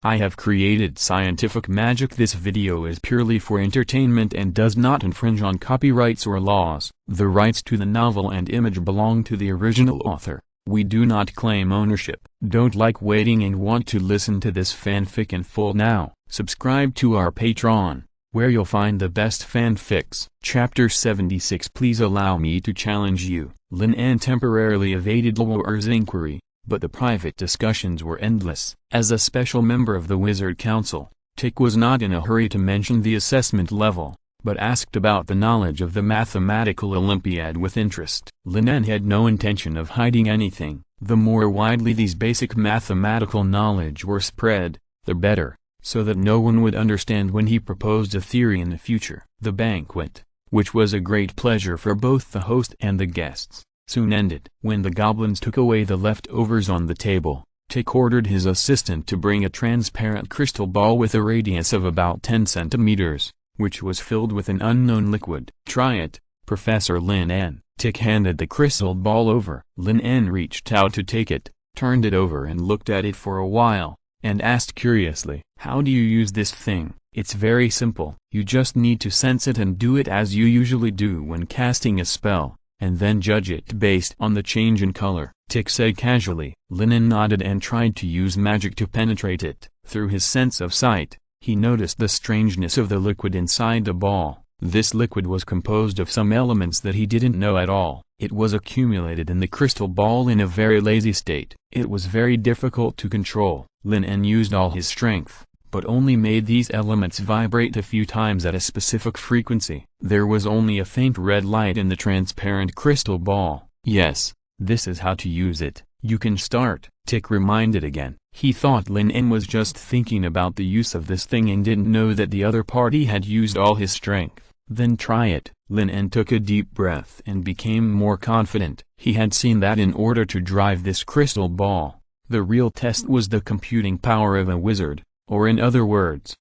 I have created scientific magic. This video is purely for entertainment and does not infringe on copyrights or laws. The rights to the novel and image belong to the original author. We do not claim ownership. Don't like waiting and want to listen to this fanfic in full now? Subscribe to our Patreon, where you'll find the best fanfics. Chapter 76. Please allow me to challenge you. Lin En temporarily evaded Luo'er's inquiry, but the private discussions were endless. As a special member of the Wizard Council, Tick was not in a hurry to mention the assessment level, but asked about the knowledge of the mathematical Olympiad with interest. Lin En had no intention of hiding anything. The more widely these basic mathematical knowledge were spread, the better, so that no one would understand when he proposed a theory in the future. The banquet, which was a great pleasure for both the host and the guests, soon ended. When the goblins took away the leftovers on the table, Tick ordered his assistant to bring a transparent crystal ball with a radius of about 10 centimeters, which was filled with an unknown liquid. "Try it, Professor Lin En." Tick handed the crystal ball over. Lin En reached out to take it, turned it over and looked at it for a while, and asked curiously, "How do you use this thing?" "It's very simple. You just need to sense it and do it as you usually do when casting a spell, and then judge it based on the change in color," Tick said casually. Lin En nodded and tried to use magic to penetrate it. Through his sense of sight, he noticed the strangeness of the liquid inside the ball. This liquid was composed of some elements that he didn't know at all. It was accumulated in the crystal ball in a very lazy state. It was very difficult to control. Lin En used all his strength, but only made these elements vibrate a few times at a specific frequency. There was only a faint red light in the transparent crystal ball. "Yes, this is how to use it. You can start," Tick reminded again. He thought Lin En was just thinking about the use of this thing and didn't know that the other party had used all his strength. "Then try it." Lin En took a deep breath and became more confident. He had seen that in order to drive this crystal ball, the real test was the computing power of a wizard, or in other words,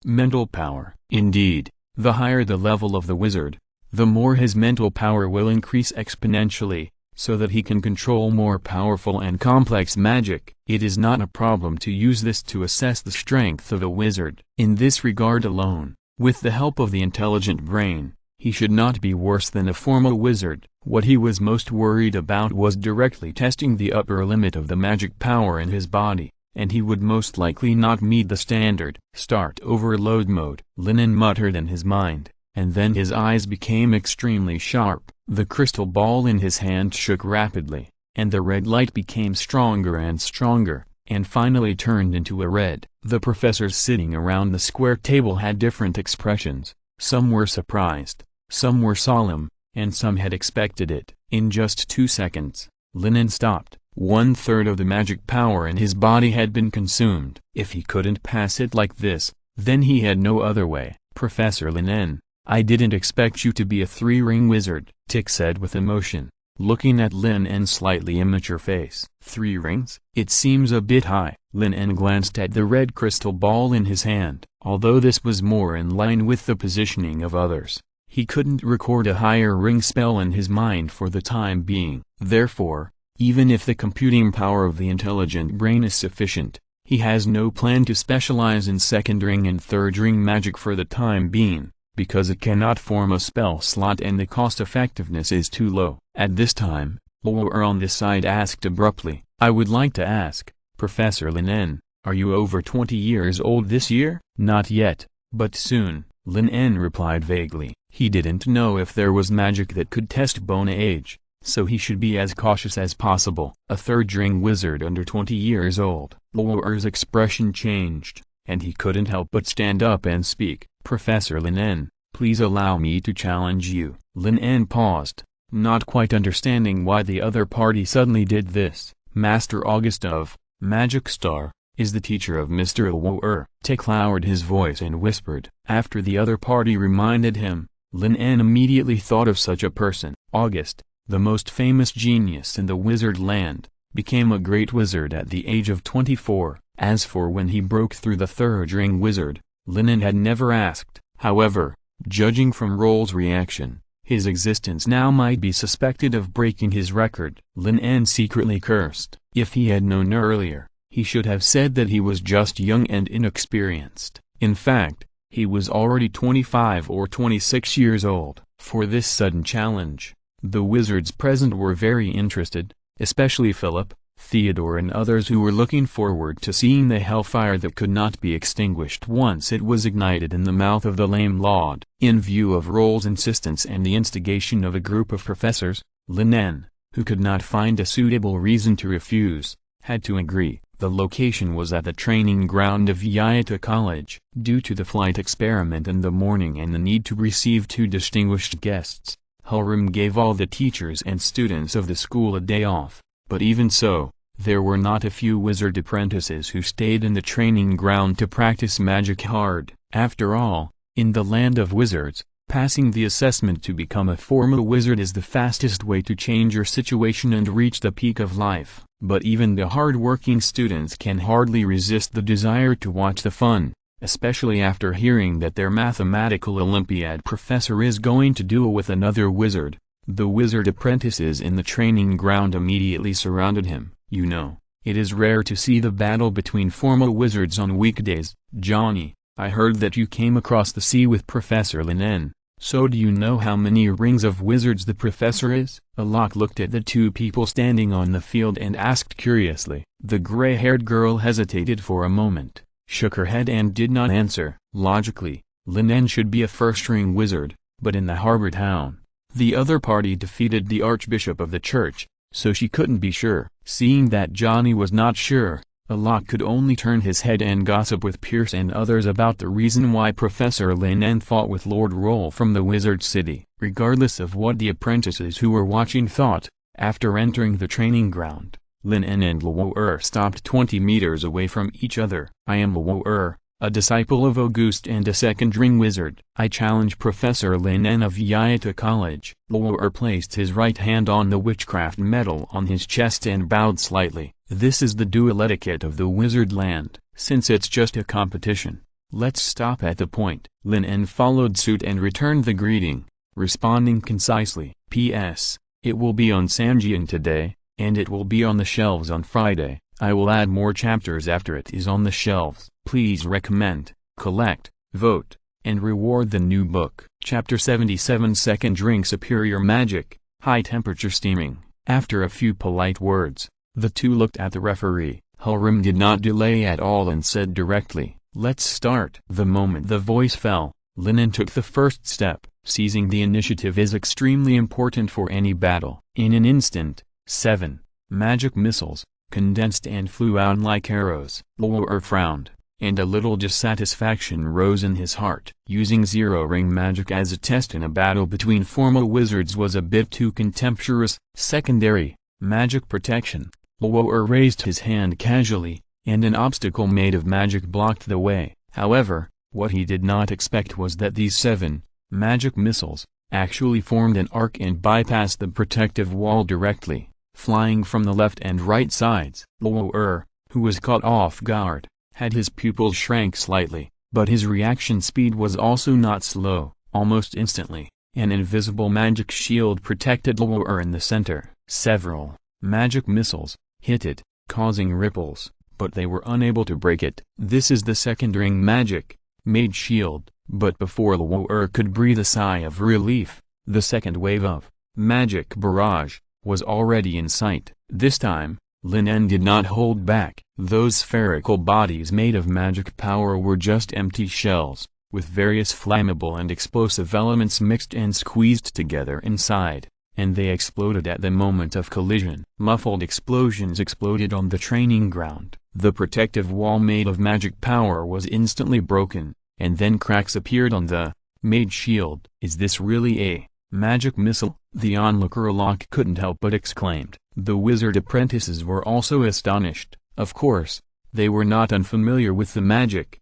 mental power. Indeed, the higher the level of the wizard, the more his mental power will increase exponentially, so that he can control more powerful and complex magic. It is not a problem to use this to assess the strength of a wizard. In this regard alone, with the help of the intelligent brain, he should not be worse than a formal wizard. What he was most worried about was directly testing the upper limit of the magic power in his body, and he would most likely not meet the standard. "Start overload mode," Lin En muttered in his mind, and then his eyes became extremely sharp. The crystal ball in his hand shook rapidly, and the red light became stronger and stronger, and finally turned into a red. The professors sitting around the square table had different expressions. Some were surprised, some were solemn, and some had expected it. In just 2 seconds, Lin En stopped. 1/3 of the magic power in his body had been consumed. If he couldn't pass it like this, then he had no other way. "Professor Lin En, I didn't expect you to be a 3-ring wizard," Tick said with emotion, looking at Lin En's slightly immature face. "3 rings? It seems a bit high." Lin En glanced at the red crystal ball in his hand. Although this was more in line with the positioning of others, he couldn't record a higher ring spell in his mind for the time being. Therefore, even if the computing power of the intelligent brain is sufficient, he has no plan to specialize in 2nd ring and 3rd ring magic for the time being, because it cannot form a spell slot and the cost effectiveness is too low. At this time, Luo'er on this side asked abruptly, "I would like to ask, Professor Lin En, are you over 20 years old this year?" "Not yet, but soon," Lin En replied vaguely. He didn't know if there was magic that could test bone age, so he should be as cautious as possible. A 3rd-ring wizard under 20 years old. Luo'er's expression changed, and he couldn't help but stand up and speak. "Professor Lin En, please allow me to challenge you." Lin En paused, not quite understanding why the other party suddenly did this. "Master August of Magic Star is the teacher of Mr. Luo'er." Tick lowered his voice and whispered. After the other party reminded him, Lin En immediately thought of such a person. August, the most famous genius in the wizard land, became a great wizard at the age of 24. As for when he broke through the 3rd-ring wizard, Lin En had never asked. However, judging from Roll's reaction, his existence now might be suspected of breaking his record. Lin En secretly cursed. If he had known earlier, He should have said that he was just young and inexperienced. In fact, he was already 25 or 26 years old. For this sudden challenge, the wizards present were very interested, especially Philip, Theodore and others who were looking forward to seeing the hellfire that could not be extinguished once it was ignited in the mouth of the lame Laud. In view of Roll's insistence and the instigation of a group of professors, Lin En, who could not find a suitable reason to refuse, had to agree. The location was at the training ground of Yayata College. Due to the flight experiment in the morning and the need to receive 2 distinguished guests, Halram gave all the teachers and students of the school a day off. But even so, there were not a few wizard apprentices who stayed in the training ground to practice magic hard. After all, in the land of wizards, passing the assessment to become a formal wizard is the fastest way to change your situation and reach the peak of life. But even the hard-working students can hardly resist the desire to watch the fun, especially after hearing that their mathematical Olympiad professor is going to duel with another wizard. The wizard apprentices in the training ground immediately surrounded him. You know, it is rare to see the battle between formal wizards on weekdays. Johnny, I heard that you came across the sea with Professor Lin En. So do you know how many rings of wizards the professor is? Alok looked at the 2 people standing on the field and asked curiously. The gray-haired girl hesitated for a moment, shook her head and did not answer. Logically, Lin En should be a first-ring wizard, but in the harbor town, the other party defeated the archbishop of the church, so she couldn't be sure. Seeing that Johnny was not sure, Alok could only turn his head and gossip with Pierce and others about the reason why Professor Lin En fought with Lord Roll from the Wizard City. Regardless of what the apprentices who were watching thought, after entering the training ground, Lin En and Luo stopped 20 meters away from each other. I am Luo, a disciple of Auguste and a second-ring wizard. I challenge Professor Lin En of Yayata College. Luo placed his right hand on the witchcraft medal on his chest and bowed slightly. This is the duel etiquette of the wizard land. Since it's just a competition, let's stop at the point. Lin En followed suit and returned the greeting, responding concisely. P.S. It will be on Sanjian today, and it will be on the shelves on Friday. I will add more chapters after it is on the shelves. Please recommend, collect, vote, and reward the new book. Chapter 77 Second Ring Superior Magic, High Temperature Steaming. After a few polite words, the 2 looked at the referee. Halram did not delay at all and said directly, "Let's start." The moment the voice fell, Lin En took the first step. Seizing the initiative is extremely important for any battle. In an instant, 7 magic missiles condensed and flew out like arrows. Luo frowned, and a little dissatisfaction rose in his heart. Using zero-ring magic as a test in a battle between formal wizards was a bit too contemptuous. Secondary magic protection. Luo raised his hand casually, and an obstacle made of magic blocked the way. However, what he did not expect was that these 7 magic missiles actually formed an arc and bypassed the protective wall directly, flying from the left and right sides. Luo, who was caught off guard, had his pupils shrank slightly, but his reaction speed was also not slow. Almost instantly, an invisible magic shield protected Luo in the center. Several magic missiles hit it, causing ripples, but they were unable to break it. This is the second-ring magic, made shield. But before Luo could breathe a sigh of relief, the second wave of magic barrage was already in sight. This time, Lin En did not hold back. Those spherical bodies made of magic power were just empty shells, with various flammable and explosive elements mixed and squeezed together inside, and they exploded at the moment of collision. Muffled explosions exploded on the training ground. The protective wall made of magic power was instantly broken, and then cracks appeared on the made shield. Is this really a magic missile? The onlooker Alok couldn't help but exclaimed. The wizard apprentices were also astonished. Of course, they were not unfamiliar with the magic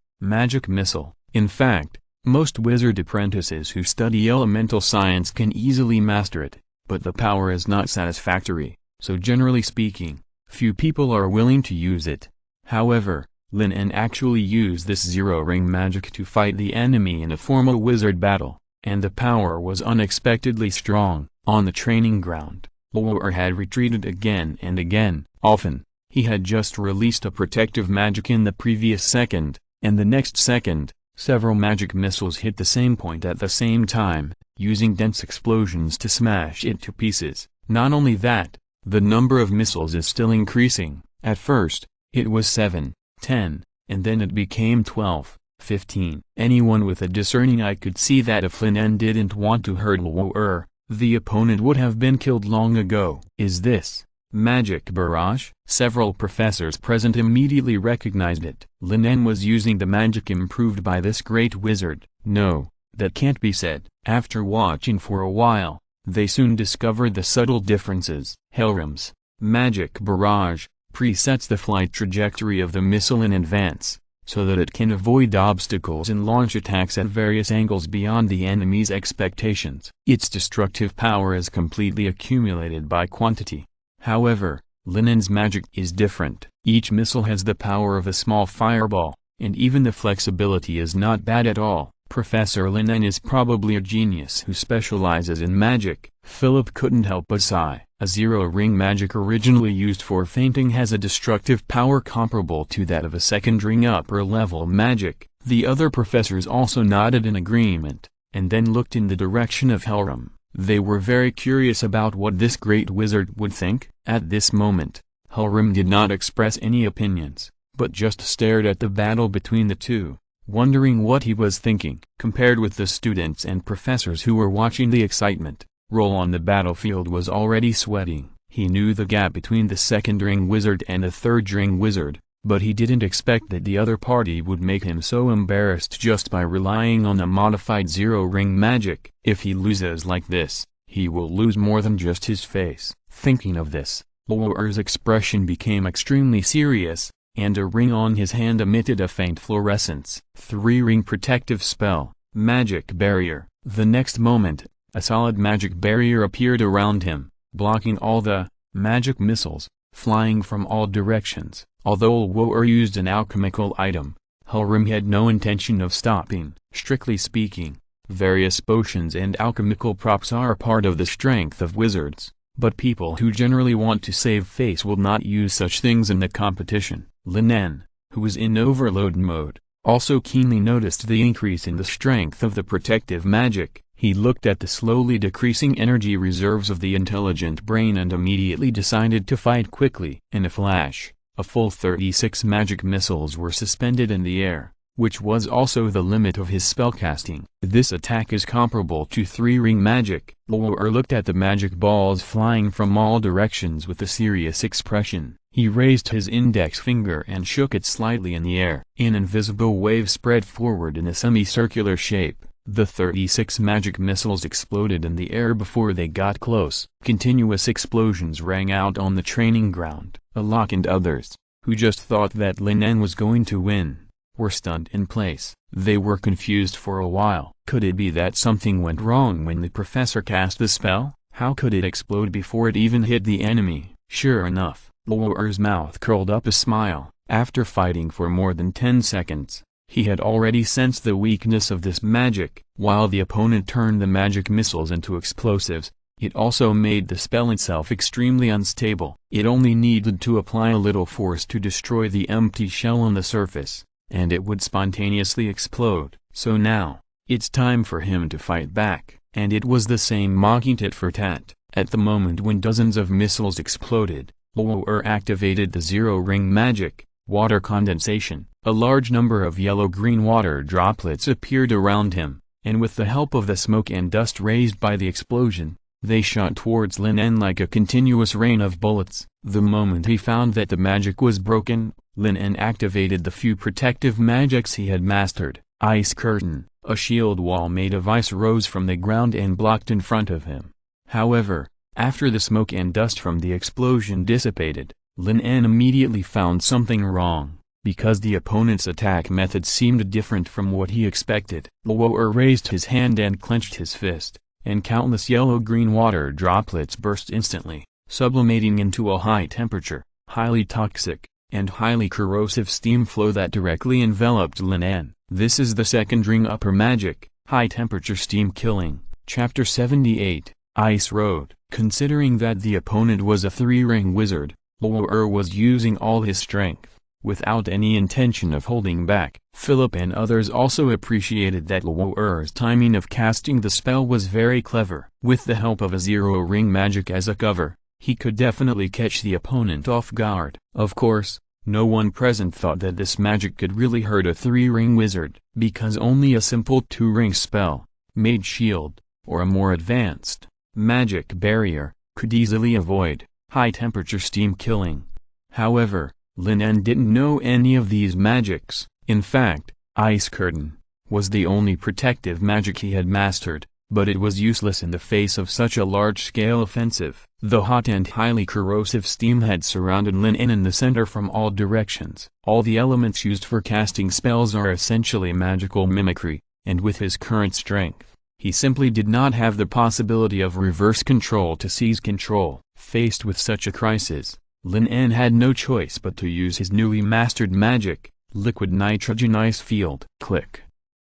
missile. In fact, most wizard apprentices who study elemental science can easily master it, but the power is not satisfactory, so generally speaking, few people are willing to use it. However, Lin En actually used this zero-ring magic to fight the enemy in a formal wizard battle, and the power was unexpectedly strong. On the training ground, Luo had retreated again and again. Often, He had just released a protective magic in the previous second, and the next second, several magic missiles hit the same point at the same time, using dense explosions to smash it to pieces. Not only that, the number of missiles is still increasing. At first, it was 7, 10, and then it became 12, 15. Anyone with a discerning eye could see that if Lin En didn't want to hurt Lwo, the opponent would have been killed long ago. Is this magic barrage? Several professors present immediately recognized it. Lin En was using the magic improved by this great wizard. No, that can't be said. After watching for a while, they soon discovered the subtle differences. Helrim's magic barrage presets the flight trajectory of the missile in advance, so that it can avoid obstacles and launch attacks at various angles beyond the enemy's expectations. Its destructive power is completely accumulated by quantity. However, Lin En's magic is different. Each missile has the power of a small fireball, and even the flexibility is not bad at all. Professor Lin En is probably a genius who specializes in magic. Philip couldn't help but sigh. A zero-ring magic originally used for fainting has a destructive power comparable to that of a second-ring upper-level magic. The other professors also nodded in agreement, and then looked in the direction of Helrim. They were very curious about what this great wizard would think. At this moment, Helrim did not express any opinions, but just stared at the battle between the two, wondering what he was thinking. Compared with the students and professors who were watching the excitement, Roll on the battlefield was already sweating. He knew the gap between the second-ring wizard and the third-ring wizard, but he didn't expect that the other party would make him so embarrassed just by relying on a modified zero-ring magic. If he loses like this, he will lose more than just his face. Thinking of this, Lwo's expression became extremely serious, and a ring on his hand emitted a faint fluorescence. Three-ring protective spell, magic barrier. The next moment, a solid magic barrier appeared around him, blocking all the magic missiles flying from all directions. Although Lwo used an alchemical item, Helrim had no intention of stopping. Strictly speaking, various potions and alchemical props are part of the strength of wizards, but people who generally want to save face will not use such things in the competition. Lin En, who was in overload mode, also keenly noticed the increase in the strength of the protective magic. He looked at the slowly decreasing energy reserves of the intelligent brain and immediately decided to fight quickly. In a flash, a full 36 magic missiles were suspended in the air, which was also the limit of his spellcasting. This attack is comparable to three-ring magic. Lwo looked at the magic balls flying from all directions with a serious expression. He raised his index finger and shook it slightly in the air. An invisible wave spread forward in a semicircular shape. The 36 magic missiles exploded in the air before they got close. Continuous explosions rang out on the training ground. Alok and others, who just thought that Lin En was going to win, were stunned in place. They were confused for a while. Could it be that something went wrong when the professor cast the spell? How could it explode before it even hit the enemy? Sure enough, Lwo's mouth curled up a smile. After fighting for more than 10 seconds, he had already sensed the weakness of this magic. While the opponent turned the magic missiles into explosives, it also made the spell itself extremely unstable. It only needed to apply a little force to destroy the empty shell on the surface, and it would spontaneously explode. So now, it's time for him to fight back. And it was the same mocking tit for tat. At the moment when dozens of missiles exploded, Lwo activated the zero-ring magic, water condensation. A large number of yellow-green water droplets appeared around him, and with the help of the smoke and dust raised by the explosion, they shot towards Lin En like a continuous rain of bullets. The moment he found that the magic was broken, Lin En activated the few protective magics he had mastered. Ice curtain, a shield wall made of ice rose from the ground and blocked in front of him. However, after the smoke and dust from the explosion dissipated, Lin En immediately found something wrong, because the opponent's attack method seemed different from what he expected. Lwo raised his hand and clenched his fist, and countless yellow-green water droplets burst instantly, sublimating into a high-temperature, highly toxic, and highly corrosive steam flow that directly enveloped Lin En. This is the second-ring upper magic, high-temperature steam killing. Chapter 78, Ice Road. Considering that the opponent was a three-ring wizard, Luo was using all his strength, without any intention of holding back. Philip and others also appreciated that Luo's timing of casting the spell was very clever. With the help of a zero-ring magic as a cover, he could definitely catch the opponent off guard. Of course, no one present thought that this magic could really hurt a three-ring wizard, because only a simple two-ring spell, Mage Shield, or a more advanced, Magic Barrier, could easily avoid high-temperature steam killing. However, Lin En didn't know any of these magics. In fact, Ice Curtain was the only protective magic he had mastered, but it was useless in the face of such a large-scale offensive. The hot and highly corrosive steam had surrounded Lin En in the center from all directions. All the elements used for casting spells are essentially magical mimicry, and with his current strength, he simply did not have the possibility of reverse control to seize control. Faced with such a crisis, Lin En had no choice but to use his newly mastered magic, Liquid Nitrogen Ice Field. Click.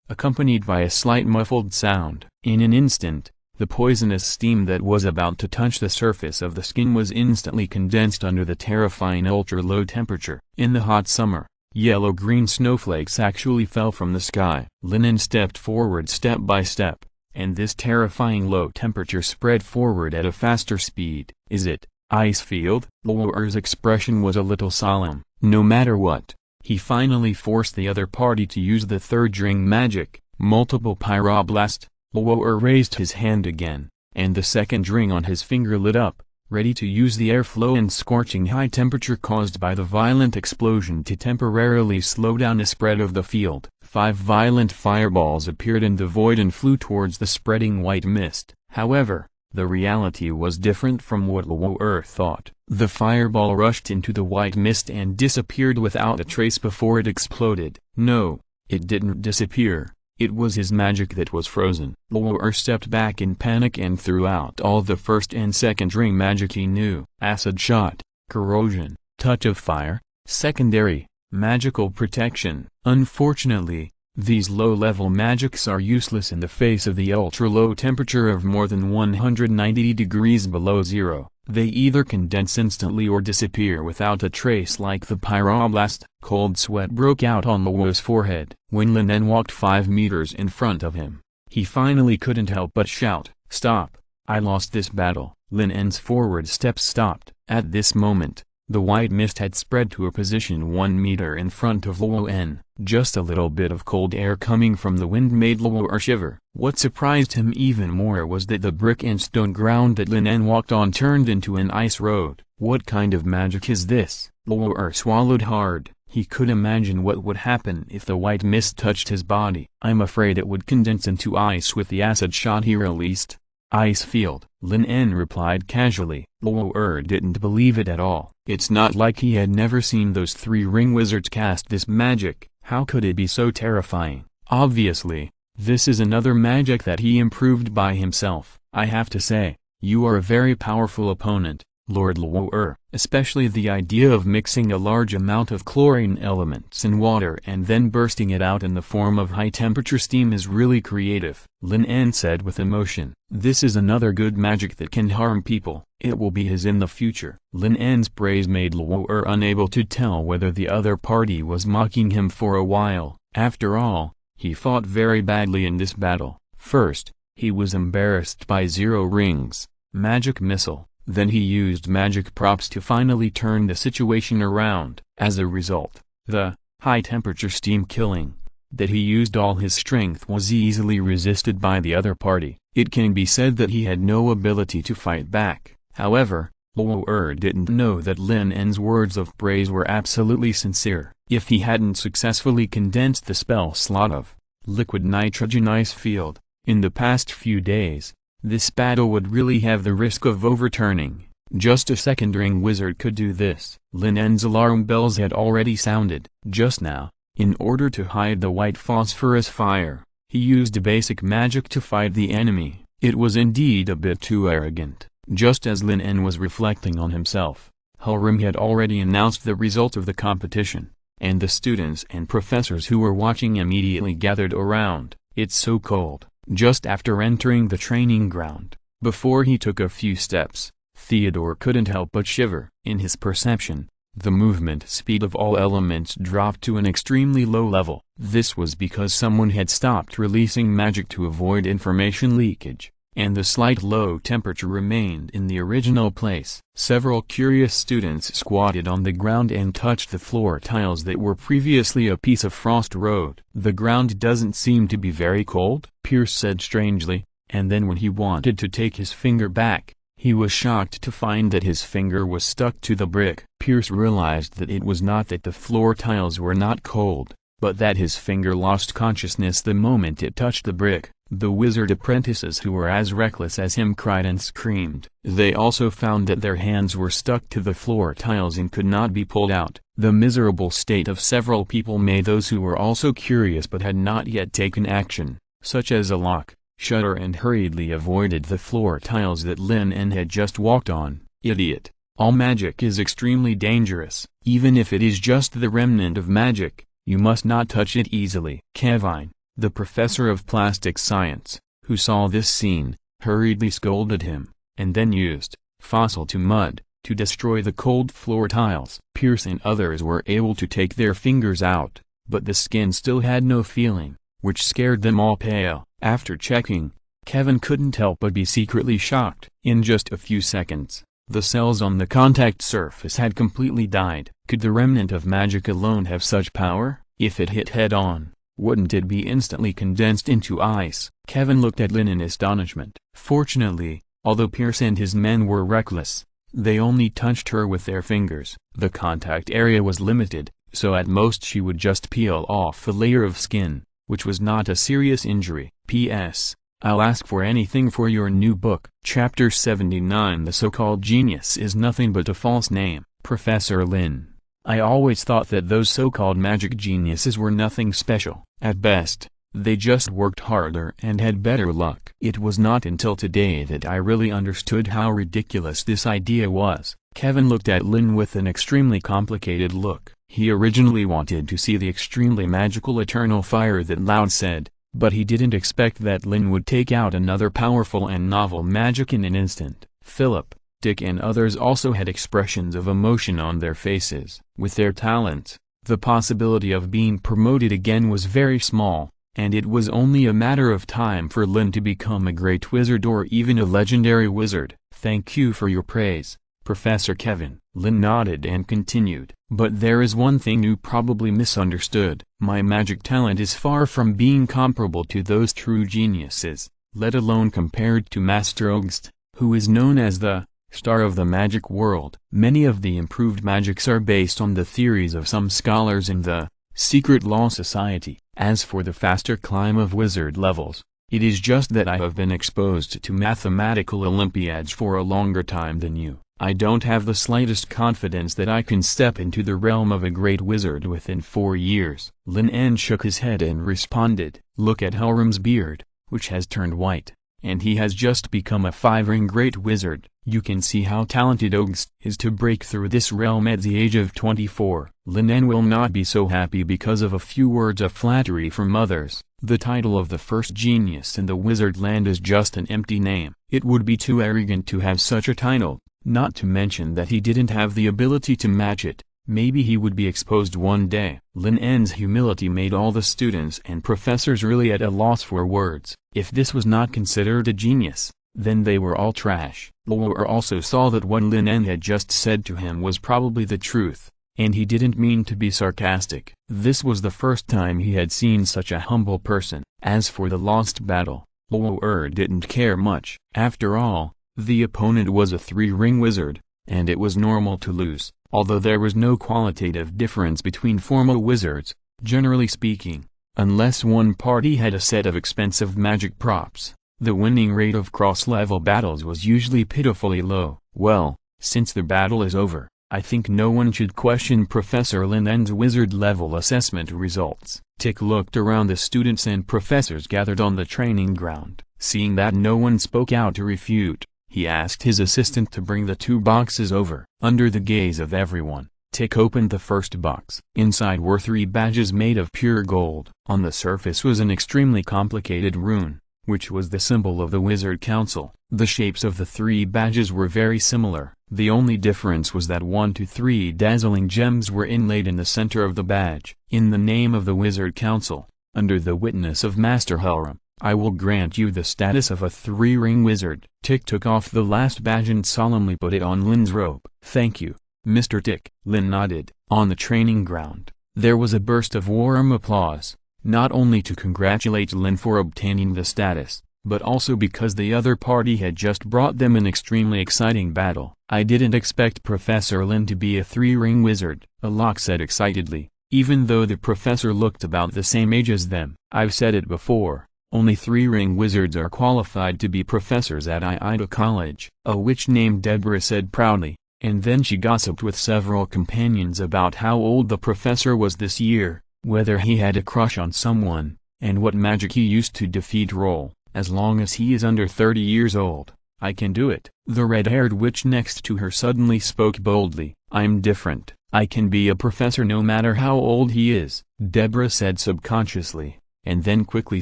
Accompanied by a slight muffled sound. In an instant, the poisonous steam that was about to touch the surface of the skin was instantly condensed under the terrifying ultra-low temperature. In the hot summer, yellow-green snowflakes actually fell from the sky. Lin En stepped forward step by step, and this terrifying low temperature spread forward at a faster speed. Is it ice field? Luo's expression was a little solemn. No matter what, he finally forced the other party to use the third-ring magic, Multiple Pyroblast. Luo raised his hand again, and the second ring on his finger lit up, ready to use the airflow and scorching high temperature caused by the violent explosion to temporarily slow down the spread of the field. 5 violent fireballs appeared in the void and flew towards the spreading white mist. However, the reality was different from what Luo thought. The fireball rushed into the white mist and disappeared without a trace before it exploded. No, it didn't disappear. It was his magic that was frozen. Luo stepped back in panic and threw out all the first and second ring magic he knew. Acid Shot, Corrosion, Touch of Fire, Secondary, Magical Protection. Unfortunately, these low-level magics are useless in the face of the ultra-low temperature of more than 190 degrees below zero. They either condense instantly or disappear without a trace like the pyroblast. Cold sweat broke out on Luo's forehead. When Lin En walked 5 meters in front of him, he finally couldn't help but shout, "Stop! I lost this battle." Lin En's forward steps stopped. At this moment, the white mist had spread to a position 1 meter in front of Lin En. Just a little bit of cold air coming from the wind made Luo shiver. What surprised him even more was that the brick and stone ground that Lin En walked on turned into an ice road. What kind of magic is this? Luo swallowed hard. He could imagine what would happen if the white mist touched his body. I'm afraid it would condense into ice with the acid shot he released. Ice field. Lin En replied casually. Luo didn't believe it at all. It's not like he had never seen those 3-ring wizards cast this magic. How could it be so terrifying? Obviously, this is another magic that he improved by himself. I have to say, you are a very powerful opponent, Lord Luo. Especially the idea of mixing a large amount of chlorine elements in water and then bursting it out in the form of high-temperature steam is really creative, Lin En said with emotion. This is another good magic that can harm people. It will be his in the future. Lin En's praise made Luo unable to tell whether the other party was mocking him for a while. After all, he fought very badly in this battle. First, he was embarrassed by 0 rings, magic missile. Then he used magic props to finally turn the situation around. As a result, the high-temperature steam killing that he used all his strength was easily resisted by the other party. It can be said that he had no ability to fight back. However, Luo didn't know that Lin En's words of praise were absolutely sincere. If he hadn't successfully condensed the spell slot of Liquid Nitrogen Ice Field in the past few days, this battle would really have the risk of overturning. Just a second-ring wizard could do this. Lin En's alarm bells had already sounded. Just now, in order to hide the white phosphorus fire, he used a basic magic to fight the enemy. It was indeed a bit too arrogant. Just as Lin En was reflecting on himself, Hulrim had already announced the result of the competition, and the students and professors who were watching immediately gathered around. It's so cold. Just after entering the training ground, before he took a few steps, Theodore couldn't help but shiver. In his perception, the movement speed of all elements dropped to an extremely low level. This was because someone had stopped releasing magic to avoid information leakage, and the slight low temperature remained in the original place. Several curious students squatted on the ground and touched the floor tiles that were previously a piece of frost road. "The ground doesn't seem to be very cold," Pierce said strangely, and then when he wanted to take his finger back, he was shocked to find that his finger was stuck to the brick. Pierce realized that it was not that the floor tiles were not cold, but that his finger lost consciousness the moment it touched the brick. The wizard apprentices who were as reckless as him cried and screamed. They also found that their hands were stuck to the floor tiles and could not be pulled out. The miserable state of several people made those who were also curious but had not yet taken action, such as a lock, shudder and hurriedly avoided the floor tiles that Lin En had just walked on. Idiot. All magic is extremely dangerous. Even if it is just the remnant of magic, you must not touch it easily. Kevin, the professor of plastic science, who saw this scene, hurriedly scolded him, and then used fossil to mud to destroy the cold floor tiles. Pierce and others were able to take their fingers out, but the skin still had no feeling, which scared them all pale. After checking, Kevin couldn't help but be secretly shocked. In just a few seconds, the cells on the contact surface had completely died. Could the remnant of magic alone have such power? If it hit head-on, wouldn't it be instantly condensed into ice? Kevin looked at Lin in astonishment. Fortunately, although Pierce and his men were reckless, they only touched her with their fingers. The contact area was limited, so at most she would just peel off a layer of skin, which was not a serious injury. P.S. I'll ask for anything for your new book. Chapter 79. The so-called genius is nothing but a false name. Professor Lin, I always thought that those so-called magic geniuses were nothing special. At best, they just worked harder and had better luck. It was not until today that I really understood how ridiculous this idea was. Kevin looked at Lin with an extremely complicated look. He originally wanted to see the extremely magical eternal fire that Loud said, but he didn't expect that Lin would take out another powerful and novel magic in an instant. Philip, Dick and others also had expressions of emotion on their faces. With their talents, the possibility of being promoted again was very small, and it was only a matter of time for Lin to become a great wizard or even a legendary wizard. Thank you for your praise, Professor Kevin. Lin nodded and continued. But there is one thing you probably misunderstood. My magic talent is far from being comparable to those true geniuses, let alone compared to Master August, who is known as the star of the magic world. Many of the improved magics are based on the theories of some scholars in the Secret Law Society. As for the faster climb of wizard levels, it is just that I have been exposed to mathematical Olympiads for a longer time than you. I don't have the slightest confidence that I can step into the realm of a great wizard within 4 years. Lin En shook his head and responded, look at Helram's beard, which has turned white, and he has just become a 5-ring great wizard. You can see how talented August is to break through this realm at the age of 24. Lin En will not be so happy because of a few words of flattery from others. The title of the first genius in the wizard land is just an empty name. It would be too arrogant to have such a title, not to mention that he didn't have the ability to match it. Maybe he would be exposed one day. Lin En's humility made all the students and professors really at a loss for words. If this was not considered a genius, then they were all trash. Lawler also saw that what Lin En had just said to him was probably the truth, and he didn't mean to be sarcastic. This was the first time he had seen such a humble person. As for the lost battle, Lawler didn't care much. After all, the opponent was a 3-ring wizard, and it was normal to lose. Although there was no qualitative difference between formal wizards, generally speaking, unless one party had a set of expensive magic props, the winning rate of cross-level battles was usually pitifully low. Well, since the battle is over, I think no one should question Professor Lin En's wizard level assessment results. Tick looked around the students and professors gathered on the training ground. Seeing that no one spoke out to refute, he asked his assistant to bring the 2 boxes over. Under the gaze of everyone, Tick opened the first box. Inside were 3 badges made of pure gold. On the surface was an extremely complicated rune, which was the symbol of the Wizard Council. The shapes of the 3 badges were very similar. The only difference was that 1 to 3 dazzling gems were inlaid in the center of the badge. In the name of the Wizard Council, under the witness of Master Helram, I will grant you the status of a 3-ring wizard. Tick took off the last badge and solemnly put it on Lin's robe. Thank you, Mr. Tick. Lin nodded. On the training ground, there was a burst of warm applause, not only to congratulate Lin for obtaining the status, but also because the other party had just brought them an extremely exciting battle. I didn't expect Professor Lin to be a 3-ring wizard, Alok said excitedly, even though the professor looked about the same age as them. I've said it before, only 3-ring wizards are qualified to be professors at Ida College, a witch named Deborah said proudly, and then she gossiped with several companions about how old the professor was this year, whether he had a crush on someone, and what magic he used to defeat Roll. As long as he is under 30 years old, I can do it. The red-haired witch next to her suddenly spoke boldly. I'm different. I can be a professor no matter how old he is, Deborah said subconsciously, and then quickly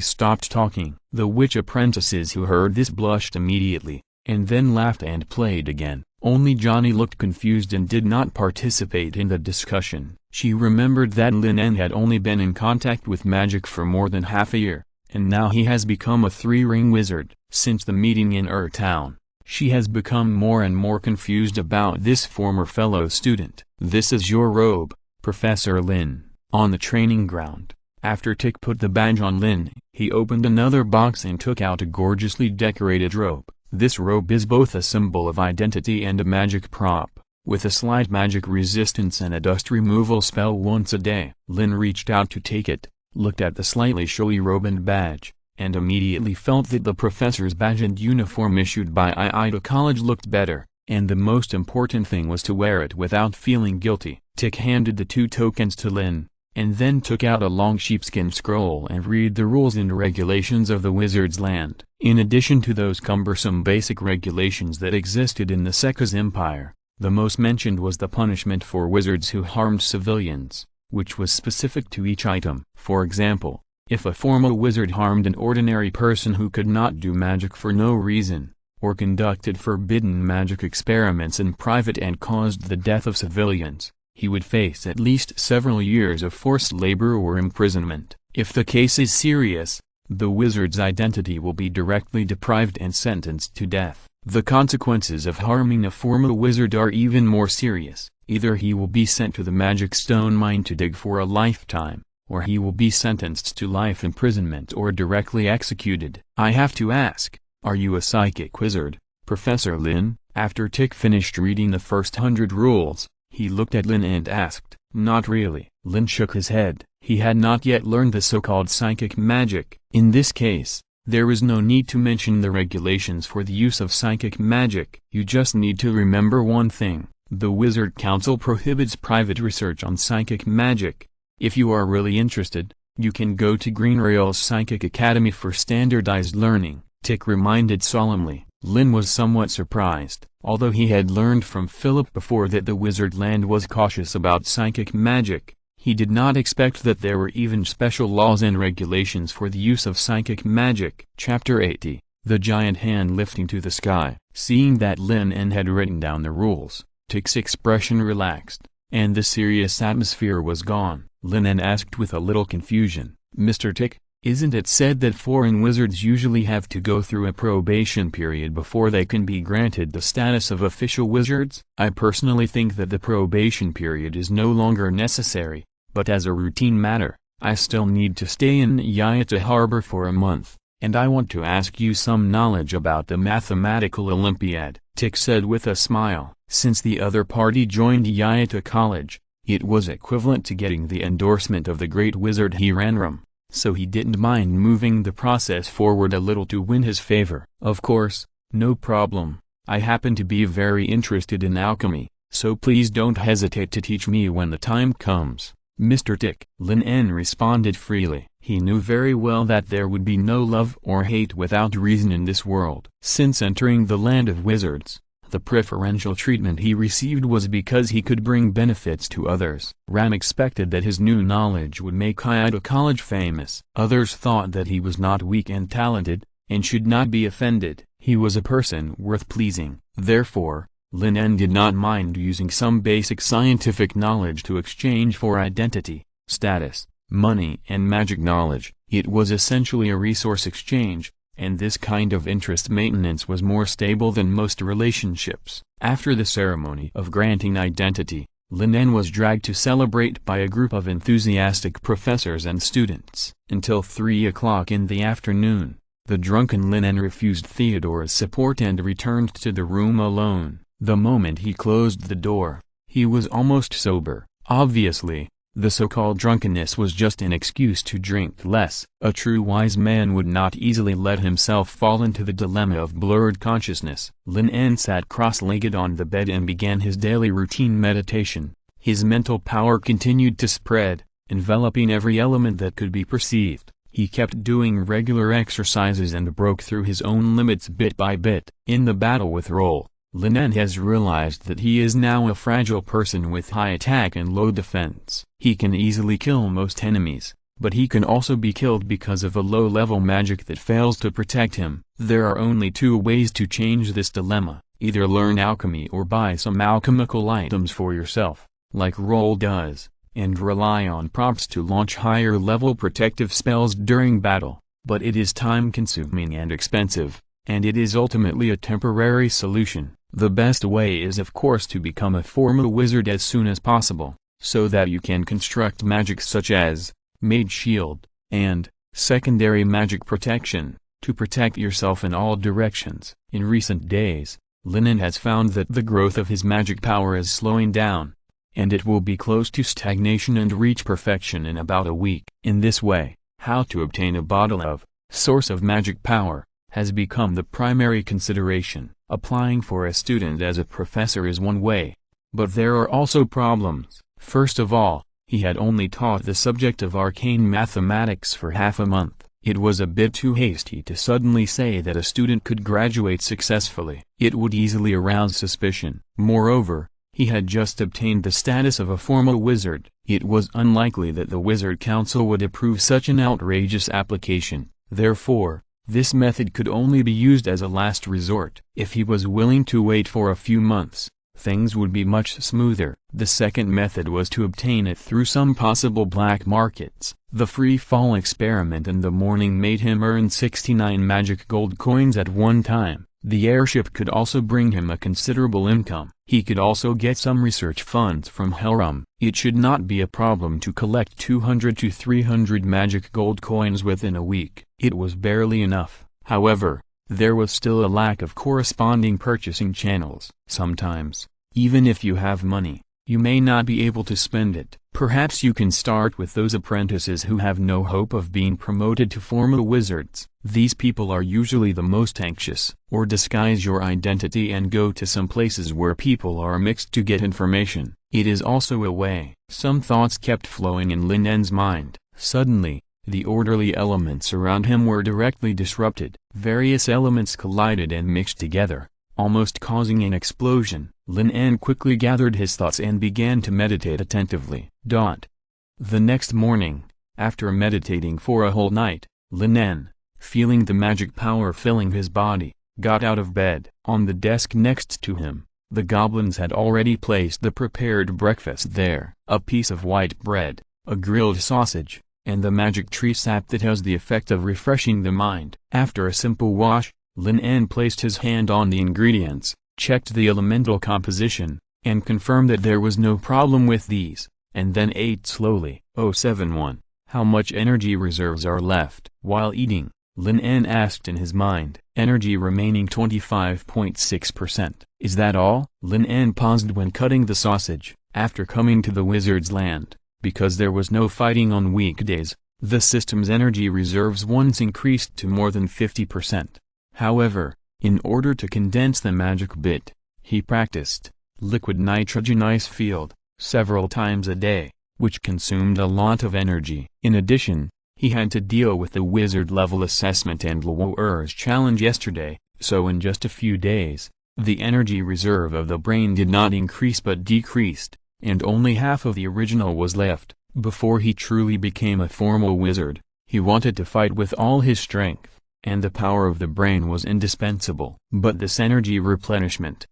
stopped talking. The witch apprentices who heard this blushed immediately, and then laughed and played again. Only Johnny looked confused and did not participate in the discussion. She remembered that Lin En had only been in contact with magic for more than half a year, and now he has become a 3-ring wizard. Since the meeting in Town, she has become more and more confused about this former fellow student. This is your robe, Professor Lin. On the training ground, after Tick put the badge on Lin, he opened another box and took out a gorgeously decorated robe. This robe is both a symbol of identity and a magic prop, with a slight magic resistance and a dust removal spell once a day. Lin reached out to take it, looked at the slightly showy robe and badge, and immediately felt that the professor's badge and uniform issued by Ida College looked better, and the most important thing was to wear it without feeling guilty. Tick handed the 2 tokens to Lin, and then took out a long sheepskin scroll and read the rules and regulations of the wizard's land. In addition to those cumbersome basic regulations that existed in the Sekka's empire, the most mentioned was the punishment for wizards who harmed civilians, which was specific to each item. For example, if a formal wizard harmed an ordinary person who could not do magic for no reason, or conducted forbidden magic experiments in private and caused the death of civilians, he would face at least several years of forced labor or imprisonment. If the case is serious, the wizard's identity will be directly deprived and sentenced to death. The consequences of harming a formal wizard are even more serious. Either he will be sent to the magic stone mine to dig for a lifetime, or he will be sentenced to life imprisonment or directly executed. I have to ask, are you a psychic wizard, Professor Lin? After Tick finished reading the first 100 rules, he looked at Lin and asked. Not really. Lin shook his head. He had not yet learned the so-called psychic magic. In this case, there is no need to mention the regulations for the use of psychic magic. You just need to remember one thing. The Wizard Council prohibits private research on psychic magic. If you are really interested, you can go to Greenrail's Psychic Academy for standardized learning, Tick reminded solemnly. Lin was somewhat surprised. Although he had learned from Philip before that the wizard land was cautious about psychic magic, he did not expect that there were even special laws and regulations for the use of psychic magic. Chapter 80. The giant hand lifting to the sky. Seeing that Lin En had written down the rules, Tick's expression relaxed, and the serious atmosphere was gone. Lin En asked with a little confusion, Mr. Tick, isn't it said that foreign wizards usually have to go through a probation period before they can be granted the status of official wizards? I personally think that the probation period is no longer necessary, but as a routine matter, I still need to stay in Yayata Harbor for a month, and I want to ask you some knowledge about the Mathematical Olympiad, Tick said with a smile. Since the other party joined Yayata College, it was equivalent to getting the endorsement of the great wizard Hiranram, so he didn't mind moving the process forward a little to win his favor. Of course, no problem. I happen to be very interested in alchemy, so please don't hesitate to teach me when the time comes, Mr. Tick. Lin En responded freely. He knew very well that there would be no love or hate without reason in this world. Since entering the land of wizards, the preferential treatment he received was because he could bring benefits to others. Ram expected that his new knowledge would make Ida College famous. Others thought that he was not weak and talented, and should not be offended. He was a person worth pleasing. Therefore, Lin En did not mind using some basic scientific knowledge to exchange for identity, status, money and magic knowledge. It was essentially a resource exchange, and this kind of interest maintenance was more stable than most relationships. After the ceremony of granting identity, Lin En was dragged to celebrate by a group of enthusiastic professors and students. Until 3 o'clock in the afternoon, the drunken Lin En refused Theodore's support and returned to the room alone. The moment he closed the door, he was almost sober. Obviously, the so-called drunkenness was just an excuse to drink less. A true wise man would not easily let himself fall into the dilemma of blurred consciousness. Lin En sat cross-legged on the bed and began his daily routine meditation. His mental power continued to spread, enveloping every element that could be perceived. He kept doing regular exercises and broke through his own limits bit by bit. In the battle with Roll, Lin En has realized that he is now a fragile person with high attack and low defense. He can easily kill most enemies, but he can also be killed because of a low-level magic that fails to protect him. There are only two ways to change this dilemma: either learn alchemy or buy some alchemical items for yourself, like Roll does, and rely on props to launch higher-level protective spells during battle. But it is time-consuming and expensive, and it is ultimately a temporary solution. The best way is of course to become a formal wizard as soon as possible, so that you can construct magic such as Mage Shield and secondary magic protection to protect yourself in all directions. In recent days, Lin En has found that the growth of his magic power is slowing down, and it will be close to stagnation and reach perfection in about a week. In this way, how to obtain a bottle of source of magic power has become the primary consideration. Applying for a student as a professor is one way, but there are also problems. First of all, he had only taught the subject of arcane mathematics for half a month. It was a bit too hasty to suddenly say that a student could graduate successfully. It would easily arouse suspicion. Moreover, he had just obtained the status of a formal wizard. It was unlikely that the Wizard Council would approve such an outrageous application. Therefore, this method could only be used as a last resort. If he was willing to wait for a few months, things would be much smoother. The second method was to obtain it through some possible black markets. The free fall experiment in the morning made him earn 69 magic gold coins at one time. The airship could also bring him a considerable income. He could also get some research funds from Helram. It should not be a problem to collect 200 to 300 magic gold coins within a week. It was barely enough. However, there was still a lack of corresponding purchasing channels. Sometimes, even if you have money, you may not be able to spend it. Perhaps you can start with those apprentices who have no hope of being promoted to formal wizards. These people are usually the most anxious. Or disguise your identity and go to some places where people are mixed to get information. It is also a way. Some thoughts kept flowing in Lin En's mind. Suddenly, the orderly elements around him were directly disrupted. Various elements collided and mixed together, almost causing an explosion. Lin En quickly gathered his thoughts and began to meditate attentively. The next morning, after meditating for a whole night, Lin En, feeling the magic power filling his body, got out of bed. On the desk next to him, the goblins had already placed the prepared breakfast there. A piece of white bread, a grilled sausage, and the magic tree sap that has the effect of refreshing the mind. After a simple wash, Lin En placed his hand on the ingredients, checked the elemental composition, and confirmed that there was no problem with these, and then ate slowly. 071. How much energy reserves are left? While eating, Lin En asked in his mind. Energy remaining 25.6%. Is that all? Lin En paused when cutting the sausage. After coming to the wizard's land, because there was no fighting on weekdays, the system's energy reserves once increased to more than 50%. However, in order to condense the magic bit, he practiced liquid nitrogen ice field several times a day, which consumed a lot of energy. In addition, he had to deal with the wizard level assessment and Luo'er's challenge yesterday, so in just a few days, the energy reserve of the brain did not increase but decreased, and only half of the original was left. Before he truly became a formal wizard, he wanted to fight with all his strength. and the power of the brain was indispensable. But this energy replenishment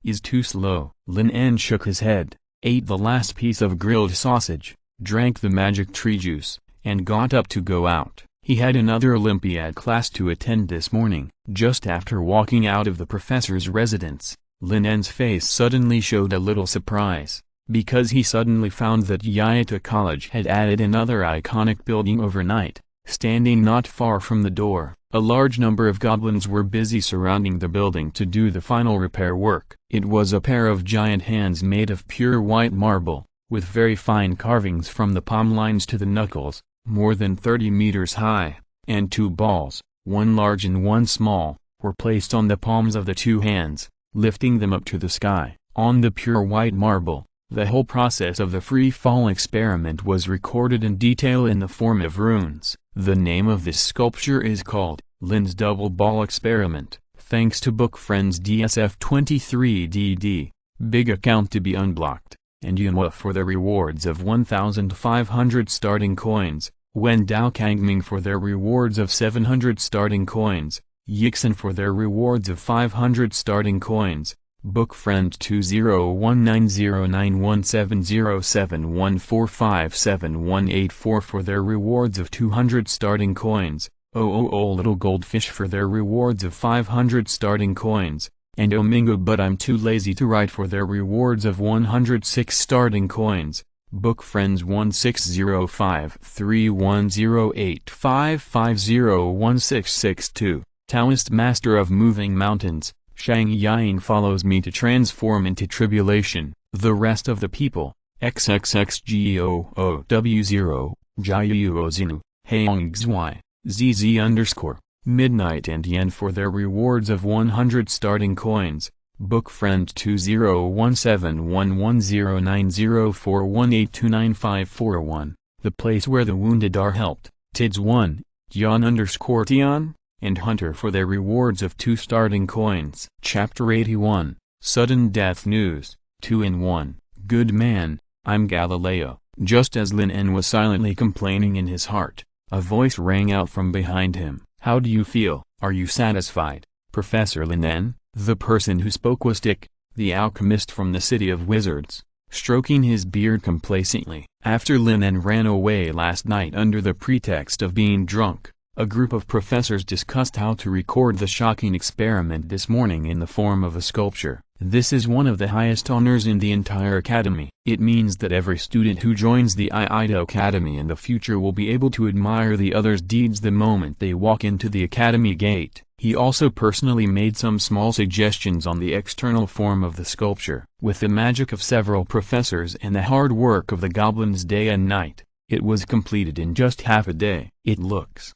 is too slow. Lin En shook his head, ate the last piece of grilled sausage, drank the magic tree juice, and got up to go out. He had another Olympiad class to attend this morning. Just after walking out of the professor's residence, Lin En's face suddenly showed a little surprise, because he suddenly found that Yaita College had added another iconic building overnight. Standing not far from the door, a large number of goblins were busy surrounding the building to do the final repair work. It was a pair of giant hands made of pure white marble, with very fine carvings from the palm lines to the knuckles, more than 30 meters high, and two balls, one large and one small, were placed on the palms of the two hands, lifting them up to the sky. On the pure white marble, the whole process of the free fall experiment was recorded in detail in the form of runes. The name of this sculpture is called Lin's Double Ball Experiment, thanks to book friends DSF23DD, big account to be unblocked, and Yunhua for the rewards of 1,500 starting coins, Wen Dao Kangming for their rewards of 700 starting coins, Yixin for their rewards of 500 starting coins, book friend 2019091707145718 for their rewards of 200 starting coins, Little Goldfish for their rewards of 500 starting coins, and Omingo but I'm too lazy to write for their rewards of 106 starting coins, book friends 1605310855016662. Taoist master of moving mountains, Shang Ying follows me to transform into tribulation, the rest of the people, XXXGEOOW0, Jiayuozinu, Haongxy, ZZ_, Midnight and Yen for their rewards of 100 starting coins, book friend 201711090418295541, the place where the wounded are helped, Tids1, Tian, and Hunter for their rewards of 2 starting coins. Chapter 81, Sudden Death News, 2-in-1, Good man, I'm Galileo. Just as Lin En was silently complaining in his heart, a voice rang out from behind him. How do you feel? Are you satisfied, Professor Lin En? The person who spoke was Dick, the alchemist from the City of Wizards, stroking his beard complacently. After Lin En ran away last night under the pretext of being drunk, a group of professors discussed how to record the shocking experiment this morning in the form of a sculpture. This is one of the highest honors in the entire academy. It means that every student who joins the Iida Academy in the future will be able to admire the others' deeds the moment they walk into the academy gate. He also personally made some small suggestions on the external form of the sculpture. With the magic of several professors and the hard work of the goblins day and night, it was completed in just half a day. It looks,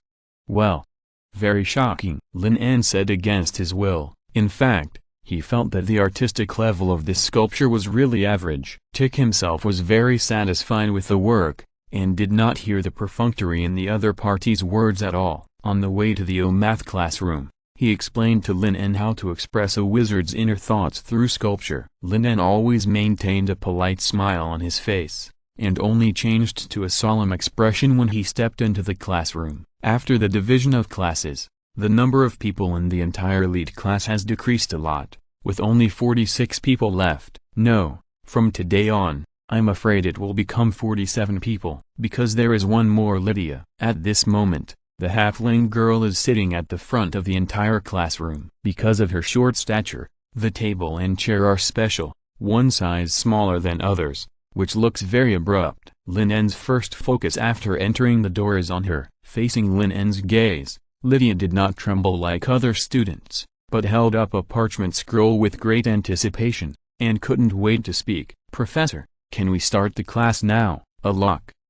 well, very shocking, Lin En said against his will. In fact, he felt that the artistic level of this sculpture was really average. Tick himself was very satisfied with the work, and did not hear the perfunctory in the other party's words at all. On the way to the math classroom, he explained to Lin En how to express a wizard's inner thoughts through sculpture. Lin En always maintained a polite smile on his face, and only changed to a solemn expression when he stepped into the classroom. After the division of classes, the number of people in the entire lead class has decreased a lot, with only 46 people left. No, from today on, I'm afraid it will become 47 people, because there is one more Lydia. At this moment, the halfling girl is sitting at the front of the entire classroom. Because of her short stature, the table and chair are special, one size smaller than others, which looks very abrupt. Lin En's first focus after entering the door is on her. Facing Lin En's gaze, Lydia did not tremble like other students, but held up a parchment scroll with great anticipation, and couldn't wait to speak. Professor, can we start the class now?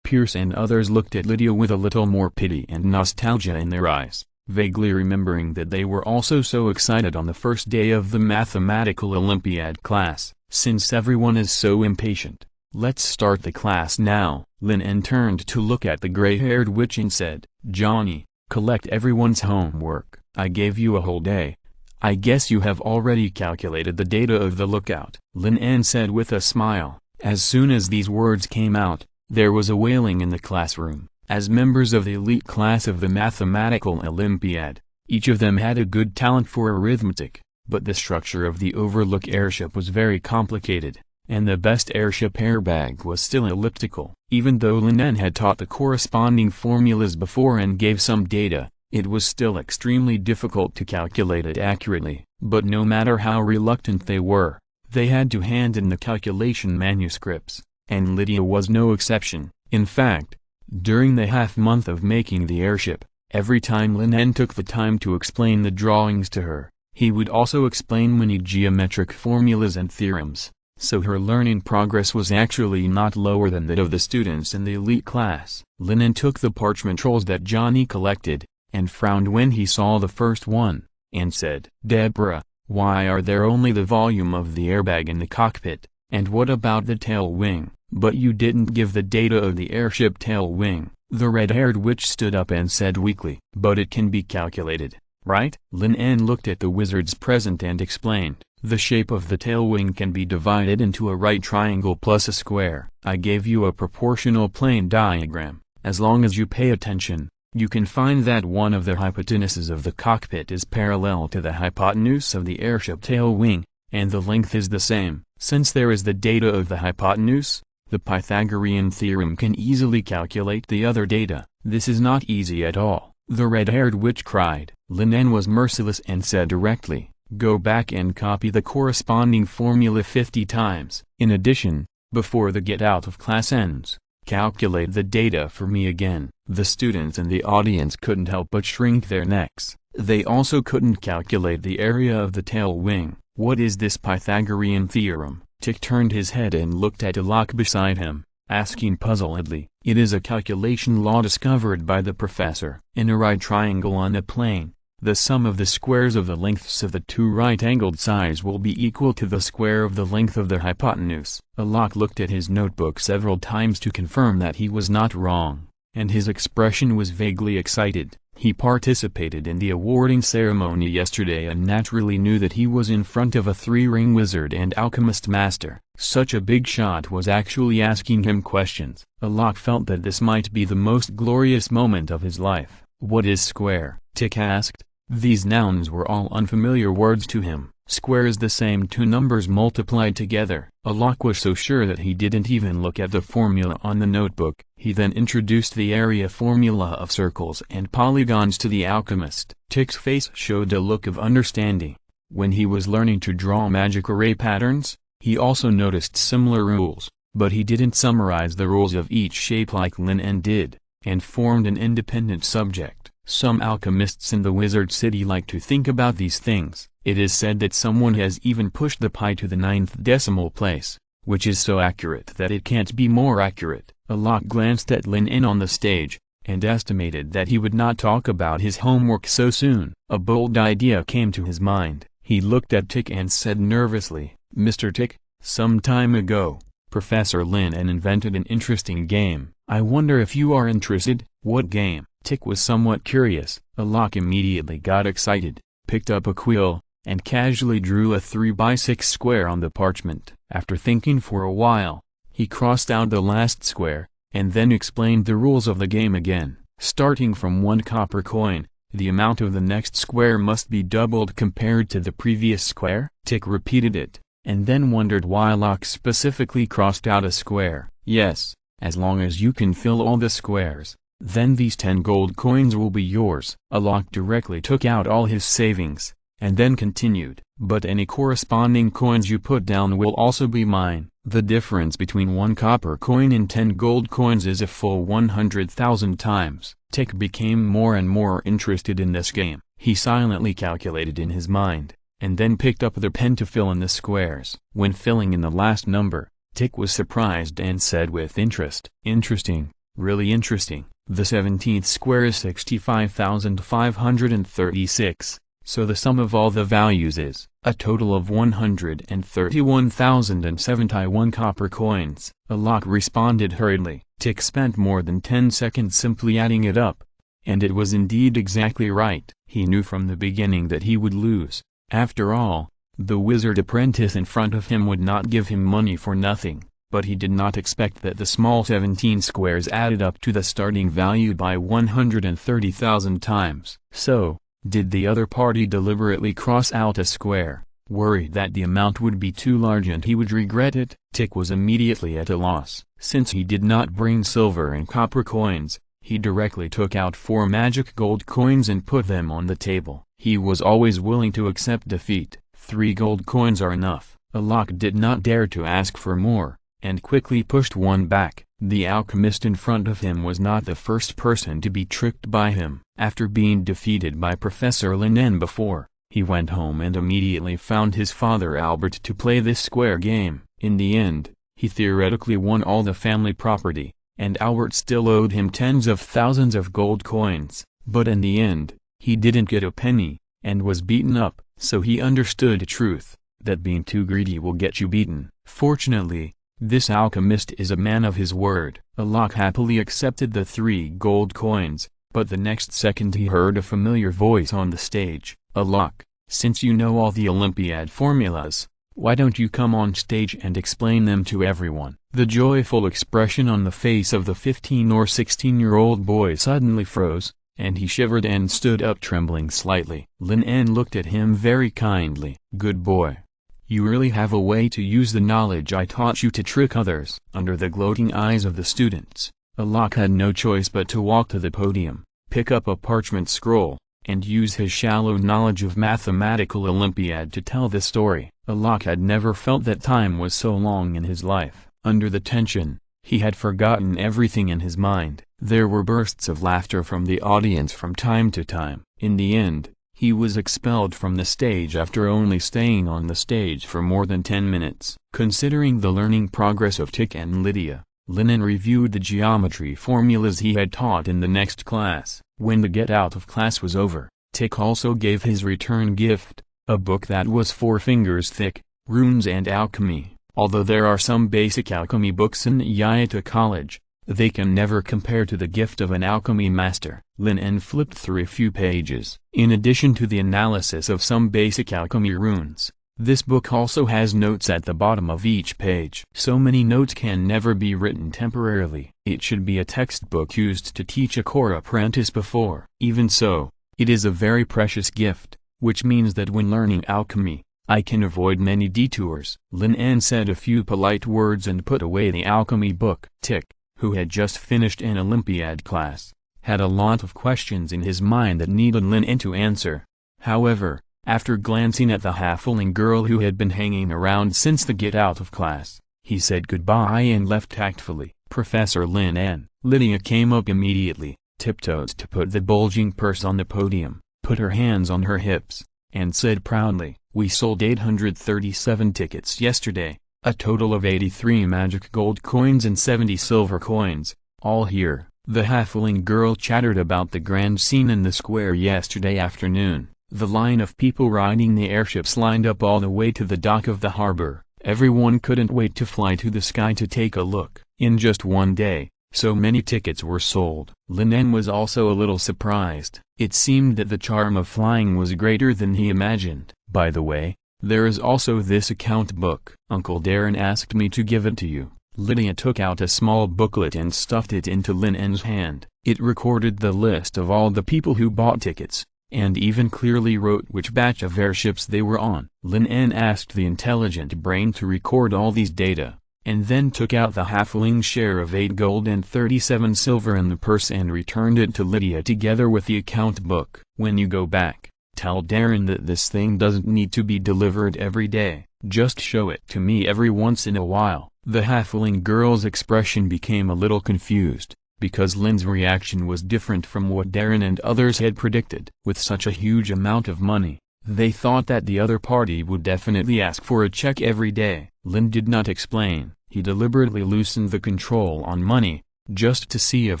Pierce and others looked at Lydia with a little more pity and nostalgia in their eyes, vaguely remembering that they were also so excited on the first day of the mathematical Olympiad class. Since everyone is so impatient, let's start the class now. Lin En turned to look at the gray-haired witch and said, Johnny, collect everyone's homework. I gave you a whole day. I guess you have already calculated the data of the lookout. Lin En said with a smile. As soon as these words came out, there was a wailing in the classroom. As members of the elite class of the mathematical Olympiad, Each of them had a good talent for arithmetic, but the structure of the Overlook airship was very complicated, and the best airship airbag was still elliptical. Even though Lin En had taught the corresponding formulas before and gave some data, it was still extremely difficult to calculate it accurately. But no matter how reluctant they were, they had to hand in the calculation manuscripts, and Lydia was no exception. In fact, during the half-month of making the airship, every time Lin En took the time to explain the drawings to her, he would also explain many geometric formulas and theorems, so her learning progress was actually not lower than that of the students in the elite class. Lin En took the parchment rolls that Johnny collected, and frowned when he saw the first one, and said, "Deborah, why are there only the volume of the airbag in the cockpit, and what about the tail wing? But you didn't give the data of the airship tail wing." The red-haired witch stood up and said weakly, "But it can be calculated, right?" Lin En looked at the wizard's present and explained, "The shape of the tail wing can be divided into a right triangle plus a square. I gave you a proportional plane diagram. As long as you pay attention, you can find that one of the hypotenuses of the cockpit is parallel to the hypotenuse of the airship tail wing, and the length is the same. Since there is the data of the hypotenuse, the Pythagorean theorem can easily calculate the other data." "This is not easy at all," the red-haired witch cried. Lin En was merciless and said directly, "Go back and copy the corresponding formula 50 times. In addition, before the get-out-of-class ends, calculate the data for me again." The students in the audience couldn't help but shrink their necks. They also couldn't calculate the area of the tail wing. "What is this Pythagorean theorem?" Tick turned his head and looked at Alok beside him, asking puzzledly. "It is a calculation law discovered by the professor. In a right triangle on a plane, the sum of the squares of the lengths of the two right-angled sides will be equal to the square of the length of the hypotenuse." Alok looked at his notebook several times to confirm that he was not wrong, and his expression was vaguely excited. He participated in the awarding ceremony yesterday and naturally knew that he was in front of a three-ring wizard and alchemist master. Such a big shot was actually asking him questions. Alok felt that this might be the most glorious moment of his life. "What is square?" Tick asked. These nouns were all unfamiliar words to him. Square is the same two numbers multiplied together. Alok was so sure that he didn't even look at the formula on the notebook. He then introduced the area formula of circles and polygons to the alchemist. Tick's face showed a look of understanding. When he was learning to draw magic array patterns, he also noticed similar rules, but he didn't summarize the rules of each shape like Lin En did, and formed an independent subject. Some alchemists in the wizard city like to think about these things. It is said that someone has even pushed the pi to the 9th decimal place, which is so accurate that it can't be more accurate. Alok glanced at Lin En on the stage, and estimated that he would not talk about his homework so soon. A bold idea came to his mind. He looked at Tick and said nervously, "Mr. Tick, some time ago, Professor Lin En invented an interesting game. I wonder if you are interested." "What game?" Tick was somewhat curious. Alok immediately got excited, picked up a quill, and casually drew a 3x6 square on the parchment. After thinking for a while, he crossed out the last square, and then explained the rules of the game again. Starting from 1 copper coin, the amount of the next square must be doubled compared to the previous square. Tick repeated it, and then wondered why Alok specifically crossed out a square. "Yes, as long as you can fill all the squares, then these 10 gold coins will be yours." Alok directly took out all his savings, and then continued, "But any corresponding coins you put down will also be mine. The difference between 1 copper coin and 10 gold coins is a full 100,000 times. Tick became more and more interested in this game. He silently calculated in his mind, and then picked up the pen to fill in the squares. When filling in the last number, Tick was surprised and said with interest, "Interesting, really interesting. The 17th square is 65,536. So the sum of all the values is a total of 131,071 copper coins." Alok responded hurriedly. Tick spent more than 10 seconds simply adding it up. And it was indeed exactly right. He knew from the beginning that he would lose. After all, the wizard apprentice in front of him would not give him money for nothing. But he did not expect that the small 17 squares added up to the starting value by 130,000 times. So, Did the other party deliberately cross out a square, worried that the amount would be too large and he would regret it? Tick was immediately at a loss. Since he did not bring silver and copper coins, he directly took out 4 magic gold coins and put them on the table. He was always willing to accept defeat. 3 gold coins are enough. Alak did not dare to ask for more, and quickly pushed one back. The alchemist in front of him was not the first person to be tricked by him. After being defeated by Professor Lin En before, he went home and immediately found his father Albert to play this square game. In the end, he theoretically won all the family property, and Albert still owed him tens of thousands of gold coins. But in the end, he didn't get a penny, and was beaten up. So he understood a truth, that being too greedy will get you beaten. Fortunately, this alchemist is a man of his word. Alak happily accepted the 3 gold coins, but the next second he heard a familiar voice on the stage. Alak, since you know all the Olympiad formulas, why don't you come on stage and explain them to everyone? The joyful expression on the face of the 15 or 16-year-old boy suddenly froze, and he shivered and stood up trembling slightly. Lin En looked at him very kindly. Good boy. You really have a way to use the knowledge I taught you to trick others. Under the gloating eyes of the students, Alak had no choice but to walk to the podium, pick up a parchment scroll, and use his shallow knowledge of mathematical Olympiad to tell the story. Alak had never felt that time was so long in his life. Under the tension, he had forgotten everything in his mind. There were bursts of laughter from the audience from time to time. In the end, he was expelled from the stage after only staying on the stage for more than 10 minutes. Considering the learning progress of Tick and Lydia, Lin En reviewed the geometry formulas he had taught in the next class. When the get-out of class was over, Tick also gave his return gift, a book that was 4 fingers thick, Runes and Alchemy. Although there are some basic alchemy books in Yayata College, they can never compare to the gift of an alchemy master. Lin En flipped through a few pages. In addition to the analysis of some basic alchemy runes, this book also has notes at the bottom of each page. So many notes can never be written temporarily. It should be a textbook used to teach a core apprentice before. Even so, it is a very precious gift, which means that when learning alchemy, I can avoid many detours. Lin En said a few polite words and put away the alchemy book. Tick, who had just finished an Olympiad class, had a lot of questions in his mind that needed Lin En to answer. However, after glancing at the halfling girl who had been hanging around since the get-out of class, he said goodbye and left tactfully. Professor Lin En. Lydia came up immediately, tiptoed to put the bulging purse on the podium, put her hands on her hips, and said proudly, "We sold 837 tickets yesterday, a total of 83 magic gold coins and 70 silver coins, all here." The halfling girl chattered about the grand scene in the square yesterday afternoon. The line of people riding the airships lined up all the way to the dock of the harbor. Everyone couldn't wait to fly to the sky to take a look. In just one day, so many tickets were sold. Lin En was also a little surprised. It seemed that the charm of flying was greater than he imagined. By the way, there is also this account book. Uncle Darren asked me to give it to you. Lydia took out a small booklet and stuffed it into Lin En's hand. It recorded the list of all the people who bought tickets, and even clearly wrote which batch of airships they were on. Lin En asked the intelligent brain to record all these data, and then took out the halfling's share of 8 gold and 37 silver in the purse and returned it to Lydia together with the account book. "When you go back, tell Darren that this thing doesn't need to be delivered every day, just show it to me every once in a while." The halfling girl's expression became a little confused, because Lin's reaction was different from what Darren and others had predicted. With such a huge amount of money, they thought that the other party would definitely ask for a check every day. Lin did not explain. He deliberately loosened the control on money, just to see if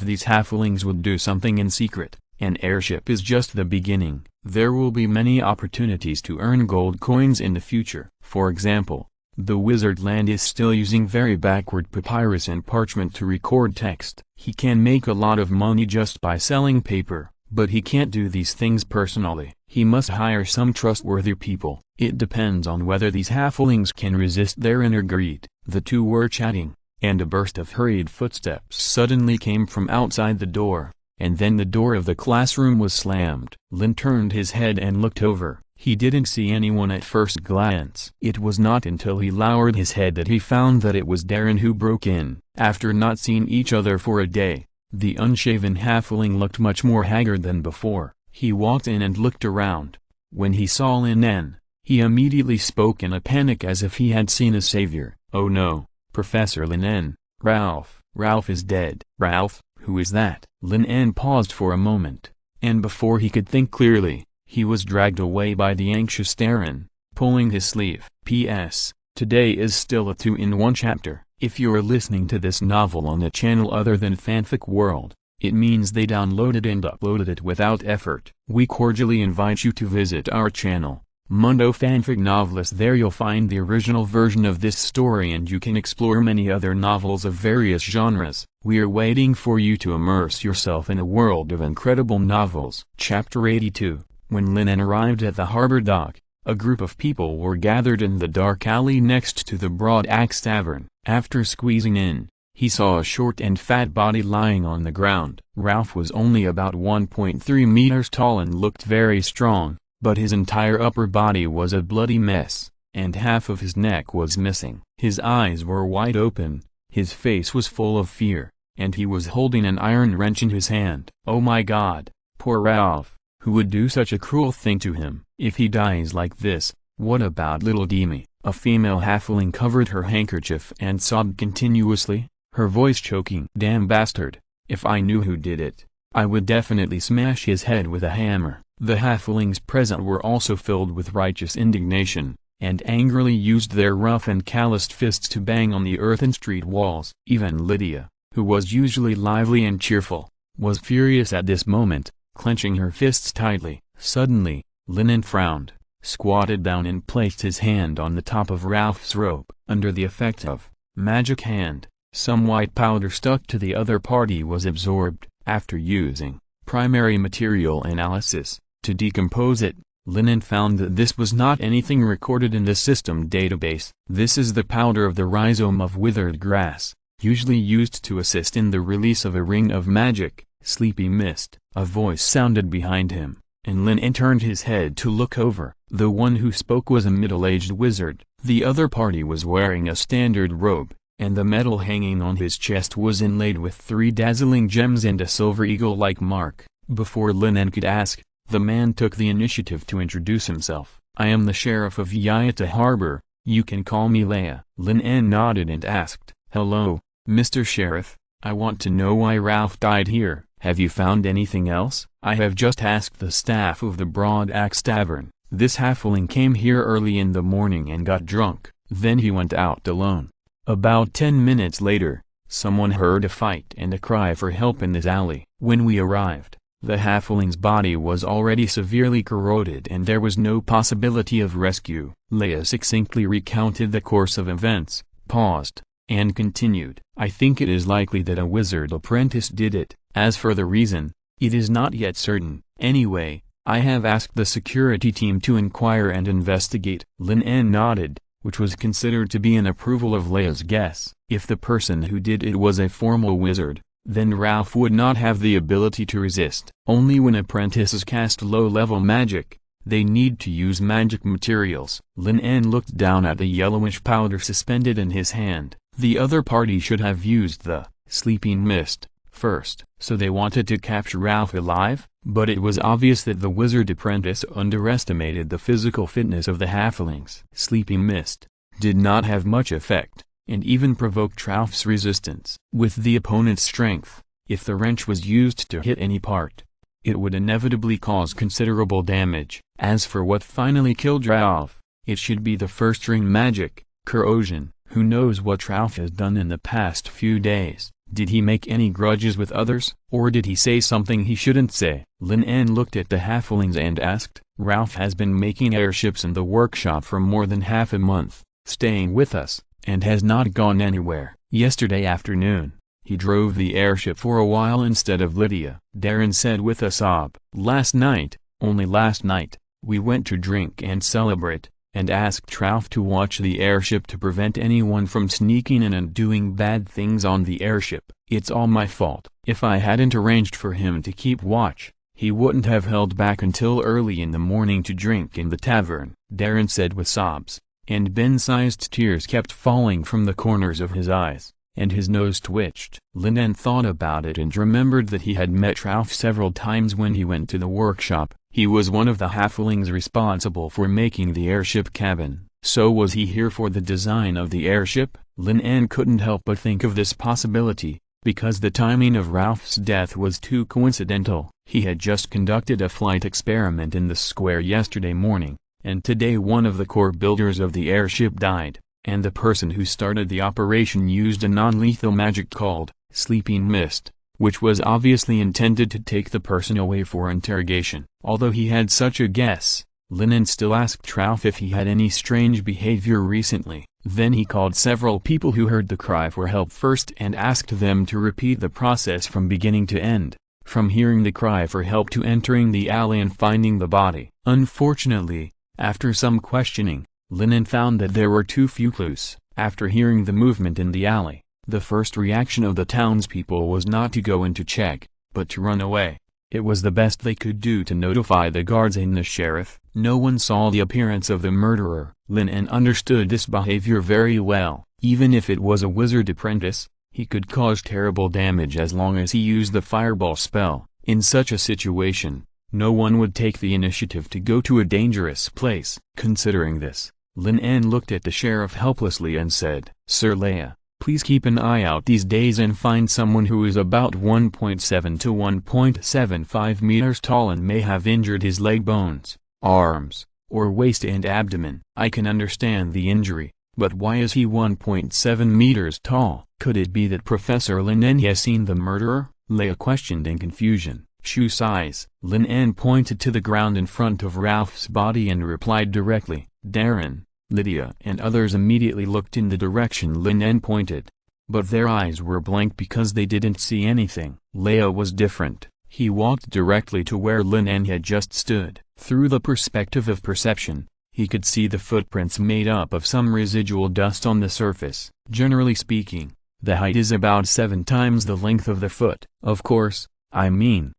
these halflings would do something in secret. An airship is just the beginning. There will be many opportunities to earn gold coins in the future. For example, the wizard land is still using very backward papyrus and parchment to record text. He can make a lot of money just by selling paper, but he can't do these things personally. He must hire some trustworthy people. It depends on whether these halflings can resist their inner greed. The two were chatting, and a burst of hurried footsteps suddenly came from outside the door, and then the door of the classroom was slammed. Lin turned his head and looked over. He didn't see anyone at first glance. It was not until he lowered his head that he found that it was Darren who broke in. After not seeing each other for a day, the unshaven halfling looked much more haggard than before. He walked in and looked around. When he saw Lin En, he immediately spoke in a panic as if he had seen a savior. "Oh no, Professor Lin En, Ralph. Ralph is dead." "Ralph? Who is that?" Lin En paused for a moment, and before he could think clearly, he was dragged away by the anxious Darren, pulling his sleeve. P.S. Today is still a 2-in-1 chapter. If you're listening to this novel on a channel other than Fanfic World, it means they downloaded and uploaded it without effort. We cordially invite you to visit our channel, Mundo Fanfic Novelist. There you'll find the original version of this story and you can explore many other novels of various genres. We are waiting for you to immerse yourself in a world of incredible novels. Chapter 82. When Lin En arrived at the harbor dock, a group of people were gathered in the dark alley next to the Broad Axe Tavern. After squeezing in, he saw a short and fat body lying on the ground. Ralph was only about 1.3 meters tall and looked very strong, but his entire upper body was a bloody mess, and half of his neck was missing. His eyes were wide open, his face was full of fear, and he was holding an iron wrench in his hand. "Oh my God, poor Ralph. Who would do such a cruel thing to him? If he dies like this, what about little Demi?" A female halfling covered her handkerchief and sobbed continuously, her voice choking. "Damn bastard, if I knew who did it, I would definitely smash his head with a hammer." The halflings present were also filled with righteous indignation, and angrily used their rough and calloused fists to bang on the earthen street walls. Even Lydia, who was usually lively and cheerful, was furious at this moment, clenching her fists tightly. Suddenly, Lin En frowned, squatted down and placed his hand on the top of Ralph's rope. Under the effect of magic hand, some white powder stuck to the other party was absorbed. After using primary material analysis to decompose it, Lin En found that this was not anything recorded in the system database. "This is the powder of the rhizome of withered grass, usually used to assist in the release of a ring of magic, sleepy mist." A voice sounded behind him, and Lin En turned his head to look over. The one who spoke was a middle-aged wizard. The other party was wearing a standard robe, and the metal hanging on his chest was inlaid with 3 dazzling gems and a silver eagle-like mark. Before Lin En could ask, the man took the initiative to introduce himself. "I am the sheriff of Yayata Harbor, you can call me Leia." Lin En nodded and asked, "Hello, Mr. Sheriff, I want to know why Ralph died here. Have you found anything else?" "I have just asked the staff of the Broad Axe Tavern. This halfling came here early in the morning and got drunk, then he went out alone. About 10 minutes later, someone heard a fight and a cry for help in this alley. When we arrived, the halfling's body was already severely corroded and there was no possibility of rescue." Leia succinctly recounted the course of events, paused, and continued, "I think it is likely that a wizard apprentice did it. As for the reason, it is not yet certain. Anyway, I have asked the security team to inquire and investigate." Lin En nodded, which was considered to be an approval of Leia's guess. If the person who did it was a formal wizard, then Ralph would not have the ability to resist. Only when apprentices cast low-level magic, they need to use magic materials. Lin En looked down at the yellowish powder suspended in his hand. The other party should have used the sleeping mist first. So they wanted to capture Ralph alive? But it was obvious that the wizard apprentice underestimated the physical fitness of the halflings. Sleeping mist did not have much effect, and even provoked Ralph's resistance. With the opponent's strength, if the wrench was used to hit any part, it would inevitably cause considerable damage. As for what finally killed Ralph, it should be the first-ring magic, corrosion. Who knows what Ralph has done in the past few days? Did he make any grudges with others? Or did he say something he shouldn't say? Lin En looked at the halflings and asked, "Ralph has been making airships in the workshop for more than half a month, staying with us, and has not gone anywhere. Yesterday afternoon, he drove the airship for a while instead of Lydia." Darren said with a sob. "Last night, only last night, we went to drink and celebrate, and asked Ralph to watch the airship to prevent anyone from sneaking in and doing bad things on the airship. "It's all my fault. If I hadn't arranged for him to keep watch, he wouldn't have held back until early in the morning to drink in the tavern," Darren said with sobs, and Ben-sized tears kept falling from the corners of his eyes, and his nose twitched. Lin En thought about it and remembered that he had met Ralph several times when he went to the workshop. He was one of the halflings responsible for making the airship cabin. So was he here for the design of the airship? Lin En couldn't help but think of this possibility, because the timing of Ralph's death was too coincidental. He had just conducted a flight experiment in the square yesterday morning, and today one of the core builders of the airship died, and the person who started the operation used a non-lethal magic called Sleeping Mist, which was obviously intended to take the person away for interrogation. Although he had such a guess, Lin En still asked Ralph if he had any strange behavior recently. Then he called several people who heard the cry for help first and asked them to repeat the process from beginning to end, from hearing the cry for help to entering the alley and finding the body. Unfortunately, after some questioning, Lin En found that there were too few clues. After hearing the movement in the alley, the first reaction of the townspeople was not to go in to check, but to run away. It was the best they could do to notify the guards and the sheriff. No one saw the appearance of the murderer. Lin En understood this behavior very well. Even if it was a wizard apprentice, he could cause terrible damage as long as he used the fireball spell. In such a situation, no one would take the initiative to go to a dangerous place. Considering this, Lin En looked at the sheriff helplessly and said, "Sir Leia, please keep an eye out these days and find someone who is about 1.7 to 1.75 meters tall and may have injured his leg bones, arms, or waist and abdomen." "I can understand the injury, but why is he 1.7 meters tall?" "Could it be that Professor Lin En has seen the murderer?" Leia questioned in confusion. "Shoe size." Lin En pointed to the ground in front of Ralph's body and replied directly. Darren, Lydia and others immediately looked in the direction Lin En pointed, but their eyes were blank because they didn't see anything. Leia was different. He walked directly to where Lin En had just stood. Through the perspective of perception, he could see the footprints made up of some residual dust on the surface. Generally speaking, the height is about 7 times the length of the foot. Of course, I mean,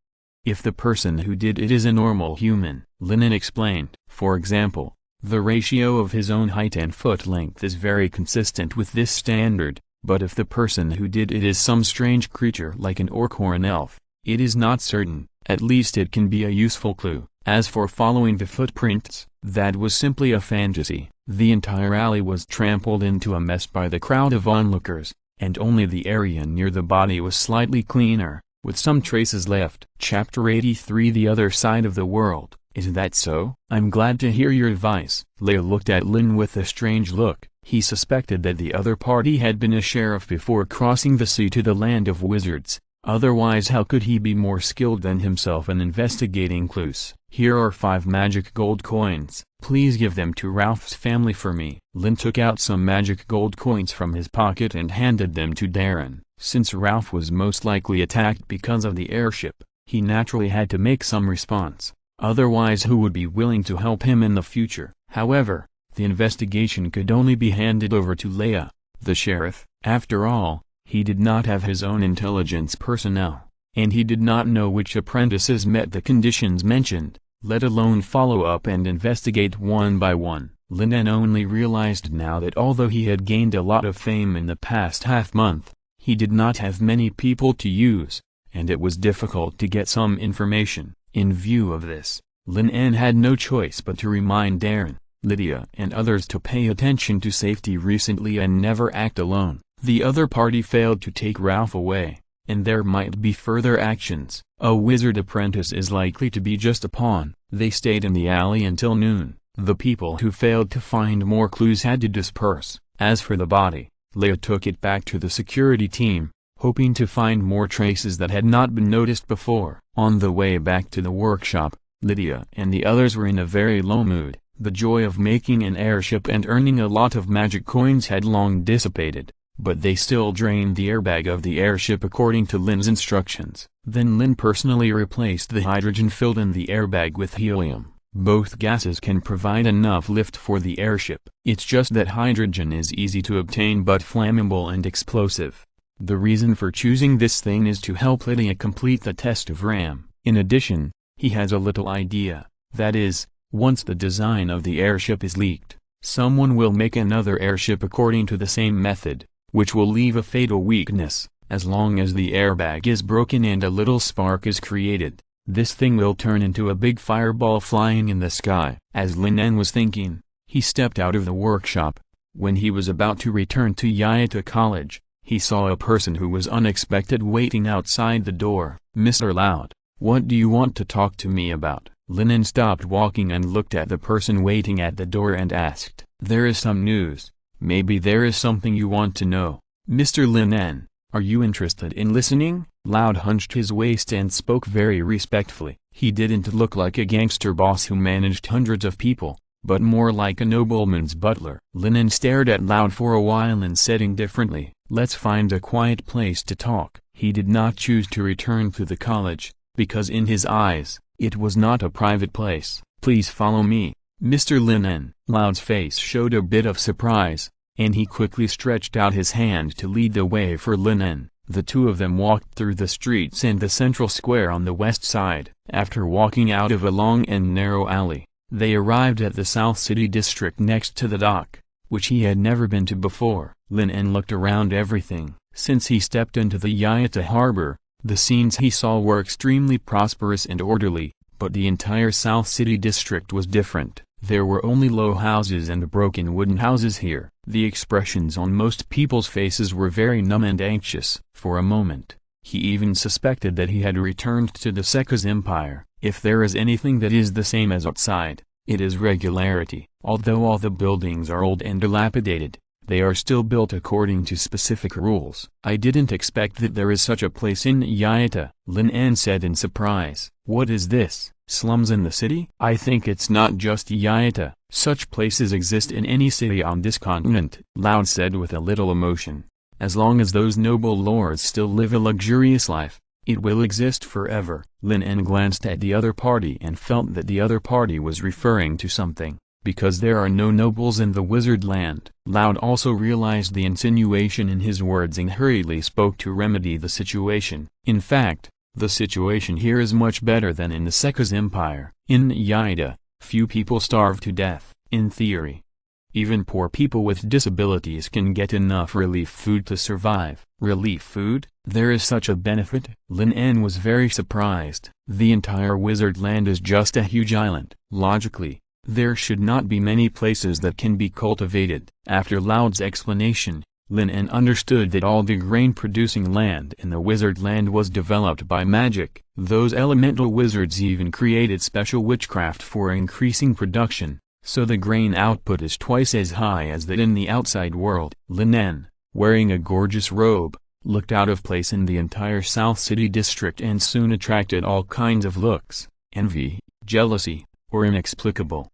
if the person who did it is a normal human, Lin En explained. For example, the ratio of his own height and foot length is very consistent with this standard, but if the person who did it is some strange creature like an orc or an elf, it is not certain. At least it can be a useful clue. As for following the footprints, that was simply a fantasy. The entire alley was trampled into a mess by the crowd of onlookers, and only the area near the body was slightly cleaner, with some traces left. Chapter 83 The Other Side of the World. Is that so? I'm glad to hear your advice. Leia looked at Lin with a strange look. He suspected that the other party had been a sheriff before crossing the sea to the land of wizards. Otherwise how could he be more skilled than himself in investigating clues? "Here are 5 magic gold coins. Please give them to Ralph's family for me." Lin took out some magic gold coins from his pocket and handed them to Darren. Since Ralph was most likely attacked because of the airship, he naturally had to make some response. Otherwise who would be willing to help him in the future? However, the investigation could only be handed over to Leia, the sheriff. After all, he did not have his own intelligence personnel, and he did not know which apprentices met the conditions mentioned, let alone follow up and investigate one by one. Lin En only realized now that although he had gained a lot of fame in the past half-month, he did not have many people to use, and it was difficult to get some information. In view of this, Lin En had no choice but to remind Darren, Lydia and others to pay attention to safety recently and never act alone. The other party failed to take Ralph away, and there might be further actions. A wizard apprentice is likely to be just a pawn. They stayed in the alley until noon. The people who failed to find more clues had to disperse. As for the body, Leia took it back to the security team, hoping to find more traces that had not been noticed before. On the way back to the workshop, Lydia and the others were in a very low mood. The joy of making an airship and earning a lot of magic coins had long dissipated, but they still drained the airbag of the airship according to Lin's instructions. Then Lin personally replaced the hydrogen filled in the airbag with helium. Both gases can provide enough lift for the airship. It's just that hydrogen is easy to obtain but flammable and explosive. The reason for choosing this thing is to help Lydia complete the test of RAM. In addition, he has a little idea. That is, once the design of the airship is leaked, someone will make another airship according to the same method, which will leave a fatal weakness. As long as the airbag is broken and a little spark is created, this thing will turn into a big fireball flying in the sky. As Lin En was thinking, he stepped out of the workshop. When he was about to return to Yaita College, he saw a person who was unexpected waiting outside the door. "Mr. Loud, what do you want to talk to me about?" Lin En stopped walking and looked at the person waiting at the door and asked, "There is some news. Maybe there is something you want to know." "Mr. Lin En, are you interested in listening?" Loud hunched his waist and spoke very respectfully. He didn't look like a gangster boss who managed hundreds of people, but more like a nobleman's butler. Lin En stared at Loud for a while and said indifferently, "Let's find a quiet place to talk." He did not choose to return to the college, because in his eyes, it was not a private place. "Please follow me, Mr. Lin En." Loud's face showed a bit of surprise, and he quickly stretched out his hand to lead the way for Lin En. The two of them walked through the streets and the central square on the west side. After walking out of a long and narrow alley, they arrived at the South City district next to the dock, which he had never been to before. Lin En looked around everything. Since he stepped into the Yaita harbor, the scenes he saw were extremely prosperous and orderly, but the entire South City district was different. There were only low houses and broken wooden houses here. The expressions on most people's faces were very numb and anxious. For a moment, he even suspected that he had returned to the Second Empire. If there is anything that is the same as outside, it is regularity. Although all the buildings are old and dilapidated, they are still built according to specific rules. "I didn't expect that there is such a place in Yaita," Lin En said in surprise. "What is this? Slums in the city?" "I think it's not just Yaita. Such places exist in any city on this continent," Loud said with a little emotion. "As long as those noble lords still live a luxurious life, it will exist forever." Lin En glanced at the other party and felt that the other party was referring to something. Because there are no nobles in the wizard land. Loud also realized the insinuation in his words and hurriedly spoke to remedy the situation. "In fact, the situation here is much better than in the Second Empire. In Yaita, few people starve to death. In theory, even poor people with disabilities can get enough relief food to survive." "Relief food? There is such a benefit?" Lin En was very surprised. "The entire wizard land is just a huge island. Logically, there should not be many places that can be cultivated." After Loud's explanation, Lin En understood that all the grain-producing land in the wizard land was developed by magic. Those elemental wizards even created special witchcraft for increasing production, so the grain output is twice as high as that in the outside world. Lin En, wearing a gorgeous robe, looked out of place in the entire South City district and soon attracted all kinds of looks: envy, jealousy, or inexplicable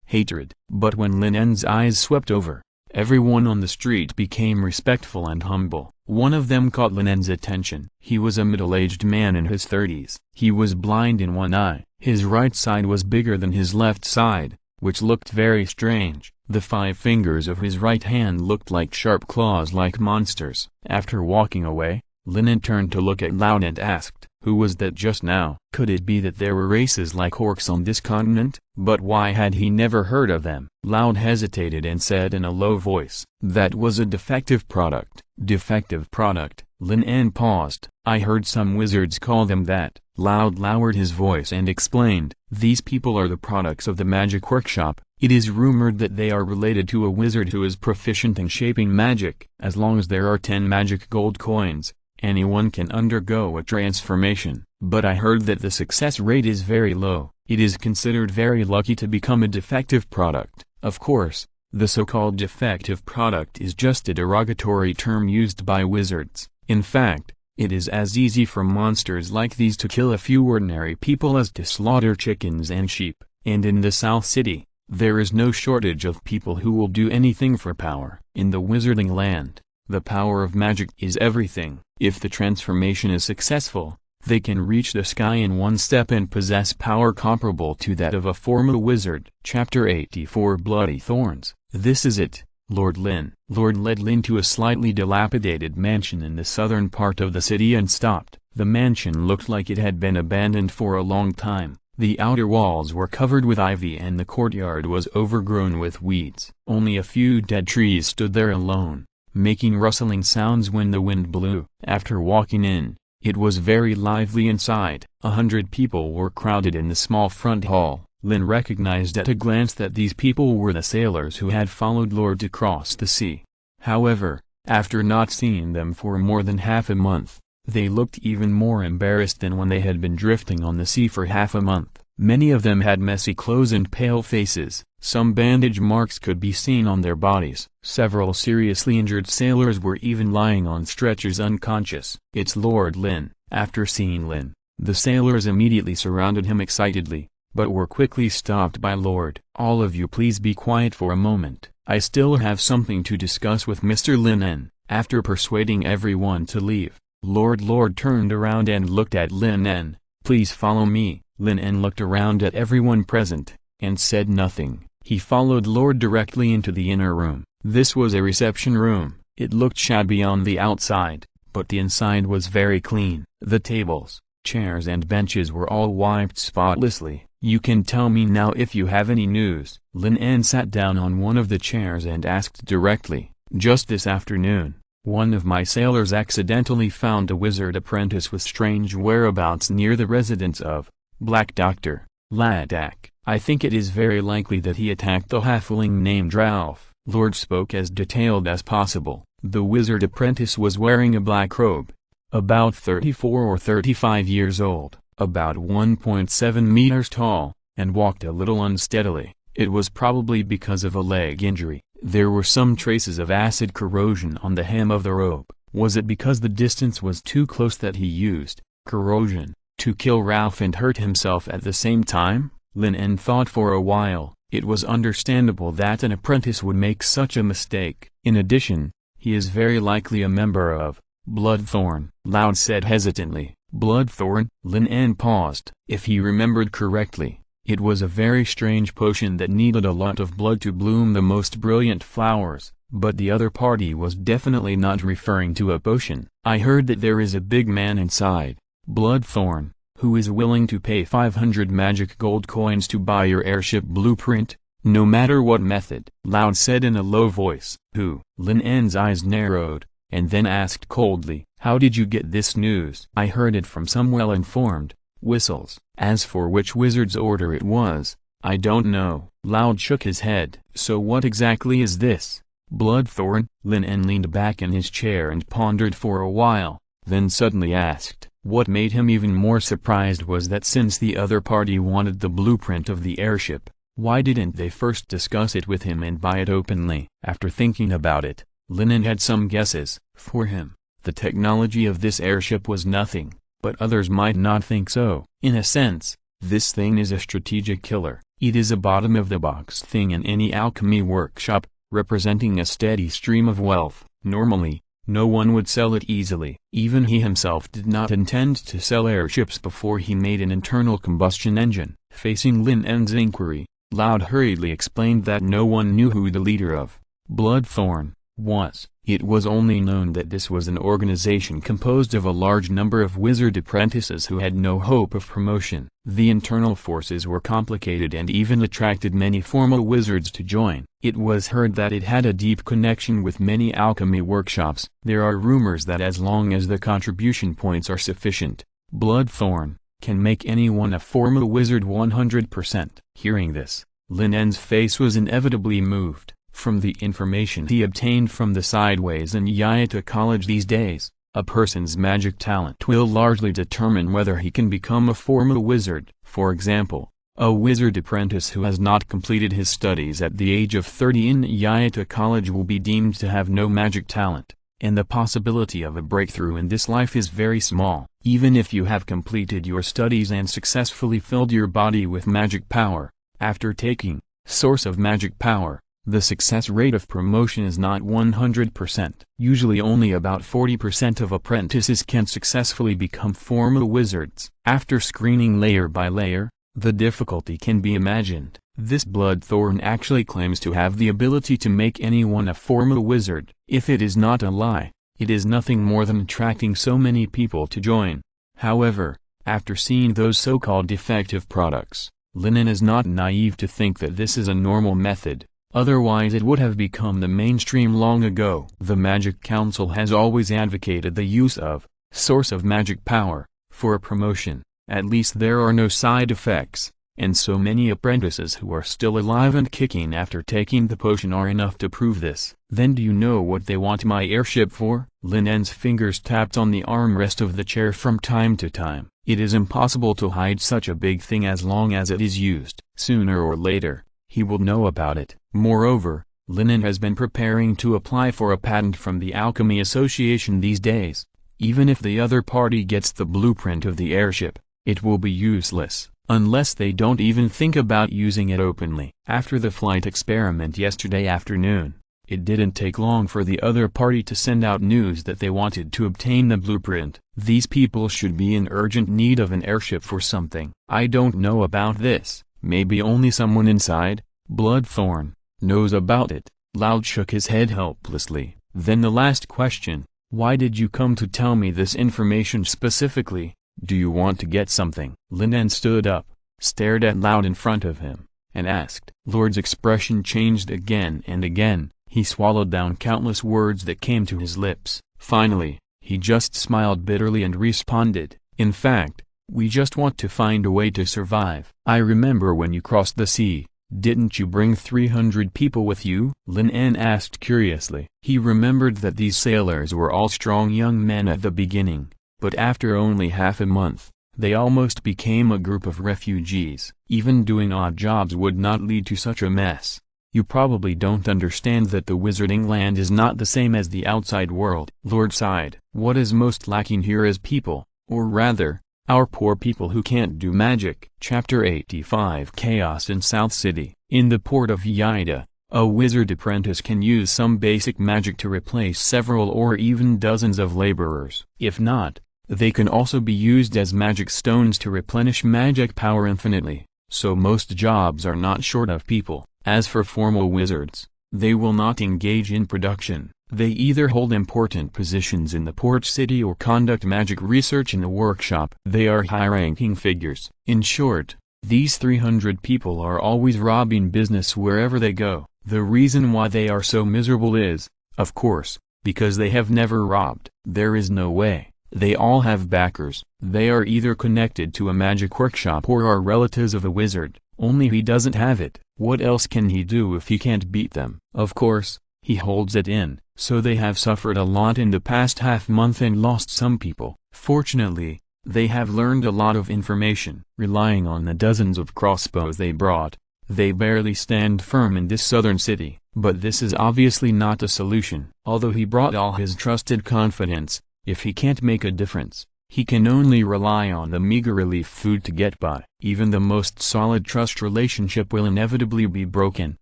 hatred. But when Lin En's eyes swept over, everyone on the street became respectful and humble. One of them caught Lin En's attention. He was a middle-aged man in his 30s. He was blind in one eye. His right side was bigger than his left side, which looked very strange. The 5 fingers of his right hand looked like sharp claws like monsters. After walking away, Lin En turned to look at Loud and asked, "Who was that just now?" Could it be that there were races like orcs on this continent? But why had he never heard of them? Loud hesitated and said in a low voice, "That was a defective product." "Defective product?" Lin En paused. "I heard some wizards call them that." Loud lowered his voice and explained, "These people are the products of the magic workshop. It is rumored that they are related to a wizard who is proficient in shaping magic. As long as there are 10 magic gold coins, anyone can undergo a transformation. But I heard that the success rate is very low. It is considered very lucky to become a defective product." Of course, the so-called defective product is just a derogatory term used by wizards. In fact, it is as easy for monsters like these to kill a few ordinary people as to slaughter chickens and sheep. And in the South City, there is no shortage of people who will do anything for power. In the wizarding land, the power of magic is everything. If the transformation is successful, They can reach the sky in one step and possess power comparable to that of a former wizard. Chapter 84 Bloody Thorns. This is it, Lord Lin. Lord led Lin to a slightly dilapidated mansion in the southern part of the city and stopped. The mansion looked like it had been abandoned for a long time. The outer walls were covered with ivy and the courtyard was overgrown with weeds. Only a few dead trees stood there alone, making rustling sounds when the wind blew. After walking in, it was very lively inside. 100 people were crowded in the small front hall. Lin recognized at a glance that these people were the sailors who had followed Lord to cross the sea. However, after not seeing them for more than half a month, they looked even more embarrassed than when they had been drifting on the sea for half a month. Many of them had messy clothes and pale faces. Some bandage marks could be seen on their bodies. Several seriously injured sailors were even lying on stretchers unconscious. "It's Lord Lin." After seeing Lin, the sailors immediately surrounded him excitedly, but were quickly stopped by Lord. "All of you please be quiet for a moment. I still have something to discuss with Mr. Lin En." After persuading everyone to leave, Lord turned around and looked at Lin En. "Please follow me." Lin En looked around at everyone present, and said nothing. He followed Lord directly into the inner room. This was a reception room. It looked shabby on the outside, but the inside was very clean. The tables, chairs and benches were all wiped spotlessly. "You can tell me now if you have any news." Lin En sat down on one of the chairs and asked directly. "Just this afternoon, one of my sailors accidentally found a wizard apprentice with strange whereabouts near the residence of Black Dr. Ladak. I think it is very likely that he attacked the halfling named Ralph." Lord spoke as detailed as possible. The wizard apprentice was wearing a black robe, about 34 or 35 years old, about 1.7 meters tall, and walked a little unsteadily. It was probably because of a leg injury. There were some traces of acid corrosion on the hem of the robe. Was it because the distance was too close that he used corrosion to kill Ralph and hurt himself at the same time? Lin En thought for a while. It was understandable that an apprentice would make such a mistake. In addition, he is very likely a member of Bloodthorn. Loud said hesitantly. Bloodthorn? Lin En paused. If he remembered correctly, it was a very strange potion that needed a lot of blood to bloom the most brilliant flowers, but the other party was definitely not referring to a potion. "I heard that there is a big man inside, Bloodthorn, who is willing to pay 500 magic gold coins to buy your airship blueprint, no matter what method," Loud said in a low voice. "Who?" Lin En's eyes narrowed, and then asked coldly, "How did you get this news?" "I heard it from some well-informed whistles. As for which wizard's order it was, I don't know." Loud shook his head. "So what exactly is this, Bloodthorn?" Lin En leaned back in his chair and pondered for a while, then suddenly asked. What made him even more surprised was that since the other party wanted the blueprint of the airship, why didn't they first discuss it with him and buy it openly? After thinking about it, Lin En had some guesses. For him, the technology of this airship was nothing, but others might not think so. In a sense, this thing is a strategic killer. It is a bottom-of-the-box thing in any alchemy workshop, representing a steady stream of wealth. Normally, no one would sell it easily. Even he himself did not intend to sell airships before he made an internal combustion engine. Facing Lin En's inquiry, Loud hurriedly explained that no one knew who the leader of Bloodthorn was. It was only known that this was an organization composed of a large number of wizard apprentices who had no hope of promotion. The internal forces were complicated and even attracted many former wizards to join. It was heard that it had a deep connection with many alchemy workshops. There are rumors that as long as the contribution points are sufficient, Bloodthorn can make anyone a former wizard 100%. Hearing this, Lin En's face was inevitably moved. From the information he obtained from the sideways in Yayata College these days, a person's magic talent will largely determine whether he can become a former wizard. For example, a wizard apprentice who has not completed his studies at the age of 30 in Yayata College will be deemed to have no magic talent, and the possibility of a breakthrough in this life is very small. Even if you have completed your studies and successfully filled your body with magic power, after taking Source of Magic Power, The success rate of promotion is not 100%. Usually only about 40% of apprentices can successfully become formal wizards. After screening layer by layer, the difficulty can be imagined. This bloodthorn actually claims to have the ability to make anyone a formal wizard. If it is not a lie, it is nothing more than attracting so many people to join. However, after seeing those so-called defective products, Lin En is not naive to think that this is a normal method. Otherwise it would have become the mainstream long ago. The Magic Council has always advocated the use of source of magic power for a promotion. At least there are no side effects, and so many apprentices who are still alive and kicking after taking the potion are enough to prove this. Then do you know what they want my airship for? Lin En's fingers tapped on the armrest of the chair from time to time. It is impossible to hide such a big thing as long as it is used. Sooner or later, he will know about it. Moreover, Lin En has been preparing to apply for a patent from the Alchemy Association these days. Even if the other party gets the blueprint of the airship, it will be useless, unless they don't even think about using it openly. After the flight experiment yesterday afternoon, it didn't take long for the other party to send out news that they wanted to obtain the blueprint. These people should be in urgent need of an airship for something. I don't know about this, maybe only someone inside, Bloodthorn, knows about it. Loud shook his head helplessly. Then the last question, why did you come to tell me this information specifically? Do you want to get something? Lin En stood up, stared at Loud in front of him, and asked. Lord's expression changed again and again. He swallowed down countless words that came to his lips. Finally, he just smiled bitterly and responded, in fact, we just want to find a way to survive. I remember when you crossed the sea, didn't you bring 300 people with you? Lin En asked curiously. He remembered that these sailors were all strong young men at the beginning, but after only half a month, they almost became a group of refugees. Even doing odd jobs would not lead to such a mess. You probably don't understand that the wizarding land is not the same as the outside world. Lord sighed. What is most lacking here is people, or rather, our poor people who can't do magic. Chapter 85 Chaos in South City. In the port of Yaida, a wizard apprentice can use some basic magic to replace several or even dozens of laborers. If not, they can also be used as magic stones to replenish magic power infinitely, so most jobs are not short of people. As for formal wizards, they will not engage in production. They either hold important positions in the port city or conduct magic research in a workshop. They are high-ranking figures. In short, these 300 people are always robbing business wherever they go. The reason why they are so miserable is, of course, because they have never robbed. There is no way. They all have backers. They are either connected to a magic workshop or are relatives of a wizard, only he doesn't have it. What else can he do if he can't beat them? Of course, he holds it in, so they have suffered a lot in the past half-month and lost some people. Fortunately, they have learned a lot of information. Relying on the dozens of crossbows they brought, they barely stand firm in this southern city. But this is obviously not a solution. Although he brought all his trusted confidence, if he can't make a difference, he can only rely on the meager relief food to get by. Even the most solid trust relationship will inevitably be broken.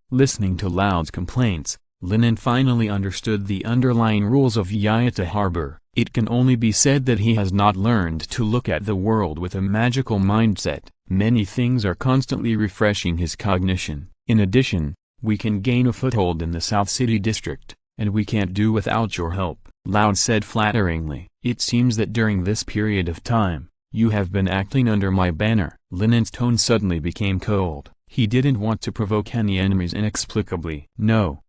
Listening to Loud's complaints, Lin En finally understood the underlying rules of Yaita Harbor. It can only be said that he has not learned to look at the world with a magical mindset. Many things are constantly refreshing his cognition. In addition, we can gain a foothold in the South City district, and we can't do without your help, Loud said flatteringly. It seems that during this period of time, you have been acting under my banner. Lin En's tone suddenly became cold. He didn't want to provoke any enemies inexplicably. No,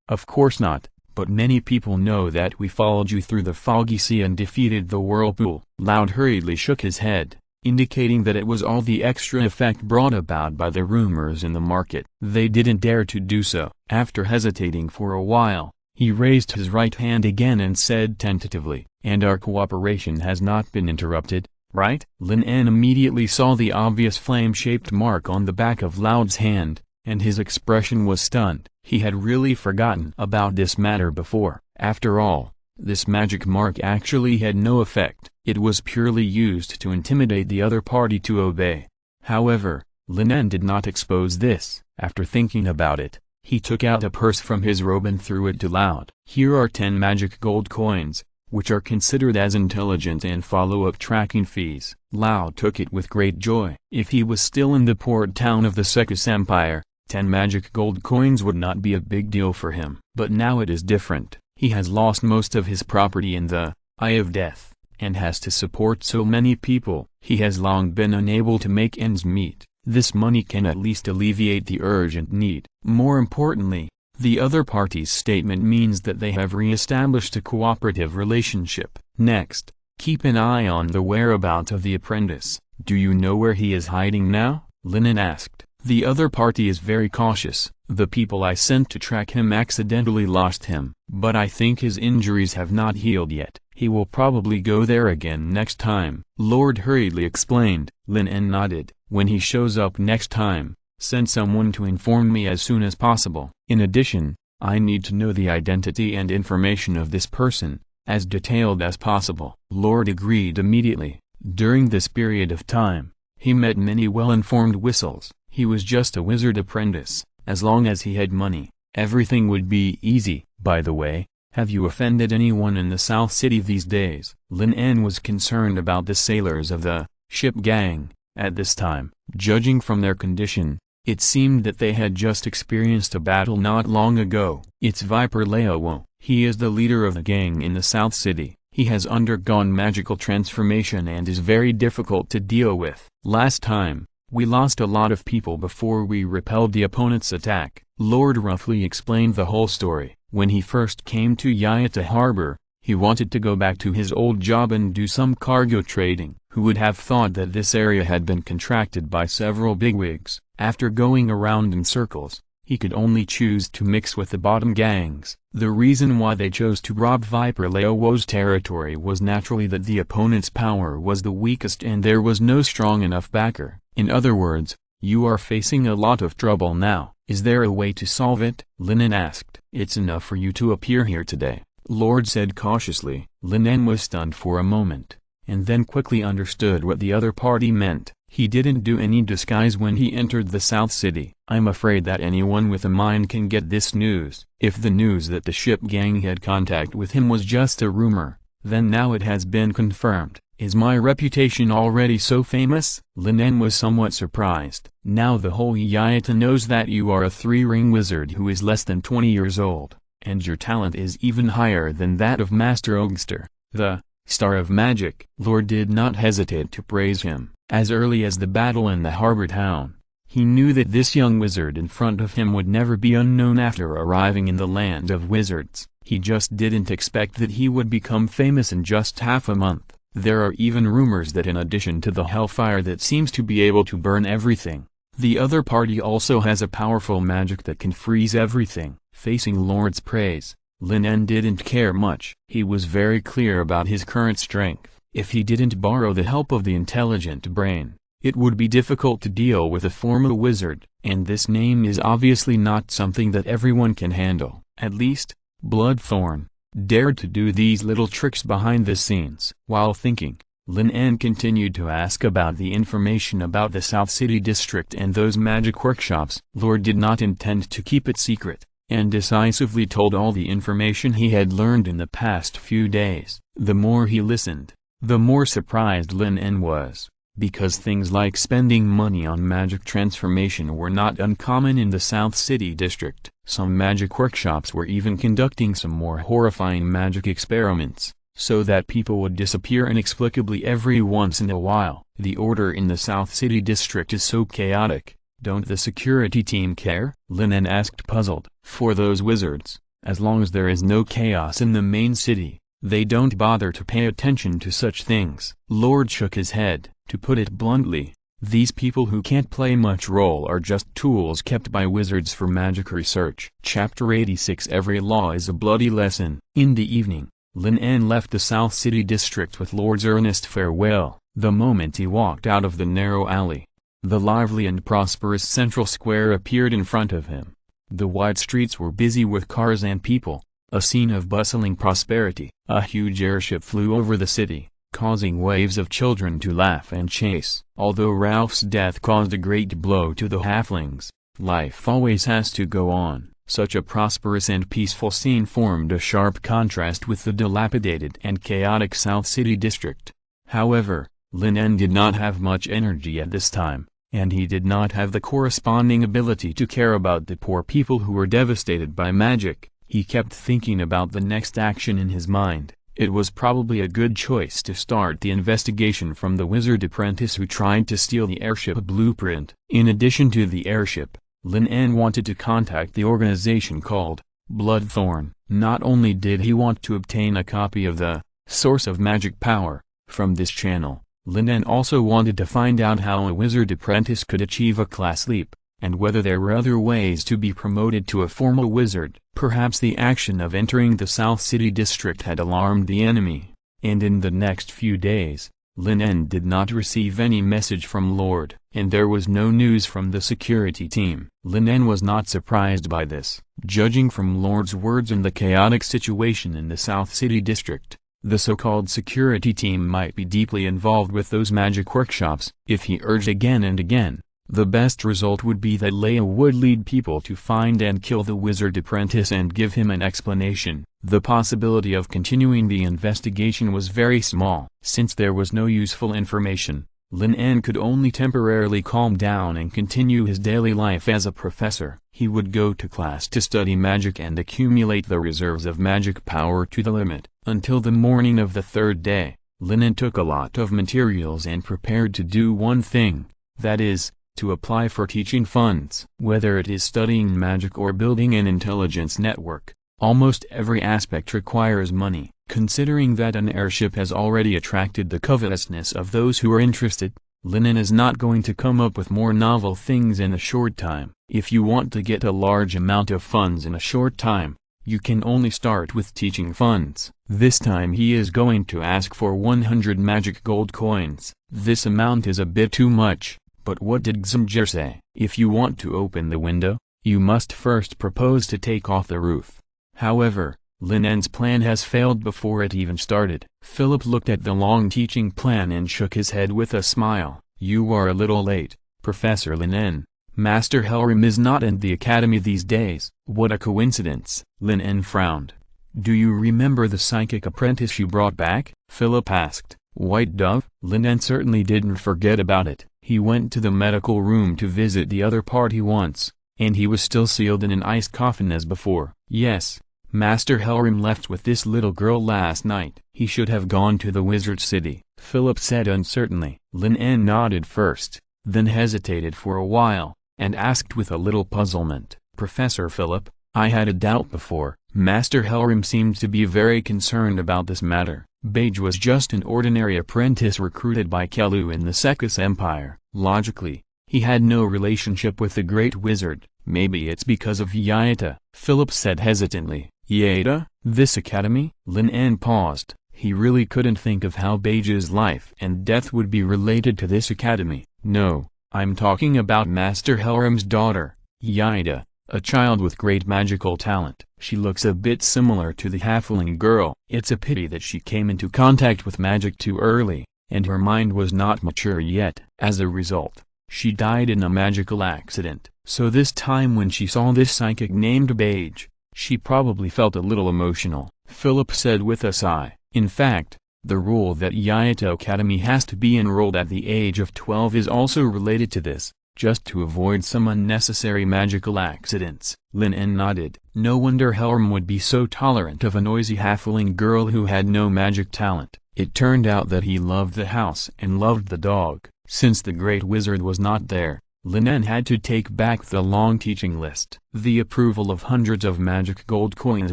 of course not, but many people know that we followed you through the foggy sea and defeated the whirlpool. Loud hurriedly shook his head, indicating that it was all the extra effect brought about by the rumors in the market. They didn't dare to do so. After hesitating for a while, he raised his right hand again and said tentatively, and our cooperation has not been interrupted, right? Lin En immediately saw the obvious flame-shaped mark on the back of Loud's hand, and his expression was stunned. He had really forgotten about this matter before. After all, this magic mark actually had no effect. It was purely used to intimidate the other party to obey. However, Lin En did not expose this. After thinking about it, He took out a purse from his robe and threw it to Lao. "Here are 10 magic gold coins, which are considered as intelligent and follow-up tracking fees." Lao took it with great joy. If he was still in the port town of the Secus Empire, 10 magic gold coins would not be a big deal for him. But now it is different. He has lost most of his property in the Eye of Death, and has to support so many people. He has long been unable to make ends meet. This money can at least alleviate the urgent need. More importantly, the other party's statement means that they have re-established a cooperative relationship. Next, keep an eye on the whereabouts of the apprentice. "Do you know where he is hiding now?" Lin En asked. "The other party is very cautious. The people I sent to track him accidentally lost him. But I think his injuries have not healed yet. He will probably go there again next time." Lord hurriedly explained. Lin En nodded. "When he shows up next time, send someone to inform me as soon as possible. In addition, I need to know the identity and information of this person, as detailed as possible." Lord agreed immediately. During this period of time, he met many well-informed whistles. He was just a wizard apprentice. As long as he had money, everything would be easy. "By the way, have you offended anyone in the South City these days?" Lin En was concerned about the sailors of the ship gang. At this time, judging from their condition, it seemed that they had just experienced a battle not long ago. "It's Viper Lao. He is the leader of the gang in the South City. He has undergone magical transformation and is very difficult to deal with. Last time, we lost a lot of people before we repelled the opponent's attack." Lord roughly explained the whole story. When he first came to Yayata Harbor, he wanted to go back to his old job and do some cargo trading. Who would have thought that this area had been contracted by several bigwigs? After going around in circles, he could only choose to mix with the bottom gangs. The reason why they chose to rob Viper Lao's territory was naturally that the opponent's power was the weakest and there was no strong enough backer. "In other words, you are facing a lot of trouble now. Is there a way to solve it?" Lin En asked. "It's enough for you to appear here today," Lord said cautiously. Lin En was stunned for a moment, and then quickly understood what the other party meant. He didn't do any disguise when he entered the South City. "I'm afraid that anyone with a mind can get this news." If the news that the ship gang had contact with him was just a rumor, then now it has been confirmed. "Is my reputation already so famous?" Lin En was somewhat surprised. "Now the whole Yayata knows that you are a 3-ring wizard who is less than 20 years old, and your talent is even higher than that of Master Ogster, the Star of Magic." Lord did not hesitate to praise him. As early as the battle in the harbor town, he knew that this young wizard in front of him would never be unknown after arriving in the land of wizards. He just didn't expect that he would become famous in just half a month. There are even rumors that in addition to the hellfire that seems to be able to burn everything, the other party also has a powerful magic that can freeze everything. Facing Lord's praise, Lin En didn't care much. He was very clear about his current strength. If he didn't borrow the help of the intelligent brain, it would be difficult to deal with a former wizard, and this name is obviously not something that everyone can handle. At least, Bloodthorn dared to do these little tricks behind the scenes. While thinking, Lin En continued to ask about the information about the South City district and those magic workshops. Lord did not intend to keep it secret, and decisively told all the information he had learned in the past few days. The more he listened, the more surprised Lin En was, because things like spending money on magic transformation were not uncommon in the South City district. Some magic workshops were even conducting some more horrifying magic experiments, so that people would disappear inexplicably every once in a while. The order in the South City district is so chaotic. Don't the security team care? Lin En asked, puzzled. For those wizards, as long as there is no chaos in the main city, they don't bother to pay attention to such things. Lord shook his head. To put it bluntly, these people who can't play much role are just tools kept by wizards for magic research. Chapter 86. Every law is a bloody lesson. In the evening, Lin En left the South City district with Lord's earnest farewell. The moment he walked out of the narrow alley, the lively and prosperous central square appeared in front of him. The wide streets were busy with cars and people, a scene of bustling prosperity. A huge airship flew over the city, causing waves of children to laugh and chase. Although Ralph's death caused a great blow to the halflings, life always has to go on. Such a prosperous and peaceful scene formed a sharp contrast with the dilapidated and chaotic South City district. However, Lin En did not have much energy at this time, and he did not have the corresponding ability to care about the poor people who were devastated by magic. He kept thinking about the next action in his mind. It was probably a good choice to start the investigation from the wizard apprentice who tried to steal the airship blueprint. In addition to the airship, Lin En wanted to contact the organization called Bloodthorn. Not only did he want to obtain a copy of the source of magic power from this channel, Lin En also wanted to find out how a wizard apprentice could achieve a class leap, and whether there were other ways to be promoted to a formal wizard. Perhaps the action of entering the South City district had alarmed the enemy, and in the next few days, Lin En did not receive any message from Lord, and there was no news from the security team. Lin En was not surprised by this. Judging from Lord's words and the chaotic situation in the South City district, the so-called security team might be deeply involved with those magic workshops. If he urged again and again, the best result would be that Leia would lead people to find and kill the wizard apprentice and give him an explanation. The possibility of continuing the investigation was very small. Since there was no useful information, Lin En could only temporarily calm down and continue his daily life as a professor. He would go to class to study magic and accumulate the reserves of magic power to the limit. Until the morning of the third day, Lin En took a lot of materials and prepared to do one thing, that is, to apply for teaching funds. Whether it is studying magic or building an intelligence network, almost every aspect requires money. Considering that an airship has already attracted the covetousness of those who are interested, Lin En is not going to come up with more novel things in a short time. If you want to get a large amount of funds in a short time, you can only start with teaching funds. This time he is going to ask for 100 magic gold coins. This amount is a bit too much. But what did Xingzhi say? If you want to open the window, you must first propose to take off the roof. However, Lin En's plan has failed before it even started. Philip looked at the long teaching plan and shook his head with a smile. You are a little late, Professor Lin En. Master Helram is not in the academy these days. What a coincidence. Lin En frowned. Do you remember the psychic apprentice you brought back? Philip asked. White Dove? Lin En certainly didn't forget about it. He went to the medical room to visit the other party once, and he was still sealed in an ice coffin as before. Yes, Master Helram left with this little girl last night. He should have gone to the wizard city, Philip said uncertainly. Lin En nodded first, then hesitated for a while, and asked with a little puzzlement, Professor Philip, I had a doubt before. Master Helram seemed to be very concerned about this matter. Beige was just an ordinary apprentice recruited by Kelu in the Sekis Empire. Logically, he had no relationship with the Great Wizard. Maybe it's because of Yaita, Philip said hesitantly. Yaita? This academy? Lin En paused. He really couldn't think of how Beige's life and death would be related to this academy. No, I'm talking about Master Helram's daughter, Yaita, a child with great magical talent. She looks a bit similar to the halfling girl. It's a pity that she came into contact with magic too early, and her mind was not mature yet. As a result, she died in a magical accident. So this time when she saw this psychic named Beige, she probably felt a little emotional, Philip said with a sigh. In fact, the rule that Yaita Academy has to be enrolled at the age of 12 is also related to this, just to avoid some unnecessary magical accidents. Lin En nodded. No wonder Helram would be so tolerant of a noisy halfling girl who had no magic talent. It turned out that he loved the house and loved the dog. Since the Great Wizard was not there, Lin En had to take back the long teaching list. The approval of hundreds of magic gold coins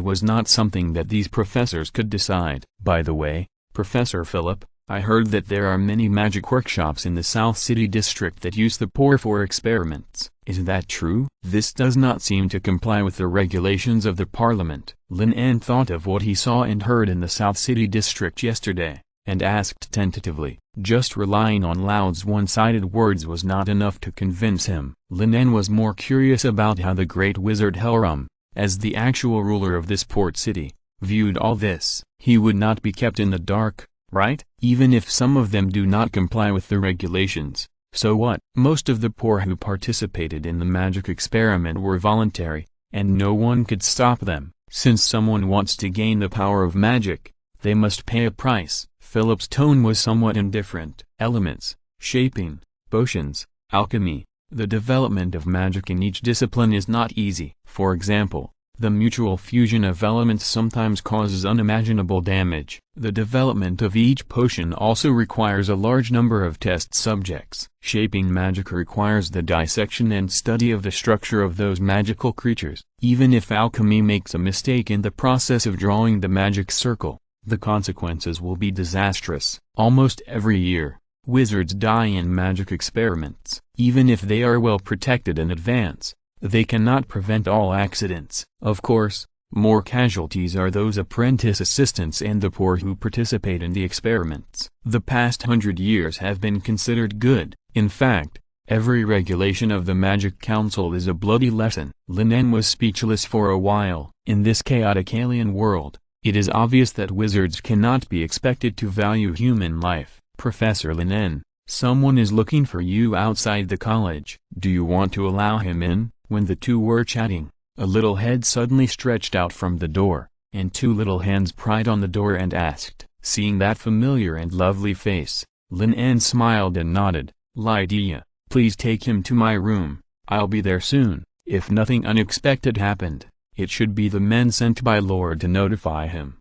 was not something that these professors could decide. By the way, Professor Philip, I heard that there are many magic workshops in the South City district that use the poor for experiments. Is that true? This does not seem to comply with the regulations of the parliament. Lin En thought of what he saw and heard in the South City district yesterday, and asked tentatively. Just relying on Lao's one-sided words was not enough to convince him. Lin En was more curious about how the Great Wizard Helram, as the actual ruler of this port city, viewed all this. He would not be kept in the dark, right? Even if some of them do not comply with the regulations, so what? Most of the poor who participated in the magic experiment were voluntary, and no one could stop them. Since someone wants to gain the power of magic, they must pay a price. Philip's tone was somewhat indifferent. Elements, shaping, potions, alchemy. The development of magic in each discipline is not easy. For example, the mutual fusion of elements sometimes causes unimaginable damage. The development of each potion also requires a large number of test subjects. Shaping magic requires the dissection and study of the structure of those magical creatures. Even if alchemy makes a mistake in the process of drawing the magic circle, the consequences will be disastrous. Almost every year, wizards die in magic experiments. Even if they are well protected in advance, they cannot prevent all accidents. Of course, more casualties are those apprentice assistants and the poor who participate in the experiments. The past 100 years have been considered good. In fact, every regulation of the Magic Council is a bloody lesson. Lin En was speechless for a while. In this chaotic alien world, it is obvious that wizards cannot be expected to value human life. Professor Lin En, someone is looking for you outside the college. Do you want to allow him in? When the two were chatting, a little head suddenly stretched out from the door, and two little hands pried on the door and asked. Seeing that familiar and lovely face, Lin En smiled and nodded. Lydia, please take him to my room. I'll be there soon. If nothing unexpected happened, it should be the men sent by Lord to notify him.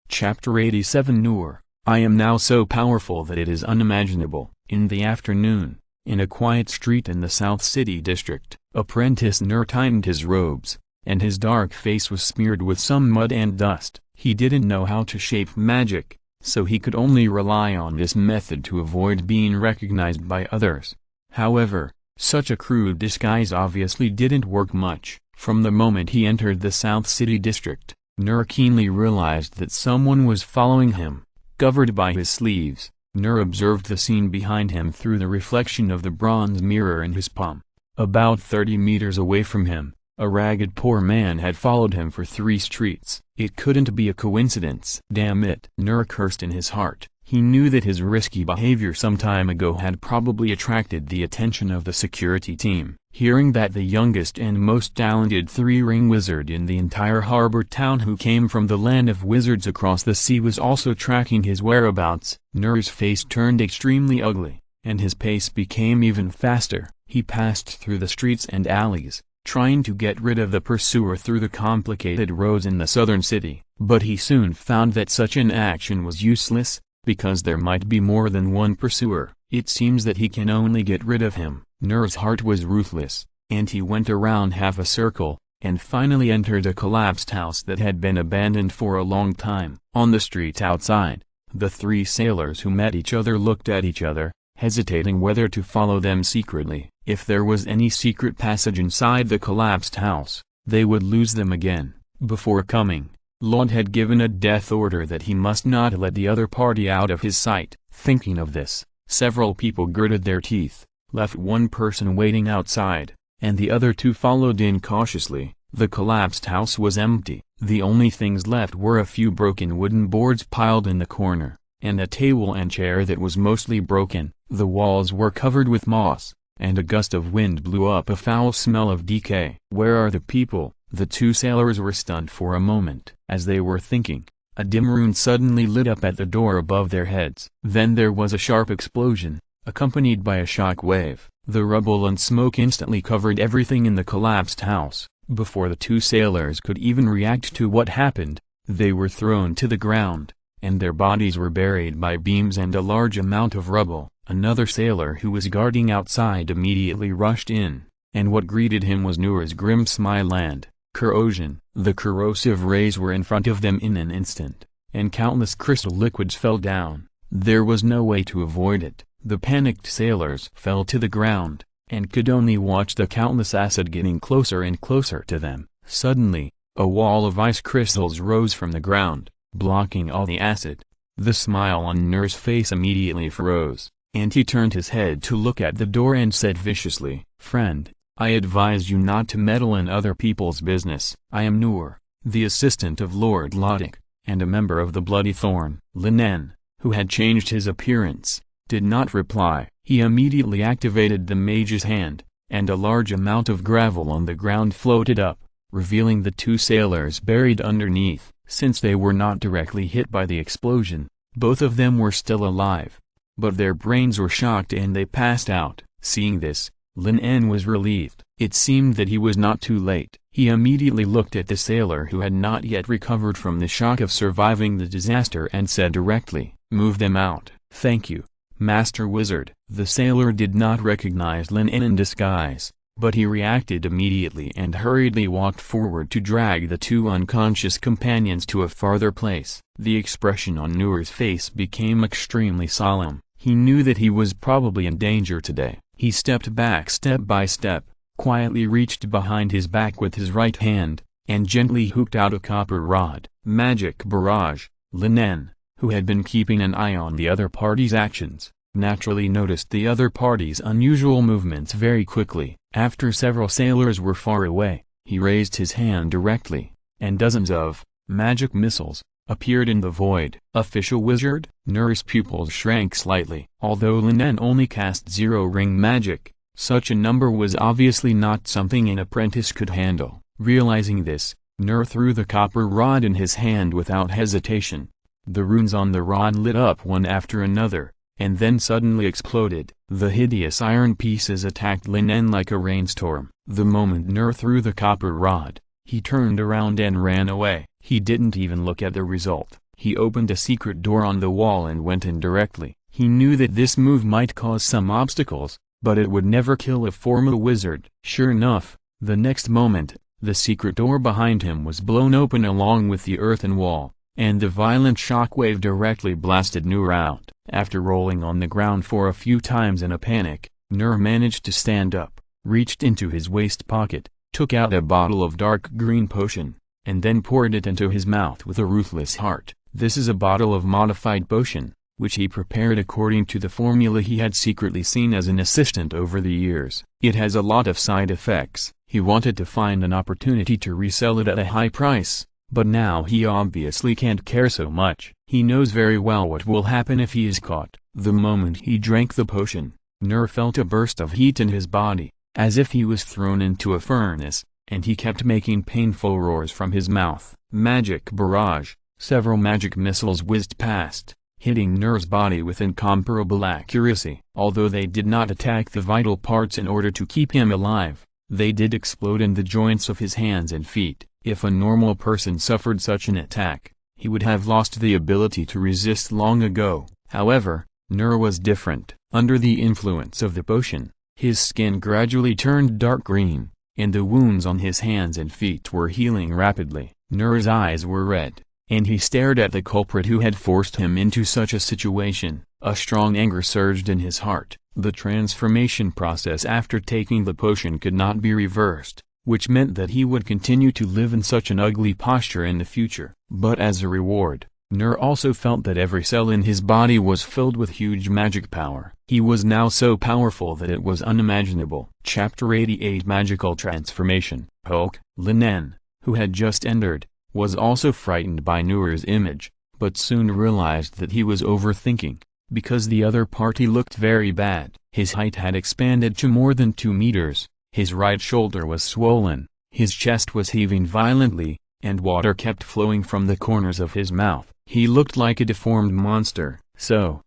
Chapter 87 Noor, I am now so powerful that it is unimaginable. In the afternoon, in a quiet street in the South City district, apprentice Noor tightened his robes, and his dark face was smeared with some mud and dust. He didn't know how to shape magic, so he could only rely on this method to avoid being recognized by others. However, such a crude disguise obviously didn't work much. From the moment he entered the South City district, Noor keenly realized that someone was following him. Covered by his sleeves, Noor observed the scene behind him through the reflection of the bronze mirror in his palm. About 30 meters away from him, a ragged poor man had followed him for 3 streets. It couldn't be a coincidence. Damn it! Noor cursed in his heart. He knew that his risky behavior some time ago had probably attracted the attention of the security team. Hearing that the youngest and most talented 3-ring wizard in the entire harbor town who came from the land of wizards across the sea was also tracking his whereabouts, Noor's face turned extremely ugly, and his pace became even faster. He passed through the streets and alleys, trying to get rid of the pursuer through the complicated roads in the southern city. But he soon found that such an action was useless, because there might be more than one pursuer. It seems that he can only get rid of him. Noor's heart was ruthless, and he went around half a circle, and finally entered a collapsed house that had been abandoned for a long time. On the street outside, the 3 sailors who met each other looked at each other, hesitating whether to follow them secretly. If there was any secret passage inside the collapsed house, they would lose them again. Before coming, Lord had given a death order that he must not let the other party out of his sight. Thinking of this, several people gritted their teeth, left one person waiting outside, and the other 2 followed in cautiously. The collapsed house was empty. The only things left were a few broken wooden boards piled in the corner, and a table and chair that was mostly broken. The walls were covered with moss, and a gust of wind blew up a foul smell of decay. Where are the people? The 2 sailors were stunned for a moment. As they were thinking, a dim rune suddenly lit up at the door above their heads. Then there was a sharp explosion, accompanied by a shock wave. The rubble and smoke instantly covered everything in the collapsed house. Before the 2 sailors could even react to what happened, they were thrown to the ground, and their bodies were buried by beams and a large amount of rubble. Another sailor who was guarding outside immediately rushed in, and what greeted him was Noor's grim smile and corrosion. The corrosive rays were in front of them in an instant, and countless crystal liquids fell down. There was no way to avoid it. The panicked sailors fell to the ground, and could only watch the countless acid getting closer and closer to them. Suddenly, a wall of ice crystals rose from the ground, blocking all the acid. The smile on Noor's face immediately froze, and he turned his head to look at the door and said viciously, "Friend, I advise you not to meddle in other people's business. I am Noor, the assistant of Lord Lodic, and a member of the Bloody Thorn." Lin En, who had changed his appearance, did not reply. He immediately activated the mage's hand, and a large amount of gravel on the ground floated up, revealing the two sailors buried underneath. Since they were not directly hit by the explosion, both of them were still alive. But their brains were shocked and they passed out. Seeing this, Lin En was relieved. It seemed that he was not too late. He immediately looked at the sailor who had not yet recovered from the shock of surviving the disaster and said directly, "Move them out." "Thank you, Master Wizard." The sailor did not recognize Lin En in disguise, but he reacted immediately and hurriedly walked forward to drag the two unconscious companions to a farther place. The expression on Noor's face became extremely solemn. He knew that he was probably in danger today. He stepped back step by step, quietly reached behind his back with his right hand, and gently hooked out a copper rod. Magic barrage. Lin En, who had been keeping an eye on the other party's actions, naturally noticed the other party's unusual movements very quickly. After several sailors were far away, he raised his hand directly, and dozens of magic missiles appeared in the void. Official wizard? Noor's pupils shrank slightly. Although Lin En only cast zero-ring magic, such a number was obviously not something an apprentice could handle. Realizing this, Noor threw the copper rod in his hand without hesitation. The runes on the rod lit up one after another, and then suddenly exploded. The hideous iron pieces attacked Lin En like a rainstorm. The moment Noor threw the copper rod, he turned around and ran away. He didn't even look at the result. He opened a secret door on the wall and went in directly. He knew that this move might cause some obstacles, but it would never kill a former wizard. Sure enough, the next moment, the secret door behind him was blown open along with the earthen wall, and the violent shockwave directly blasted Noor out. After rolling on the ground for a few times in a panic, Noor managed to stand up, reached into his waist pocket, took out a bottle of dark green potion, and then poured it into his mouth with a ruthless heart. This is a bottle of modified potion, which he prepared according to the formula he had secretly seen as an assistant over the years. It has a lot of side effects. He wanted to find an opportunity to resell it at a high price, but now he obviously can't care so much. He knows very well what will happen if he is caught. The moment he drank the potion, Noor felt a burst of heat in his body, as if he was thrown into a furnace, and he kept making painful roars from his mouth. Magic barrage. Several magic missiles whizzed past, hitting Noor's body with incomparable accuracy. Although they did not attack the vital parts in order to keep him alive, they did explode in the joints of his hands and feet. If a normal person suffered such an attack, he would have lost the ability to resist long ago. However, Noor was different. Under the influence of the potion, his skin gradually turned dark green, and the wounds on his hands and feet were healing rapidly. Noor's eyes were red, and he stared at the culprit who had forced him into such a situation. A strong anger surged in his heart. The transformation process after taking the potion could not be reversed, which meant that he would continue to live in such an ugly posture in the future. But as a reward, Noor also felt that every cell in his body was filled with huge magic power. He was now so powerful that it was unimaginable. Chapter 88 Magical Transformation. Hulk. Lin En, who had just entered, was also frightened by Noor's image, but soon realized that he was overthinking, because the other party looked very bad. His height had expanded to more than 2 meters, his right shoulder was swollen, his chest was heaving violently, and water kept flowing from the corners of his mouth. He looked like a deformed monster. So,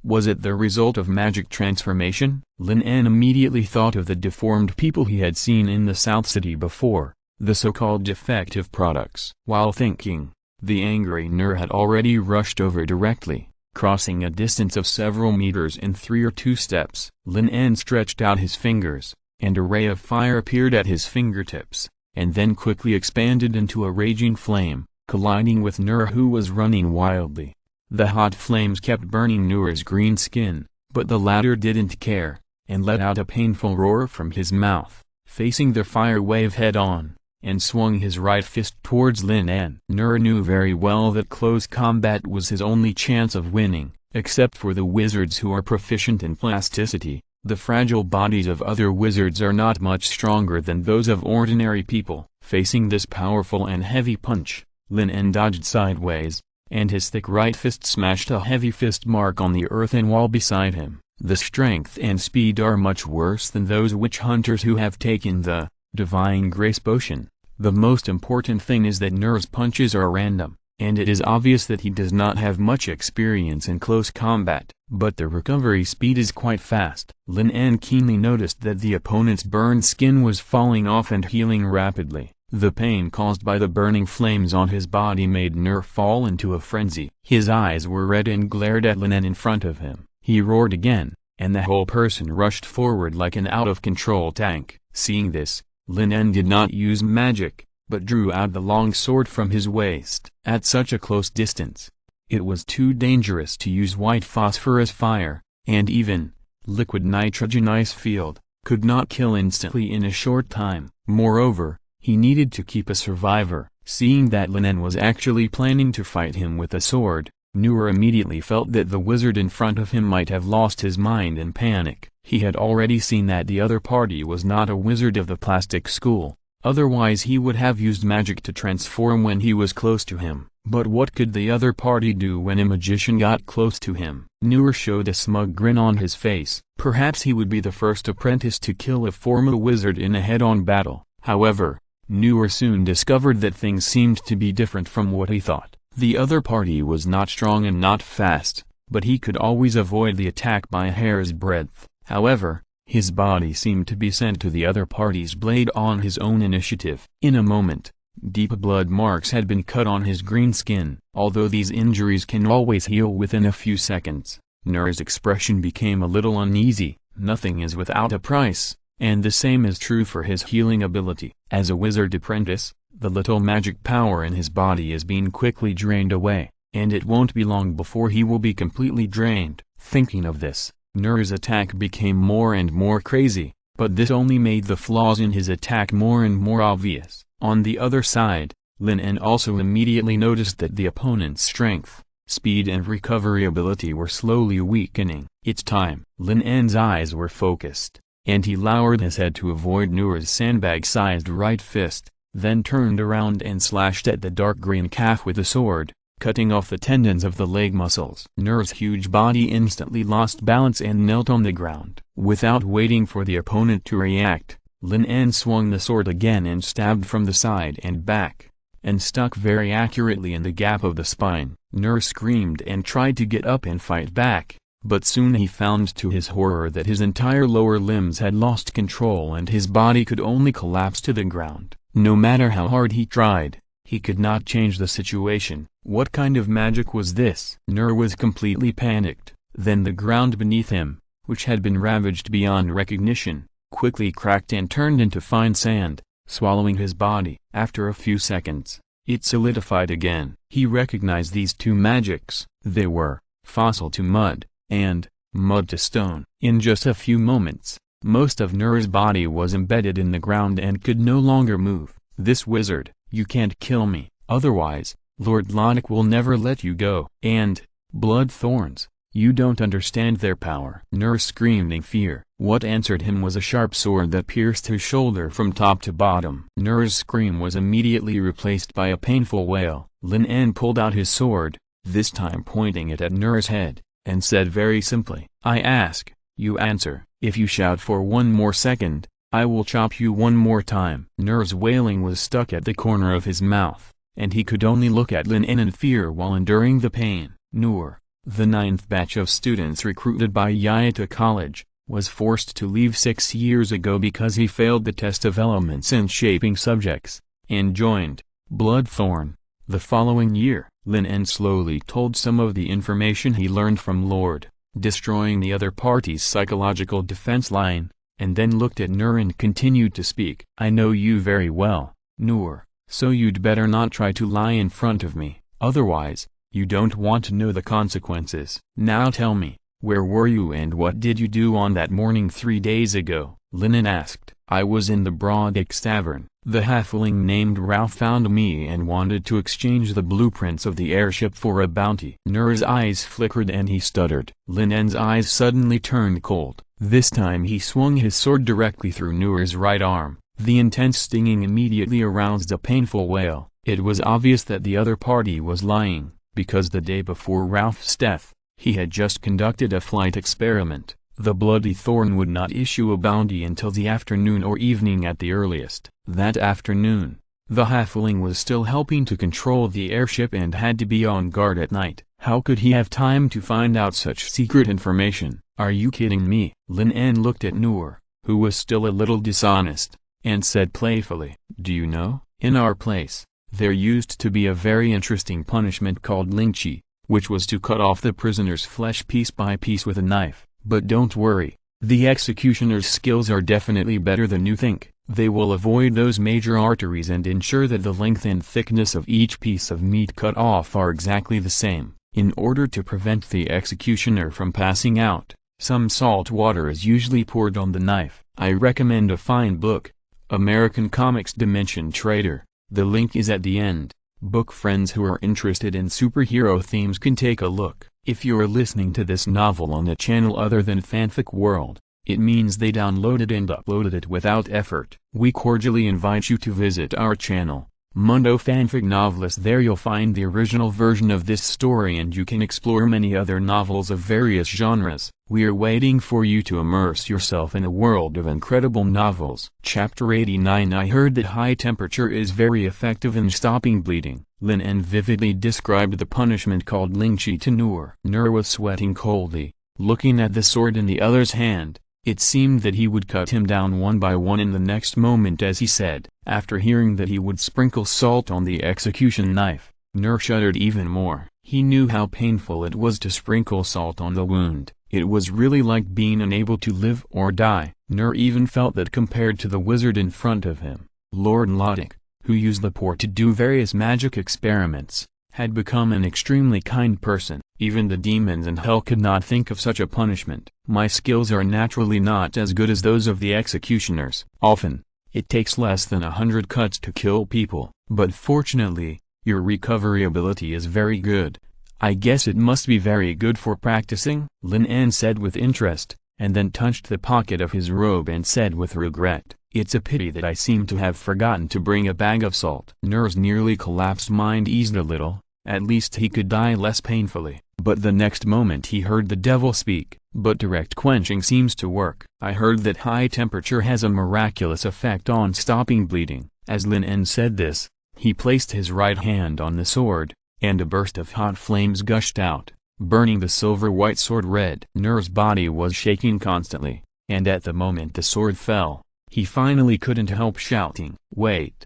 was it the result of magic transformation? Lin En immediately thought of the deformed people he had seen in the South City before, the so-called defective products. While thinking, the angry Noor had already rushed over directly, crossing a distance of several meters in 3 or 2 steps. Lin En stretched out his fingers, and a ray of fire appeared at his fingertips, and then quickly expanded into a raging flame, colliding with Noor, who was running wildly. The hot flames kept burning Noor's green skin, but the latter didn't care, and let out a painful roar from his mouth, facing the fire wave head-on, and swung his right fist towards Lin En. Noor knew very well that close combat was his only chance of winning. Except for the wizards who are proficient in plasticity, the fragile bodies of other wizards are not much stronger than those of ordinary people. Facing this powerful and heavy punch, Lin En dodged sideways, and his thick right fist smashed a heavy fist mark on the earthen wall beside him. The strength and speed are much worse than those witch hunters who have taken the divine grace potion. The most important thing is that Nur's punches are random, and it is obvious that he does not have much experience in close combat, but the recovery speed is quite fast. Lin En keenly noticed that the opponent's burned skin was falling off and healing rapidly. The pain caused by the burning flames on his body made Nur fall into a frenzy. His eyes were red and glared at Lin En in front of him. He roared again, and the whole person rushed forward like an out-of-control tank. Seeing this, Lin En did not use magic, but drew out the long sword from his waist. At such a close distance, it was too dangerous to use white phosphorus fire, and even liquid nitrogen ice field could not kill instantly in a short time. Moreover, he needed to keep a survivor. Seeing that Lin En was actually planning to fight him with a sword, Nur immediately felt that the wizard in front of him might have lost his mind in panic. He had already seen that the other party was not a wizard of the plastic school, otherwise he would have used magic to transform when he was close to him. But what could the other party do when a magician got close to him? Nur showed a smug grin on his face. Perhaps he would be the first apprentice to kill a former wizard in a head-on battle. However, Nur soon discovered that things seemed to be different from what he thought. The other party was not strong and not fast, but he could always avoid the attack by a hair's breadth. However, his body seemed to be sent to the other party's blade on his own initiative. In a moment, deep blood marks had been cut on his green skin. Although these injuries can always heal within a few seconds, Nur's expression became a little uneasy. Nothing is without a price, and the same is true for his healing ability. As a wizard apprentice, the little magic power in his body is being quickly drained away, and it won't be long before he will be completely drained. Thinking of this, Nur's attack became more and more crazy, but this only made the flaws in his attack more and more obvious. On the other side, Lin En also immediately noticed that the opponent's strength, speed and recovery ability were slowly weakening. It's time. Lin En's eyes were focused, and he lowered his head to avoid Nur's sandbag-sized right fist, then turned around and slashed at the dark green calf with a sword, cutting off the tendons of the leg muscles. Nur's huge body instantly lost balance and knelt on the ground. Without waiting for the opponent to react, Lin En swung the sword again and stabbed from the side and back, and stuck very accurately in the gap of the spine. Nur screamed and tried to get up and fight back, but soon he found to his horror that his entire lower limbs had lost control and his body could only collapse to the ground. No matter how hard he tried, he could not change the situation. What kind of magic was this? Nur was completely panicked. Then the ground beneath him, which had been ravaged beyond recognition, quickly cracked and turned into fine sand, swallowing his body. After a few seconds, it solidified again. He recognized these two magics. They were fossil to mud, and mud to stone. In just a few moments, most of Nur's body was embedded in the ground and could no longer move. This wizard, you can't kill me, otherwise, Lord Lonik will never let you go. And, blood thorns, you don't understand their power. Nur screamed in fear. What answered him was a sharp sword that pierced his shoulder from top to bottom. Nur's scream was immediately replaced by a painful wail. Lin En pulled out his sword, this time pointing it at Nur's head, and said very simply, I ask, you answer. If you shout for one more second, I will chop you one more time. Nur's wailing was stuck at the corner of his mouth, and he could only look at Lin En in fear while enduring the pain. Nur, the 9th batch of students recruited by Yaita College, was forced to leave 6 years ago because he failed the test of elements and shaping subjects, and joined Bloodthorn. The following year, Lin En slowly told some of the information he learned from Lord, destroying the other party's psychological defense line, and then looked at Nur and continued to speak. I know you very well, Nur, so you'd better not try to lie in front of me, otherwise, you don't want to know the consequences. Now tell me, where were you and what did you do on that morning 3 days ago? Lin En asked. I was in the Broadix Tavern. The halfling named Ralph found me and wanted to exchange the blueprints of the airship for a bounty. Nur's eyes flickered and he stuttered. Lin En's eyes suddenly turned cold. This time he swung his sword directly through Nur's right arm. The intense stinging immediately aroused a painful wail. It was obvious that the other party was lying, because the day before Ralph's death, he had just conducted a flight experiment, The bloody thorn would not issue a bounty until the afternoon or evening at the earliest. That afternoon, the halfling was still helping to control the airship and had to be on guard at night. How could he have time to find out such secret information? Are you kidding me? Lin En looked at Noor, who was still a little dishonest, and said playfully, "Do you know, in our place, there used to be a very interesting punishment called lynching, which was to cut off the prisoner's flesh piece by piece with a knife. But don't worry, the executioner's skills are definitely better than you think. They will avoid those major arteries and ensure that the length and thickness of each piece of meat cut off are exactly the same. In order to prevent the executioner from passing out, some salt water is usually poured on the knife. I recommend a fine book, American Comics Dimension Trader. The link is at the end. Book friends who are interested in superhero themes can take a look. If you're listening to this novel on a channel other than Fanfic World, it means they downloaded and uploaded it without effort. We cordially invite you to visit our channel, Mundo Fanfic Novelist. There you'll find the original version of this story and you can explore many other novels of various genres. We are waiting for you to immerse yourself in a world of incredible novels. Chapter 89. I heard that high temperature is very effective in stopping bleeding. Lin En vividly described the punishment called lynching to Noor. Noor was sweating coldly, looking at the sword in the other's hand. It seemed that he would cut him down one by one in the next moment, as he said. After hearing that he would sprinkle salt on the execution knife, Noor shuddered even more. He knew how painful it was to sprinkle salt on the wound. It was really like being unable to live or die. Noor even felt that compared to the wizard in front of him, Lord Lodic, who used the pour to do various magic experiments, had become an extremely kind person. Even the demons in hell could not think of such a punishment. My skills are naturally not as good as those of the executioners. Often, it takes less than 100 cuts to kill people, but fortunately, your recovery ability is very good. I guess it must be very good for practicing, Lin En said with interest, and then touched the pocket of his robe and said with regret, "It's a pity that I seem to have forgotten to bring a bag of salt." Noor's nearly collapsed mind eased a little. At least he could die less painfully. But the next moment he heard the devil speak. "But direct quenching seems to work. I heard that high temperature has a miraculous effect on stopping bleeding." As Lin En said this, he placed his right hand on the sword, and a burst of hot flames gushed out, burning the silver-white sword red. Noor's body was shaking constantly, and at the moment the sword fell, he finally couldn't help shouting, Wait,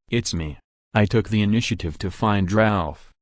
it's me. I took the initiative to find Ralph."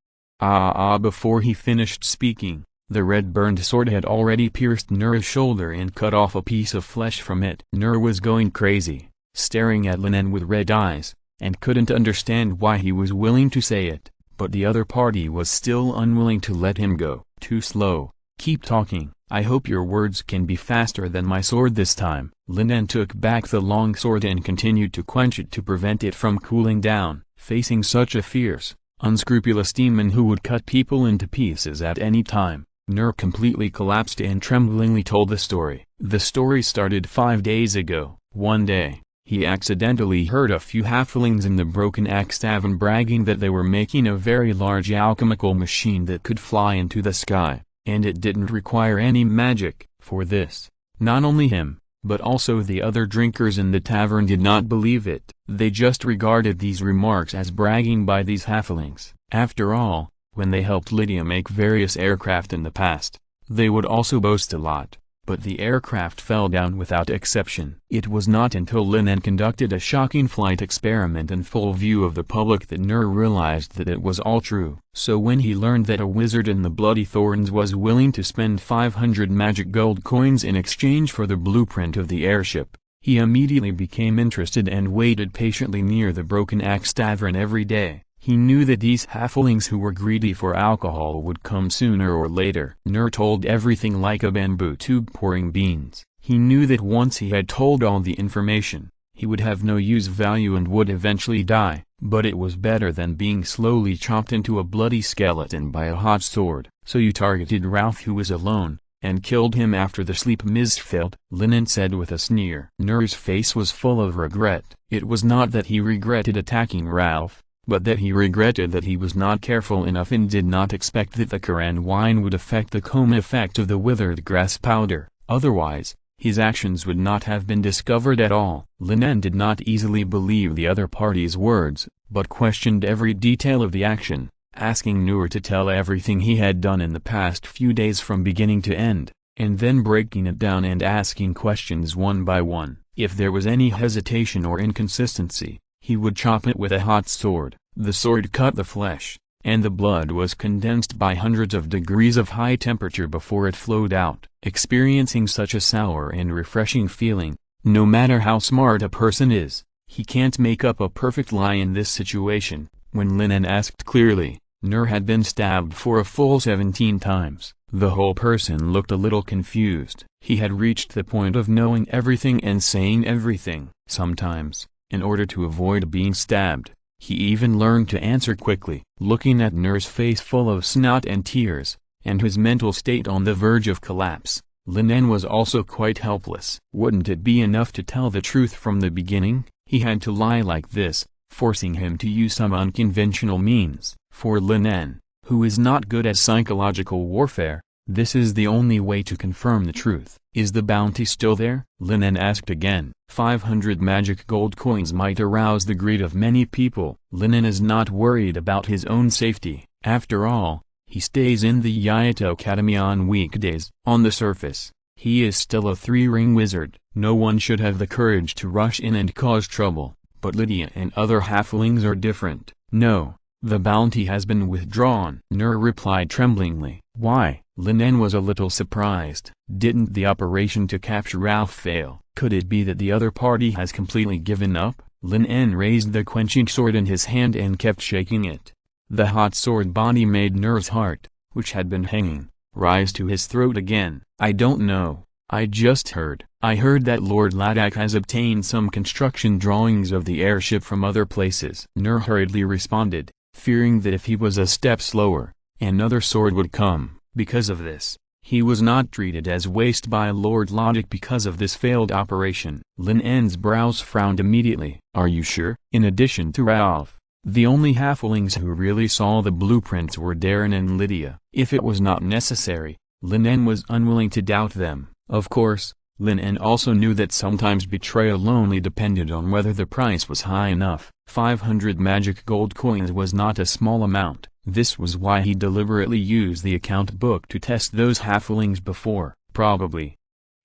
Before he finished speaking, the red-burned sword had already pierced Noor's shoulder and cut off a piece of flesh from it. Noor was going crazy, staring at Lin En with red eyes, and couldn't understand why he was willing to say it, but the other party was still unwilling to let him go. "Too slow, keep talking. I hope your words can be faster than my sword this time." Lin En took back the long sword and continued to quench it to prevent it from cooling down. Facing such a fierce, unscrupulous demon who would cut people into pieces at any time, Noor completely collapsed and tremblingly told the story. The story started 5 days ago. One day, he accidentally heard a few halflings in the Broken Axe Tavern bragging that they were making a very large alchemical machine that could fly into the sky, and it didn't require any magic. For this, not only him, but also the other drinkers in the tavern did not believe it. They just regarded these remarks as bragging by these halflings. After all, when they helped Lydia make various aircraft in the past, they would also boast a lot, but the aircraft fell down without exception. It was not until Lin En conducted a shocking flight experiment in full view of the public that Noor realized that it was all true. So when he learned that a wizard in the Bloody Thorns was willing to spend 500 magic gold coins in exchange for the blueprint of the airship, he immediately became interested and waited patiently near the Broken Axe Tavern every day. He knew that these halflings who were greedy for alcohol would come sooner or later. Noor told everything like a bamboo tube pouring beans. He knew that once he had told all the information, he would have no use value and would eventually die, but it was better than being slowly chopped into a bloody skeleton by a hot sword. "So you targeted Ralph, who was alone, and killed him after the sleep mist failed?" Lin En said with a sneer. Noor's face was full of regret. It was not that he regretted attacking Ralph, but that he regretted that he was not careful enough and did not expect that the Quran wine would affect the coma effect of the withered grass powder. Otherwise, his actions would not have been discovered at all. Lin En did not easily believe the other party's words, but questioned every detail of the action, asking Nur to tell everything he had done in the past few days from beginning to end, and then breaking it down and asking questions one by one. If there was any hesitation or inconsistency, he would chop it with a hot sword. The sword cut the flesh, and the blood was condensed by hundreds of degrees of high temperature before it flowed out. Experiencing such a sour and refreshing feeling, no matter how smart a person is, he can't make up a perfect lie in this situation. When Lin En asked clearly, Nur had been stabbed for a full 17 times. The whole person looked a little confused. He had reached the point of knowing everything and saying everything. Sometimes, in order to avoid being stabbed, he even learned to answer quickly. Looking at Nur's face full of snot and tears, and his mental state on the verge of collapse, Lin En was also quite helpless. Wouldn't it be enough to tell the truth from the beginning? He had to lie like this, forcing him to use some unconventional means. For Lin En, who is not good at psychological warfare, this is the only way to confirm the truth. Is the bounty still there? Lin En asked again. 500 magic gold coins might arouse the greed of many people. Lin En is not worried about his own safety. After all, he stays in the Yaito Academy on weekdays. On the surface, he is still a 3-ring wizard. No one should have the courage to rush in and cause trouble, but Lydia and other halflings are different. No, the bounty has been withdrawn. Nur replied tremblingly. Why? Lin En was a little surprised. Didn't the operation to capture Ralph fail? Could it be that the other party has completely given up? Lin En raised the quenching sword in his hand and kept shaking it. The hot sword body made Nur's heart, which had been hanging, rise to his throat again. I don't know. I just heard. I heard that Lord Ladakh has obtained some construction drawings of the airship from other places. Nur hurriedly responded, fearing that if he was a step slower, another sword would come. Because of this, he was not treated as waste by Lord Ladakh because of this failed operation. Lin En's brows frowned immediately. Are you sure? In addition to Ralph, the only halflings who really saw the blueprints were Darren and Lydia. If it was not necessary, Lin En was unwilling to doubt them. Of course, Lin En also knew that sometimes betrayal only depended on whether the price was high enough. 500 magic gold coins was not a small amount. This was why he deliberately used the account book to test those halflings before, probably.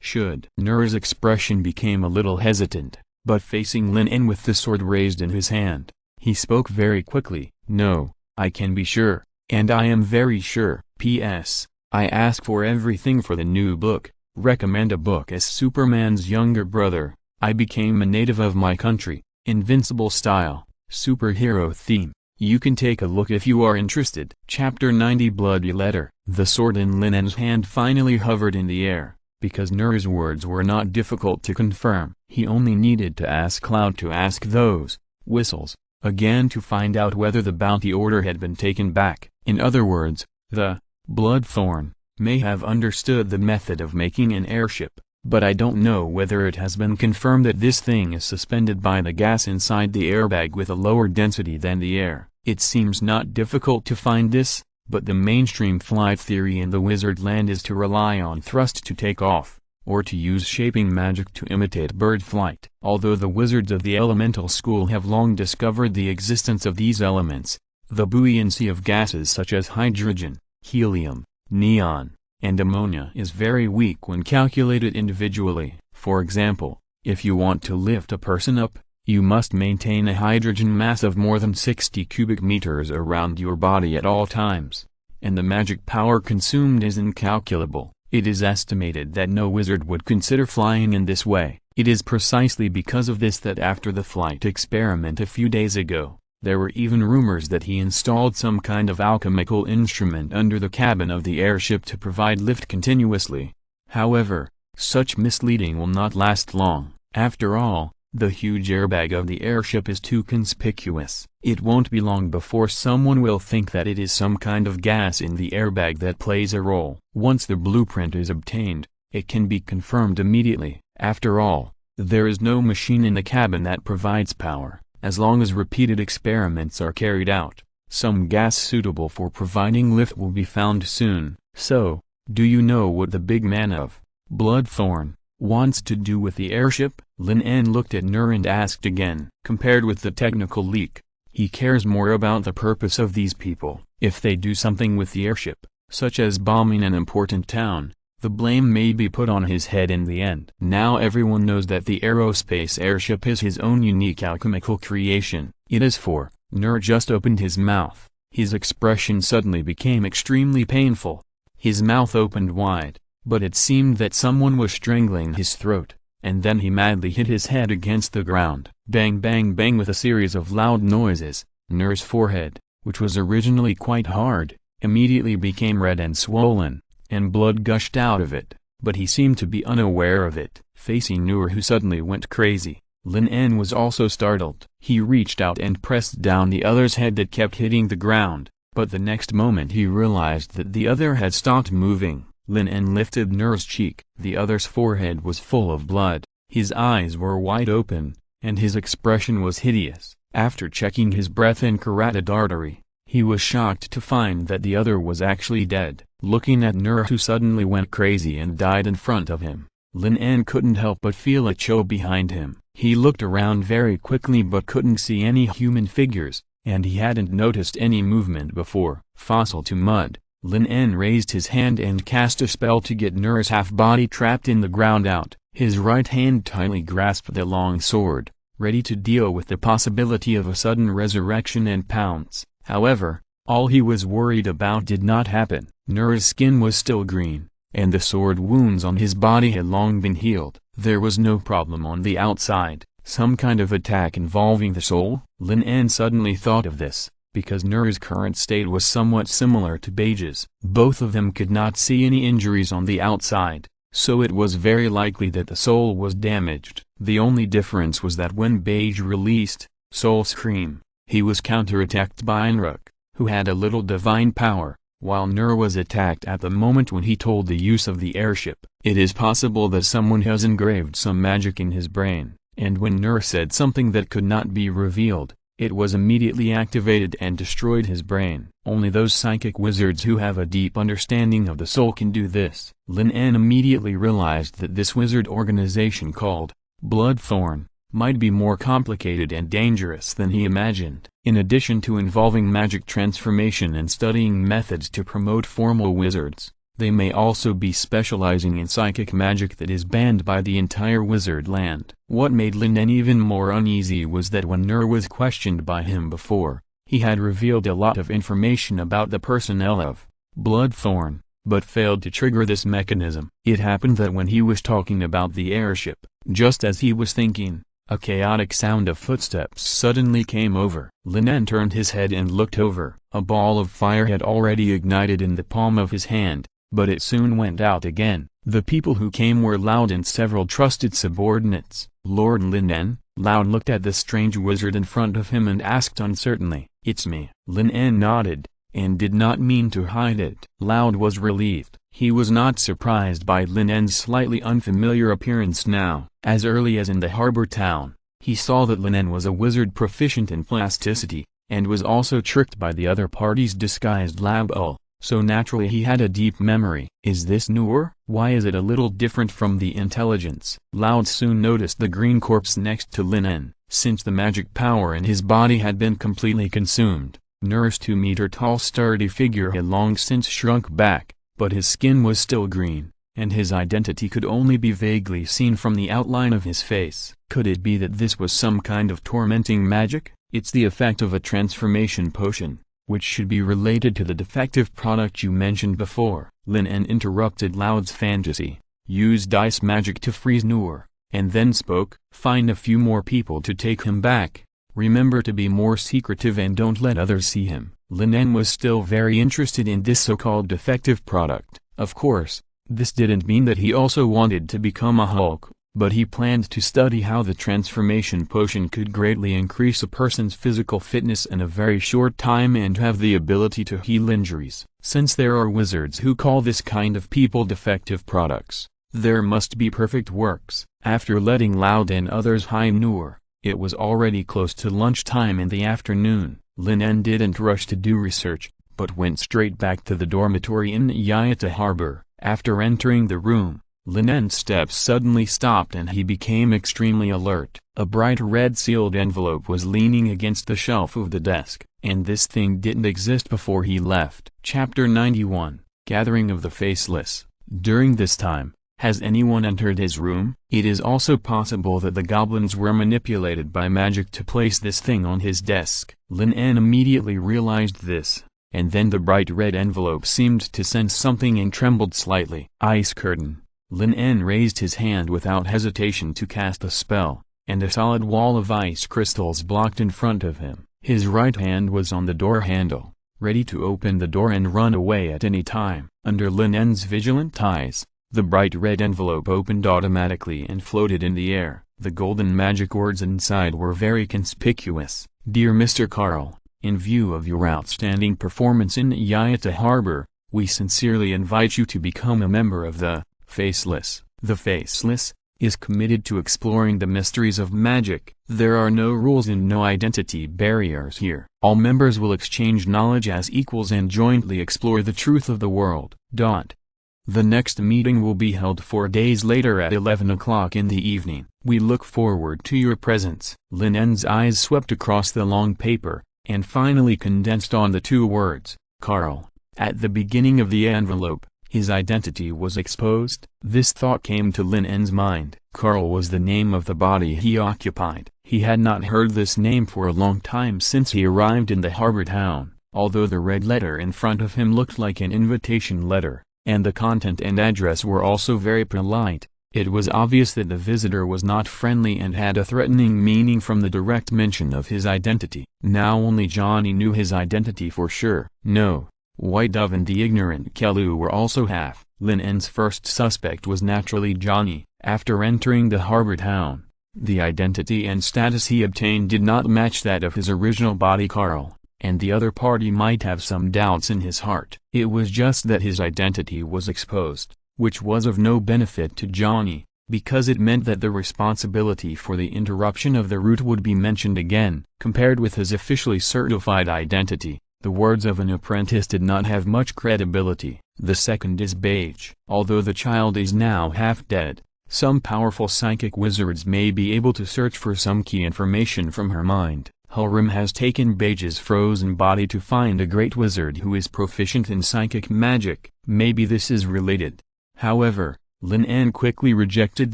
Should. Nur's expression became a little hesitant, but facing Lin En with the sword raised in his hand, he spoke very quickly. No, I can be sure, and I am very sure. P.S. I ask for everything for the new book. Recommend a book as Superman's younger brother. I became a native of my country. Invincible style, superhero theme. You can take a look if you are interested. Chapter 90 Bloody Letter. The sword in Lin En's hand finally hovered in the air, because Nur's words were not difficult to confirm. He only needed to ask Cloud to ask those whistles again to find out whether the bounty order had been taken back. In other words, the Bloodthorn may have understood the method of making an airship, but I don't know whether it has been confirmed that this thing is suspended by the gas inside the airbag with a lower density than the air. It seems not difficult to find this, but the mainstream flight theory in the wizard land is to rely on thrust to take off, or to use shaping magic to imitate bird flight. Although the wizards of the elemental school have long discovered the existence of these elements, the buoyancy of gases such as hydrogen, helium, neon, and ammonia is very weak when calculated individually. For example, if you want to lift a person up, you must maintain a hydrogen mass of more than 60 cubic meters around your body at all times, and the magic power consumed is incalculable. It is estimated that no wizard would consider flying in this way. It is precisely because of this that after the flight experiment a few days ago, there were even rumors that he installed some kind of alchemical instrument under the cabin of the airship to provide lift continuously. However, such misleading will not last long. After all, the huge airbag of the airship is too conspicuous. It won't be long before someone will think that it is some kind of gas in the airbag that plays a role. Once the blueprint is obtained, it can be confirmed immediately. After all, there is no machine in the cabin that provides power. As long as repeated experiments are carried out, some gas suitable for providing lift will be found soon. So, do you know what the big man of Bloodthorn, wants to do with the airship? Lin En looked at Nur and asked again. Compared with the technical leak, he cares more about the purpose of these people. If they do something with the airship, such as bombing an important town, the blame may be put on his head in the end. Now everyone knows that the aerospace airship is his own unique alchemical creation. It is for. Nur just opened his mouth. His expression suddenly became extremely painful. His mouth opened wide, but it seemed that someone was strangling his throat, and then he madly hit his head against the ground. Bang bang bang, with a series of loud noises. Nur's forehead, which was originally quite hard, immediately became red and swollen, and blood gushed out of it, but he seemed to be unaware of it. Facing Nur, who suddenly went crazy, Lin En was also startled. He reached out and pressed down the other's head that kept hitting the ground, but the next moment he realized that the other had stopped moving. Lin En lifted Nur's cheek. The other's forehead was full of blood, his eyes were wide open, and his expression was hideous. After checking his breath and carotid artery, he was shocked to find that the other was actually dead. Looking at Nur, who suddenly went crazy and died in front of him, Lin En couldn't help but feel a chill behind him. He looked around very quickly but couldn't see any human figures, and he hadn't noticed any movement before. Fossil to mud, Lin En raised his hand and cast a spell to get Nur's half-body trapped in the ground out. His right hand tightly grasped the long sword, ready to deal with the possibility of a sudden resurrection and pounce. However, all he was worried about did not happen. Nur's skin was still green, and the sword wounds on his body had long been healed. There was no problem on the outside, some kind of attack involving the soul. Lin En suddenly thought of this, because Nur's current state was somewhat similar to Beige's. Both of them could not see any injuries on the outside, so it was very likely that the soul was damaged. The only difference was that when Beige released Soul Scream, he was counterattacked by Einruk, who had a little divine power, while Nur was attacked at the moment when he told the use of the airship. It is possible that someone has engraved some magic in his brain, and when Nur said something that could not be revealed, it was immediately activated and destroyed his brain. Only those psychic wizards who have a deep understanding of the soul can do this. Lin En immediately realized that this wizard organization called Bloodthorn might be more complicated and dangerous than he imagined. In addition to involving magic transformation and studying methods to promote formal wizards, they may also be specializing in psychic magic that is banned by the entire wizard land. What made Lin En even more uneasy was that when Nur was questioned by him before, he had revealed a lot of information about the personnel of Bloodthorn, but failed to trigger this mechanism. It happened that when he was talking about the airship, just as he was thinking, a chaotic sound of footsteps suddenly came over. Lin En turned his head and looked over. A ball of fire had already ignited in the palm of his hand, but it soon went out again. The people who came were Loud and several trusted subordinates. Lord Lin En, Loud looked at the strange wizard in front of him and asked uncertainly, "It's me." Lin En nodded, and did not mean to hide it. Loud was relieved. He was not surprised by Lin En's slightly unfamiliar appearance now. As early as in the harbor town, he saw that Lin En was a wizard proficient in plasticity, and was also tricked by the other party's disguised lab-ul, so naturally he had a deep memory. Is this Nur? Why is it a little different from the intelligence? Loud soon noticed the green corpse next to Lin En. Since the magic power in his body had been completely consumed, Nur's 2-meter-tall sturdy figure had long since shrunk back, but his skin was still green, and his identity could only be vaguely seen from the outline of his face. Could it be that this was some kind of tormenting magic? It's the effect of a transformation potion, which should be related to the defective product you mentioned before. Lin En interrupted Loud's fantasy, used ice magic to freeze Nur, and then spoke. Find a few more people to take him back. Remember to be more secretive and don't let others see him. Lin En was still very interested in this so-called defective product. Of course, this didn't mean that he also wanted to become a Hulk, but he planned to study how the transformation potion could greatly increase a person's physical fitness in a very short time and have the ability to heal injuries. Since there are wizards who call this kind of people defective products, there must be perfect works. After letting Loud and others hide Nur, it was already close to lunchtime in the afternoon. Lin En didn't rush to do research, but went straight back to the dormitory in Yayata Harbor. After entering the room, Lin En's steps suddenly stopped and he became extremely alert. A bright red sealed envelope was leaning against the shelf of the desk, and this thing didn't exist before he left. Chapter 91, Gathering of the Faceless. During this time, has anyone entered his room? It is also possible that the goblins were manipulated by magic to place this thing on his desk. Lin En immediately realized this, and then the bright red envelope seemed to sense something and trembled slightly. Ice curtain. Lin En raised his hand without hesitation to cast a spell, and a solid wall of ice crystals blocked in front of him. His right hand was on the door handle, ready to open the door and run away at any time. Under Lin En's vigilant eyes, the bright red envelope opened automatically and floated in the air. The golden magic words inside were very conspicuous. Dear Mr. Carl, in view of your outstanding performance in Yayata Harbor, we sincerely invite you to become a member of the Faceless. The Faceless is committed to exploring the mysteries of magic. There are no rules and no identity barriers here. All members will exchange knowledge as equals and jointly explore the truth of the world. The next meeting will be held 4 days later at 11 o'clock in the evening. We look forward to your presence. Lin En's eyes swept across the long paper, and finally condensed on the 2 words, Carl. At the beginning of the envelope, his identity was exposed. This thought came to Lin En's mind. Carl was the name of the body he occupied. He had not heard this name for a long time since he arrived in the harbor town, although the red letter in front of him looked like an invitation letter, and the content and address were also very polite. It was obvious that the visitor was not friendly and had a threatening meaning from the direct mention of his identity. Now only Johnny knew his identity for sure. No, White Dove and the ignorant Kelu were also half. Lin En's first suspect was naturally Johnny. After entering the harbor town, the identity and status he obtained did not match that of his original body Carl, and the other party might have some doubts in his heart. It was just that his identity was exposed, which was of no benefit to Johnny, because it meant that the responsibility for the interruption of the route would be mentioned again. Compared with his officially certified identity, the words of an apprentice did not have much credibility. The second is beige. Although the child is now half dead, some powerful psychic wizards may be able to search for some key information from her mind. Halrim has taken Beige's frozen body to find a great wizard who is proficient in psychic magic. Maybe this is related. However, Lin En quickly rejected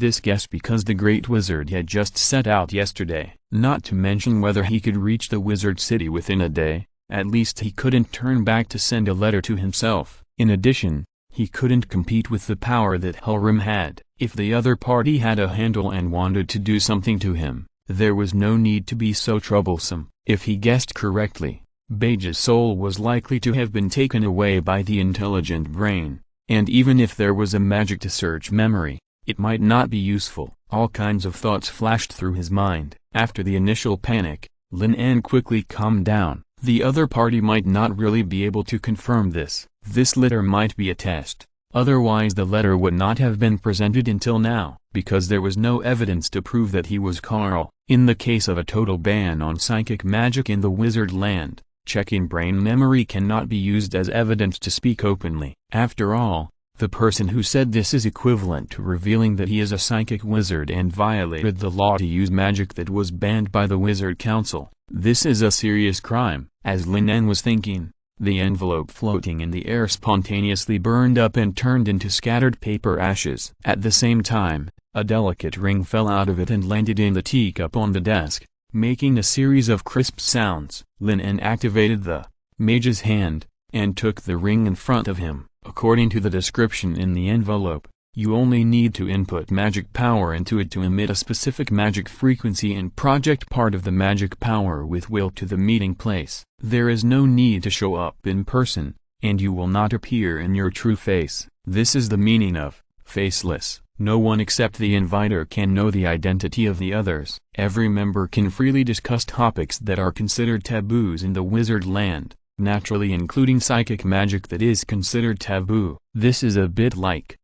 this guess because the great wizard had just set out yesterday. Not to mention whether he could reach the wizard city within a day. At least he couldn't turn back to send a letter to himself. In addition, he couldn't compete with the power that Halrim had. If the other party had a handle and wanted to do something to him, there was no need to be so troublesome. If he guessed correctly, Beige's soul was likely to have been taken away by the intelligent brain, and even if there was a magic to search memory, it might not be useful. All kinds of thoughts flashed through his mind. After the initial panic, Lin En quickly calmed down. The other party might not really be able to confirm this. This letter might be a test. Otherwise the letter would not have been presented until now, because there was no evidence to prove that he was Carl. In the case of a total ban on psychic magic in the wizard land, checking brain memory cannot be used as evidence to speak openly. After all, the person who said this is equivalent to revealing that he is a psychic wizard and violated the law to use magic that was banned by the Wizard Council. This is a serious crime. As Lin En was thinking, the envelope floating in the air spontaneously burned up and turned into scattered paper ashes. At the same time, a delicate ring fell out of it and landed in the teacup on the desk, making a series of crisp sounds. Lin En activated the mage's hand, and took the ring in front of him. According to the description in the envelope, you only need to input magic power into it to emit a specific magic frequency and project part of the magic power with will to the meeting place. There is no need to show up in person, and you will not appear in your true face. This is the meaning of faceless. No one except the inviter can know the identity of the others. Every member can freely discuss topics that are considered taboos in the wizard land, naturally including psychic magic that is considered taboo. This is a bit like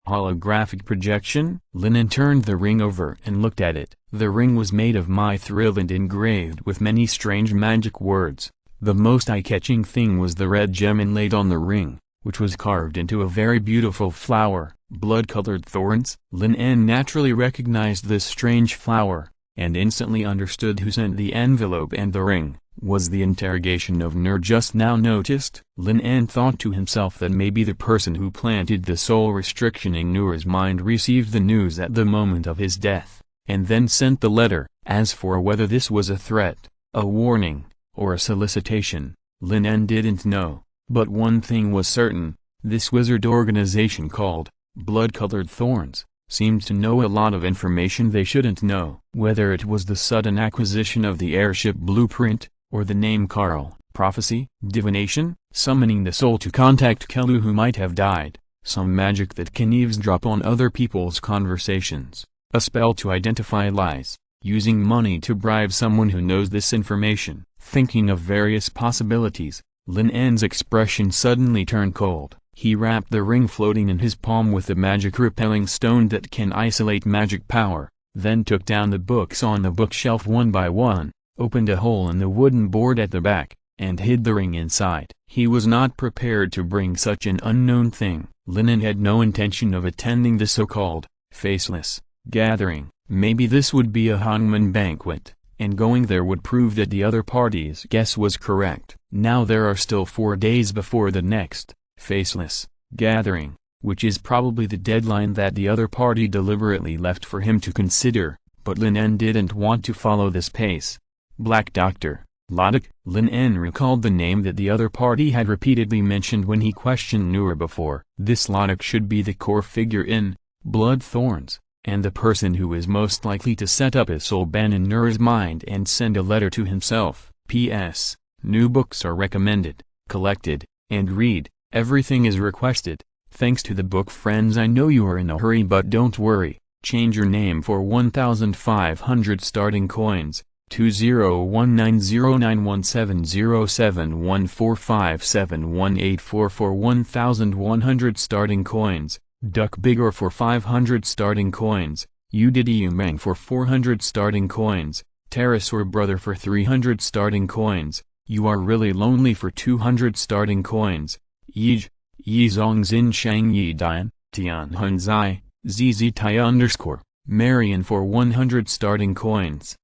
holographic projection. Lin En turned the ring over and looked at it. The ring was made of mithril and engraved with many strange magic words. The most eye-catching thing was the red gem inlaid on the ring, which was carved into a very beautiful flower, blood-colored thorns. Lin En naturally recognized this strange flower, and instantly understood who sent the envelope and the ring. Was the interrogation of Nur just now noticed? Lin En thought to himself that maybe the person who planted the soul restriction in Nur's mind received the news at the moment of his death, and then sent the letter. As for whether this was a threat, a warning, or a solicitation, Lin En didn't know, but one thing was certain: this wizard organization called Blood-Colored Thorns seemed to know a lot of information they shouldn't know. Whether it was the sudden acquisition of the airship blueprint, or the name Carl, prophecy, divination, summoning the soul to contact Kelu who might have died, some magic that can eavesdrop on other people's conversations, a spell to identify lies, using money to bribe someone who knows this information. Thinking of various possibilities, Lin En's expression suddenly turned cold. He wrapped the ring floating in his palm with a magic-repelling stone that can isolate magic power, then took down the books on the bookshelf one by one, opened a hole in the wooden board at the back, and hid the ring inside. He was not prepared to bring such an unknown thing. Lin En had no intention of attending the so-called faceless gathering. Maybe this would be a hangman banquet, and going there would prove that the other party's guess was correct. Now there are still 4 days before the next faceless gathering, which is probably the deadline that the other party deliberately left for him to consider, but Lin En didn't want to follow this pace. Black Doctor, Logic. Lin En recalled the name that the other party had repeatedly mentioned when he questioned Nur before. This Logic should be the core figure in Blood Thorns, and the person who is most likely to set up a soul ban in Nur's mind and send a letter to himself. P.S. New books are recommended, collected, and read. Everything is requested. Thanks to the book friends. I know you are in a hurry, but don't worry. Change your name for 1,500 starting coins. 201909170714571844 for 1,100 starting coins. Duck Bigger for 500 starting coins. Udidi Umang for 400 starting coins. Terrace or Brother for 300 starting coins. You Are Really Lonely for 200 starting coins. Yij, Yizong Zin Shang Yi Dian, Tian Hun Zai, ZZ Tai _ Marian for 100 starting coins.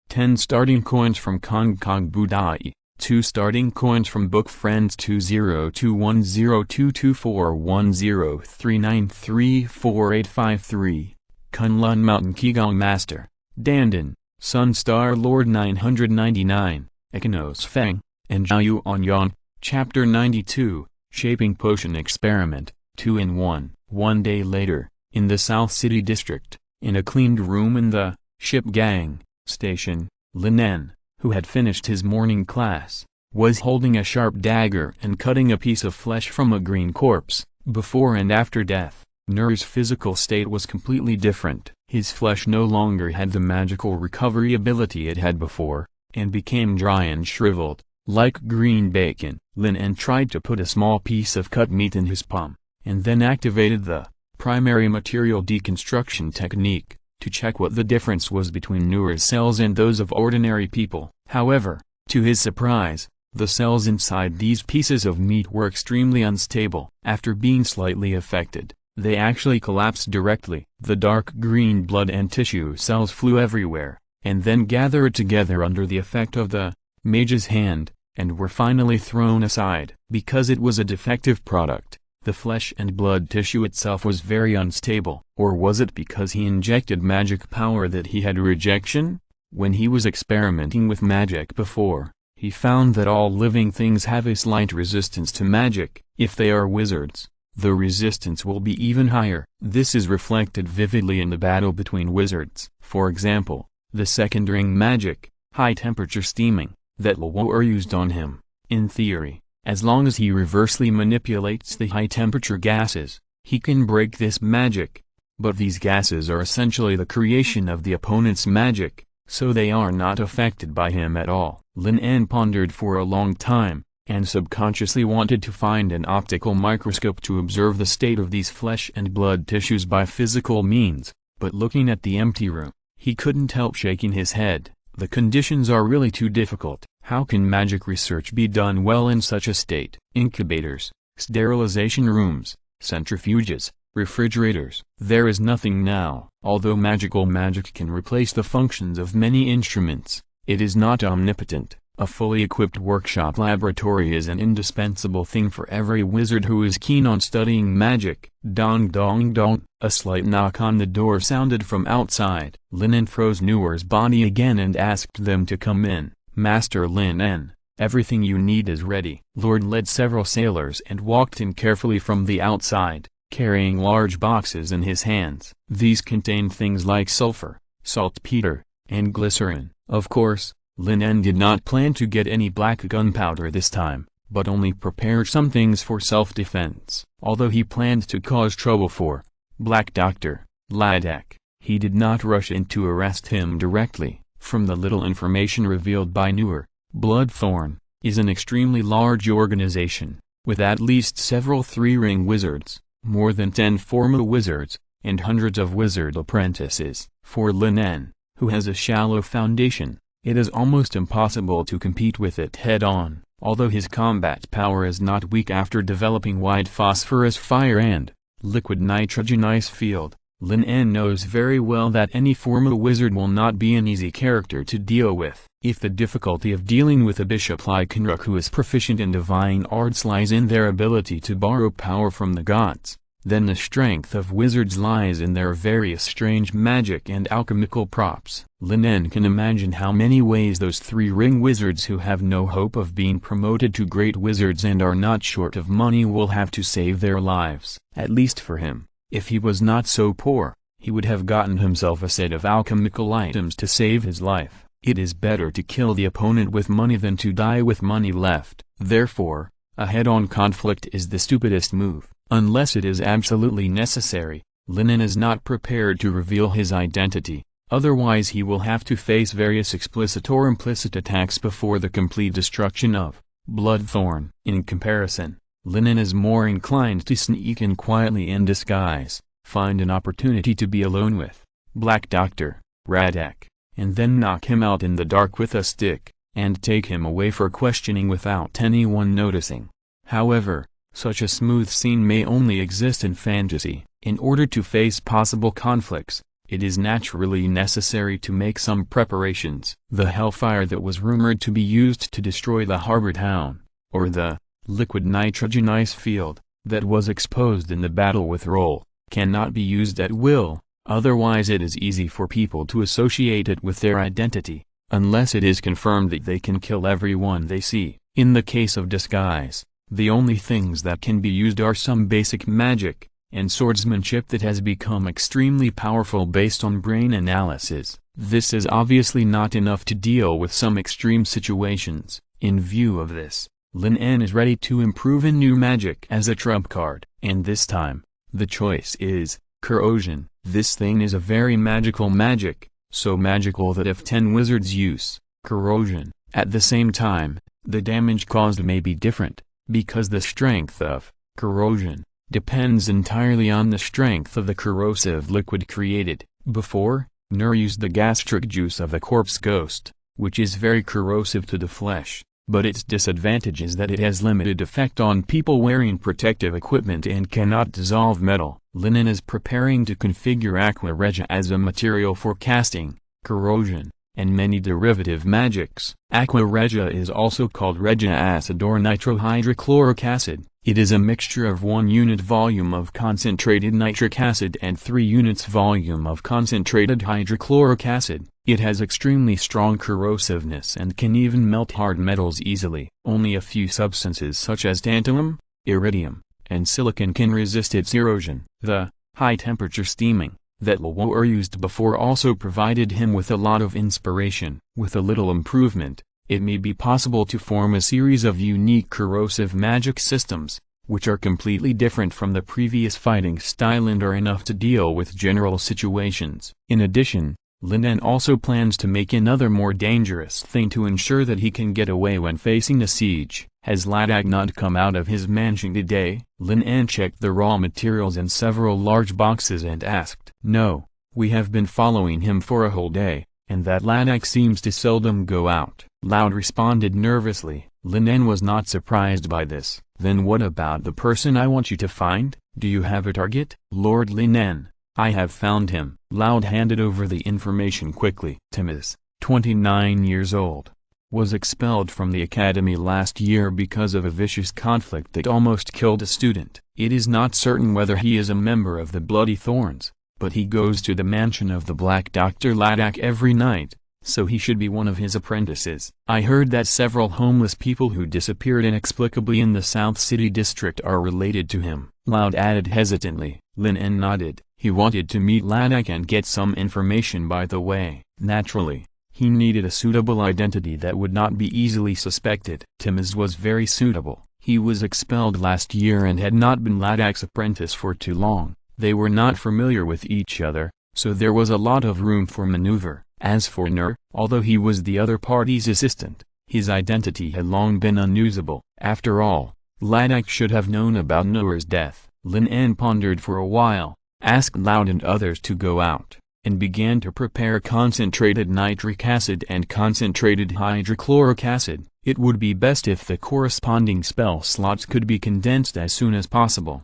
10 starting coins from Kong Kong Budai, 2 starting coins from Book Friends. 202102241039348853. Kunlun Mountain Qigong Master, Dandan, Sun Star Lord 999, Ekinos Feng, and Zhao Anyang. Chapter 92, Shaping Potion Experiment, 2-in-1. 1 day later, in the South City District, in a cleaned room in the Ship Gang station, Lin En, who had finished his morning class, was holding a sharp dagger and cutting a piece of flesh from a green corpse. Before and after death, Nur's physical state was completely different. His flesh no longer had the magical recovery ability it had before, and became dry and shriveled, like green bacon. Lin En tried to put a small piece of cut meat in his palm, and then activated the primary material deconstruction technique, to check what the difference was between Nur's cells and those of ordinary people. However, to his surprise, the cells inside these pieces of meat were extremely unstable. After being slightly affected, they actually collapsed directly. The dark green blood and tissue cells flew everywhere, and then gathered together under the effect of the mage's hand, and were finally thrown aside. Because it was a defective product, the flesh and blood tissue itself was very unstable. Or was it because he injected magic power that he had rejection? When he was experimenting with magic before, he found that all living things have a slight resistance to magic. If they are wizards, the resistance will be even higher. This is reflected vividly in the battle between wizards. For example, the second ring magic, high-temperature steaming, that Luo used on him. In theory, as long as he reversely manipulates the high-temperature gases, he can break this magic. But these gases are essentially the creation of the opponent's magic, so they are not affected by him at all. Lin En pondered for a long time, and subconsciously wanted to find an optical microscope to observe the state of these flesh and blood tissues by physical means, but looking at the empty room, he couldn't help shaking his head. The conditions are really too difficult. How can magic research be done well in such a state? Incubators, sterilization rooms, centrifuges, refrigerators. There is nothing now. Although magical magic can replace the functions of many instruments, it is not omnipotent. A fully equipped workshop laboratory is an indispensable thing for every wizard who is keen on studying magic. Dong dong dong. A slight knock on the door sounded from outside. Lin En froze Nuer's body again and asked them to come in. Master Lin En, everything you need is ready. Lord led several sailors and walked in carefully from the outside, carrying large boxes in his hands. These contained things like sulfur, saltpeter, and glycerin. Of course, Lin En did not plan to get any black gunpowder this time, but only prepared some things for self-defense. Although he planned to cause trouble for Black Dr. Ladek, he did not rush in to arrest him directly. From the little information revealed by Nuer, Bloodthorn is an extremely large organization, with at least several three-ring wizards, more than 10 former wizards, and hundreds of wizard apprentices. For Lin En, who has a shallow foundation, it is almost impossible to compete with it head-on. Although his combat power is not weak after developing wide phosphorus fire and liquid nitrogen ice field, Lin En knows very well that any former wizard will not be an easy character to deal with. If the difficulty of dealing with a bishop like Nruk who is proficient in divine arts lies in their ability to borrow power from the gods, then the strength of wizards lies in their various strange magic and alchemical props. Lin En can imagine how many ways those three-ring wizards who have no hope of being promoted to great wizards and are not short of money will have to save their lives. At least for him, if he was not so poor, he would have gotten himself a set of alchemical items to save his life. It is better to kill the opponent with money than to die with money left. Therefore, a head-on conflict is the stupidest move. Unless it is absolutely necessary, Lin En is not prepared to reveal his identity, otherwise he will have to face various explicit or implicit attacks before the complete destruction of Bloodthorn. In comparison, Lin En is more inclined to sneak in quietly in disguise, find an opportunity to be alone with Black Dr. Radek, and then knock him out in the dark with a stick, and take him away for questioning without anyone noticing. However, such a smooth scene may only exist in fantasy. In order to face possible conflicts, it is naturally necessary to make some preparations. The hellfire that was rumored to be used to destroy the harbor town, or the liquid nitrogen ice field, that was exposed in the battle with Roll, cannot be used at will, otherwise it is easy for people to associate it with their identity, unless it is confirmed that they can kill everyone they see. In the case of disguise, the only things that can be used are some basic magic, and swordsmanship that has become extremely powerful based on brain analysis. This is obviously not enough to deal with some extreme situations. In view of this, Lin En is ready to improve in new magic as a trump card, and this time, the choice is corrosion. This thing is a very magical magic, so magical that if 10 wizards use corrosion at the same time, the damage caused may be different, because the strength of corrosion depends entirely on the strength of the corrosive liquid created. Before, Nur used the gastric juice of a corpse ghost, which is very corrosive to the flesh, but its disadvantage is that it has limited effect on people wearing protective equipment and cannot dissolve metal. Lin En is preparing to configure Aqua Regia as a material for casting, corrosion, and many derivative magics. Aqua Regia is also called Regia acid or nitrohydrochloric acid. It is a mixture of 1 unit volume of concentrated nitric acid and 3 units volume of concentrated hydrochloric acid. It has extremely strong corrosiveness and can even melt hard metals easily. Only a few substances such as tantalum, iridium, and silicon can resist its erosion. The high-temperature steaming that Lawor used before also provided him with a lot of inspiration. With a little improvement, it may be possible to form a series of unique corrosive magic systems, which are completely different from the previous fighting style and are enough to deal with general situations. In addition, Lin En also plans to make another more dangerous thing to ensure that he can get away when facing a siege. Has Ladak not come out of his mansion today? Lin En checked the raw materials in several large boxes and asked. No, we have been following him for a whole day. and that Ladakh seems to seldom go out." Loud responded nervously. Lin En was not surprised by this. "Then what about the person I want you to find? Do you have a target?" "Lord Lin En, I have found him." Loud handed over the information quickly. Timmins, 29 years old, was expelled from the academy last year because of a vicious conflict that almost killed a student. It is not certain whether he is a member of the Bloody Thorns, but he goes to the mansion of the Black Dr. Ladakh every night, so he should be one of his apprentices. "I heard that several homeless people who disappeared inexplicably in the South City district are related to him," Loud added hesitantly. Lin En nodded. He wanted to meet Ladakh and get some information by the way. Naturally, he needed a suitable identity that would not be easily suspected. Timmins was very suitable. He was expelled last year and had not been Ladakh's apprentice for too long. They were not familiar with each other, so there was a lot of room for maneuver. As for Nur, although he was the other party's assistant, his identity had long been unusable. After all, Ladakh should have known about Nur's death. Lin En pondered for a while, asked Loud and others to go out, and began to prepare concentrated nitric acid and concentrated hydrochloric acid. It would be best if the corresponding spell slots could be condensed as soon as possible.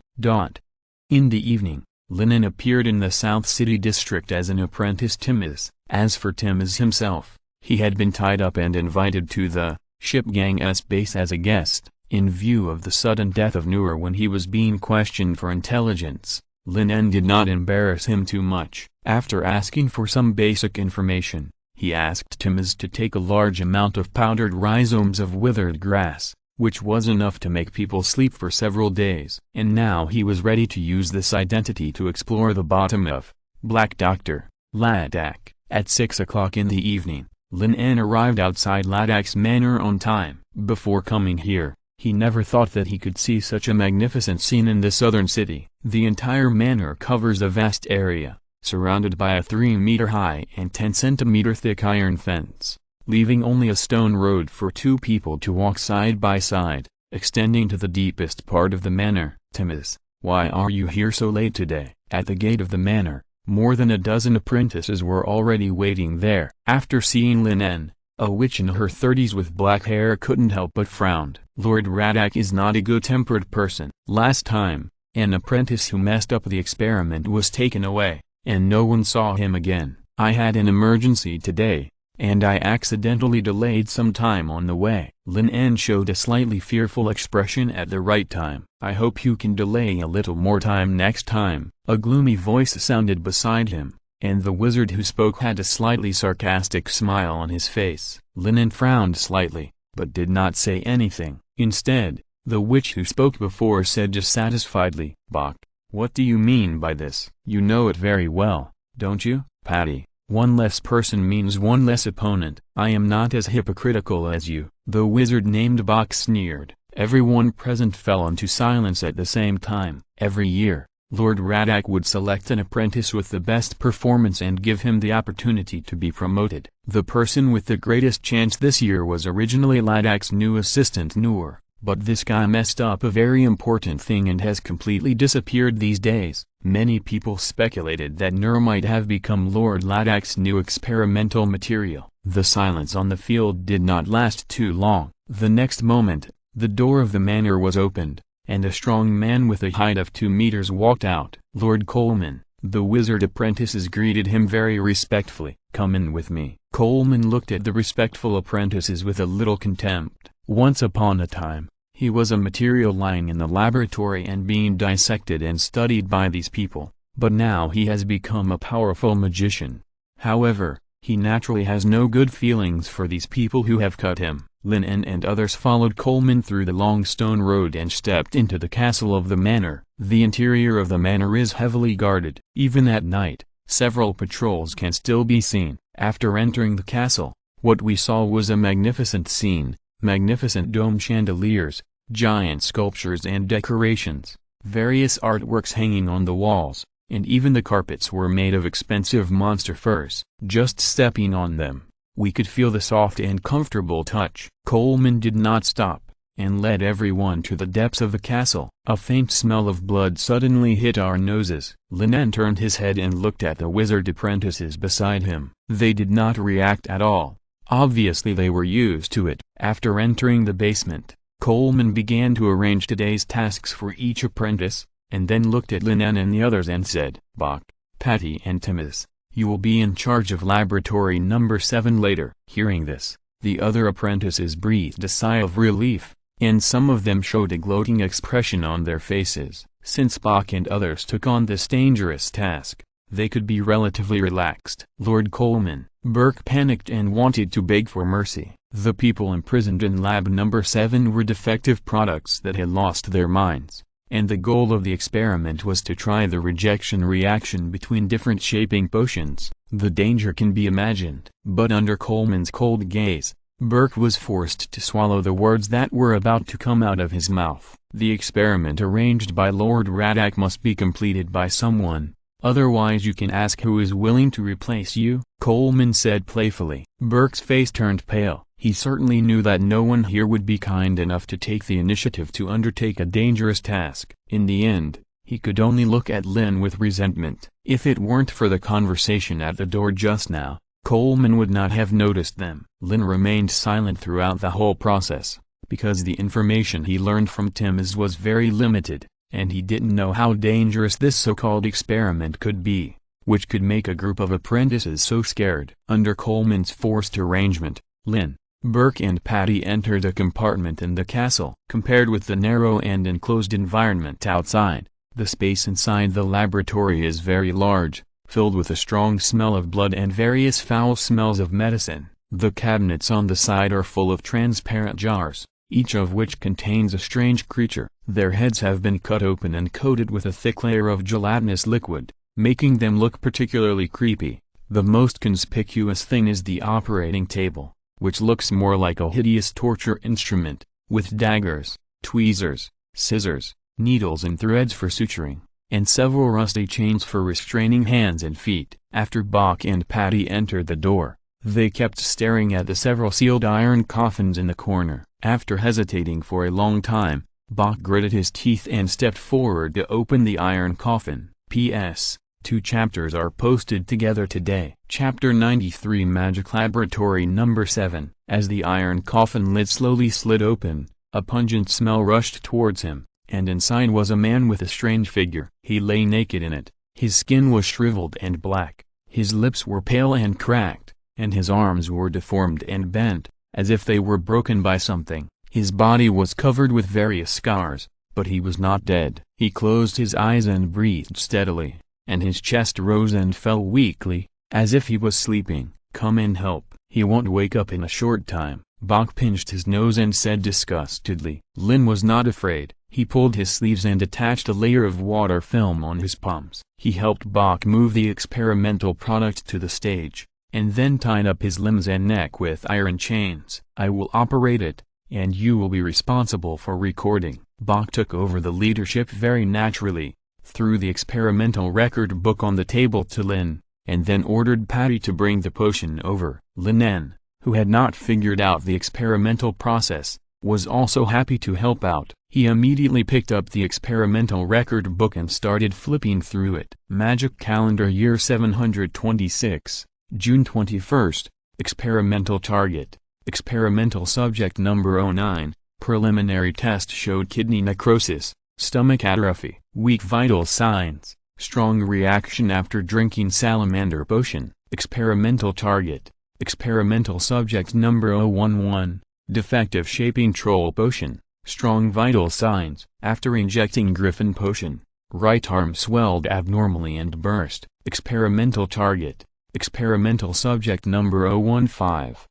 In the evening, Lin En appeared in the South City district as an apprentice Timmins. As for Timmins himself, he had been tied up and invited to the ship gang's base as a guest. In view of the sudden death of Nur when he was being questioned for intelligence, Lin En did not embarrass him too much. After asking for some basic information, he asked Timmins to take a large amount of powdered rhizomes of withered grass, which was enough to make people sleep for several days. And now he was ready to use this identity to explore the bottom of Black Dr. Ladakh. At 6 o'clock in the evening, Lin En arrived outside Ladakh's manor on time. Before coming here, he never thought that he could see such a magnificent scene in the southern city. The entire manor covers a vast area, surrounded by a 3-meter-high and 10-centimeter-thick iron fence, leaving only a stone road for two people to walk side by side, extending to the deepest part of the manor. "Timmins, why are you here so late today?" At the gate of the manor, more than a dozen apprentices were already waiting there. After seeing Lin En, a witch in her 30s with black hair couldn't help but frown. "Lord Ladakh is not a good-tempered person. Last time, an apprentice who messed up the experiment was taken away, and no one saw him again. I had an emergency today, and I accidentally delayed some time on the way." Lin En showed a slightly fearful expression at the right time. "I hope you can delay a little more time next time." A gloomy voice sounded beside him, and the wizard who spoke had a slightly sarcastic smile on his face. Lin En frowned slightly, but did not say anything. Instead, the witch who spoke before said dissatisfiedly, "Bach, what do you mean by this? You know it very well, don't you, Patty? One less person means one less opponent." "I am not as hypocritical as you," the wizard named Bach sneered. Everyone present fell into silence at the same time. Every year, Lord Ladakh would select an apprentice with the best performance and give him the opportunity to be promoted. The person with the greatest chance this year was originally Ladakh's new assistant Nur, but this guy messed up a very important thing and has completely disappeared these days. Many people speculated that Nur might have become Lord Ladakh's new experimental material. The silence on the field did not last too long. The next moment, the door of the manor was opened, and a strong man with a height of 2 meters walked out. "Lord Coleman." The wizard apprentices greeted him very respectfully. "Come in with me." Coleman looked at the respectful apprentices with a little contempt. Once upon a time, he was a material lying in the laboratory and being dissected and studied by these people, but now he has become a powerful magician. However, he naturally has no good feelings for these people who have cut him. Lin En and others followed Coleman through the long stone road and stepped into the castle of the manor. The interior of the manor is heavily guarded. Even at night, several patrols can still be seen. After entering the castle, what we saw was a magnificent scene. Magnificent dome chandeliers, giant sculptures and decorations, various artworks hanging on the walls, and even the carpets were made of expensive monster furs. Just stepping on them, we could feel the soft and comfortable touch. Coleman did not stop, and led everyone to the depths of the castle. A faint smell of blood suddenly hit our noses. Lin En turned his head and looked at the wizard apprentices beside him. They did not react at all. Obviously they were used to it. After entering the basement, Coleman began to arrange today's tasks for each apprentice, and then looked at Lin En and the others and said, "Bach, Patty and Timmins, you will be in charge of laboratory number 7 later." Hearing this, the other apprentices breathed a sigh of relief, and some of them showed a gloating expression on their faces. Since Bach and others took on this dangerous task, they could be relatively relaxed. Lord Coleman, Burke panicked and wanted to beg for mercy. The people imprisoned in Lab Number 7 were defective products that had lost their minds, and the goal of the experiment was to try the rejection reaction between different shaping potions. The danger can be imagined. But under Coleman's cold gaze, Burke was forced to swallow the words that were about to come out of his mouth. The experiment arranged by Lord Radak must be completed by someone, otherwise you can ask who is willing to replace you, Coleman said playfully. Burke's face turned pale. He certainly knew that no one here would be kind enough to take the initiative to undertake a dangerous task. In the end, he could only look at Lin with resentment. If it weren't for the conversation at the door just now, Coleman would not have noticed them. Lin remained silent throughout the whole process, because the information he learned from Timmins was very limited, and he didn't know how dangerous this so-called experiment could be, which could make a group of apprentices so scared. Under Coleman's forced arrangement, Lin, Burke and Patty entered a compartment in the castle. Compared with the narrow and enclosed environment outside, the space inside the laboratory is very large, filled with a strong smell of blood and various foul smells of medicine. The cabinets on the side are full of transparent jars, each of which contains a strange creature. Their heads have been cut open and coated with a thick layer of gelatinous liquid, making them look particularly creepy. The most conspicuous thing is the operating table, which looks more like a hideous torture instrument, with daggers, tweezers, scissors, needles and threads for suturing, and several rusty chains for restraining hands and feet. After Bach and Patty entered the door, they kept staring at the several sealed iron coffins in the corner. After hesitating for a long time, Bach gritted his teeth and stepped forward to open the iron coffin. P.S. 2 chapters are posted together today. Chapter 93 Magic Laboratory Number 7. As the iron coffin lid slowly slid open, a pungent smell rushed towards him, and inside was a man with a strange figure. He lay naked in it. His skin was shriveled and black, his lips were pale and cracked, and his arms were deformed and bent, as if they were broken by something. His body was covered with various scars, but he was not dead. He closed his eyes and breathed steadily, and his chest rose and fell weakly, as if he was sleeping. "Come and help. He won't wake up in a short time." Bach pinched his nose and said disgustedly. Lin was not afraid. He pulled his sleeves and attached a layer of water film on his palms. He helped Bach move the experimental product to the stage, and then tied up his limbs and neck with iron chains. "I will operate it, and you will be responsible for recording." Bach took over the leadership very naturally, threw the experimental record book on the table to Lin, and then ordered Patty to bring the potion over. Lin En, who had not figured out the experimental process, was also happy to help out. He immediately picked up the experimental record book and started flipping through it. Magic Calendar Year 726, June 21st, Experimental Target, Experimental Subject Number 09, Preliminary Test showed kidney necrosis, stomach atrophy, weak vital signs, strong reaction after drinking salamander potion. Experimental Target, Experimental Subject Number 011, defective shaping troll potion, strong vital signs. After injecting griffin potion, right arm swelled abnormally and burst. Experimental Target, Experimental Subject Number 015,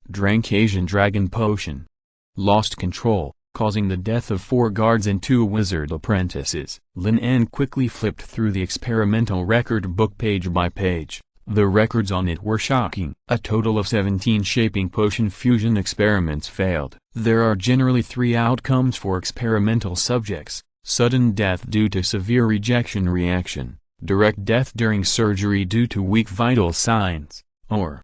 drank Asian dragon potion, lost control, causing the death of 4 guards and 2 wizard apprentices. Lin En quickly flipped through the experimental record book page by page. The records on it were shocking. A total of 17 shaping potion fusion experiments failed. There are generally 3 outcomes for experimental subjects: sudden death due to severe rejection reaction, direct death during surgery due to weak vital signs, or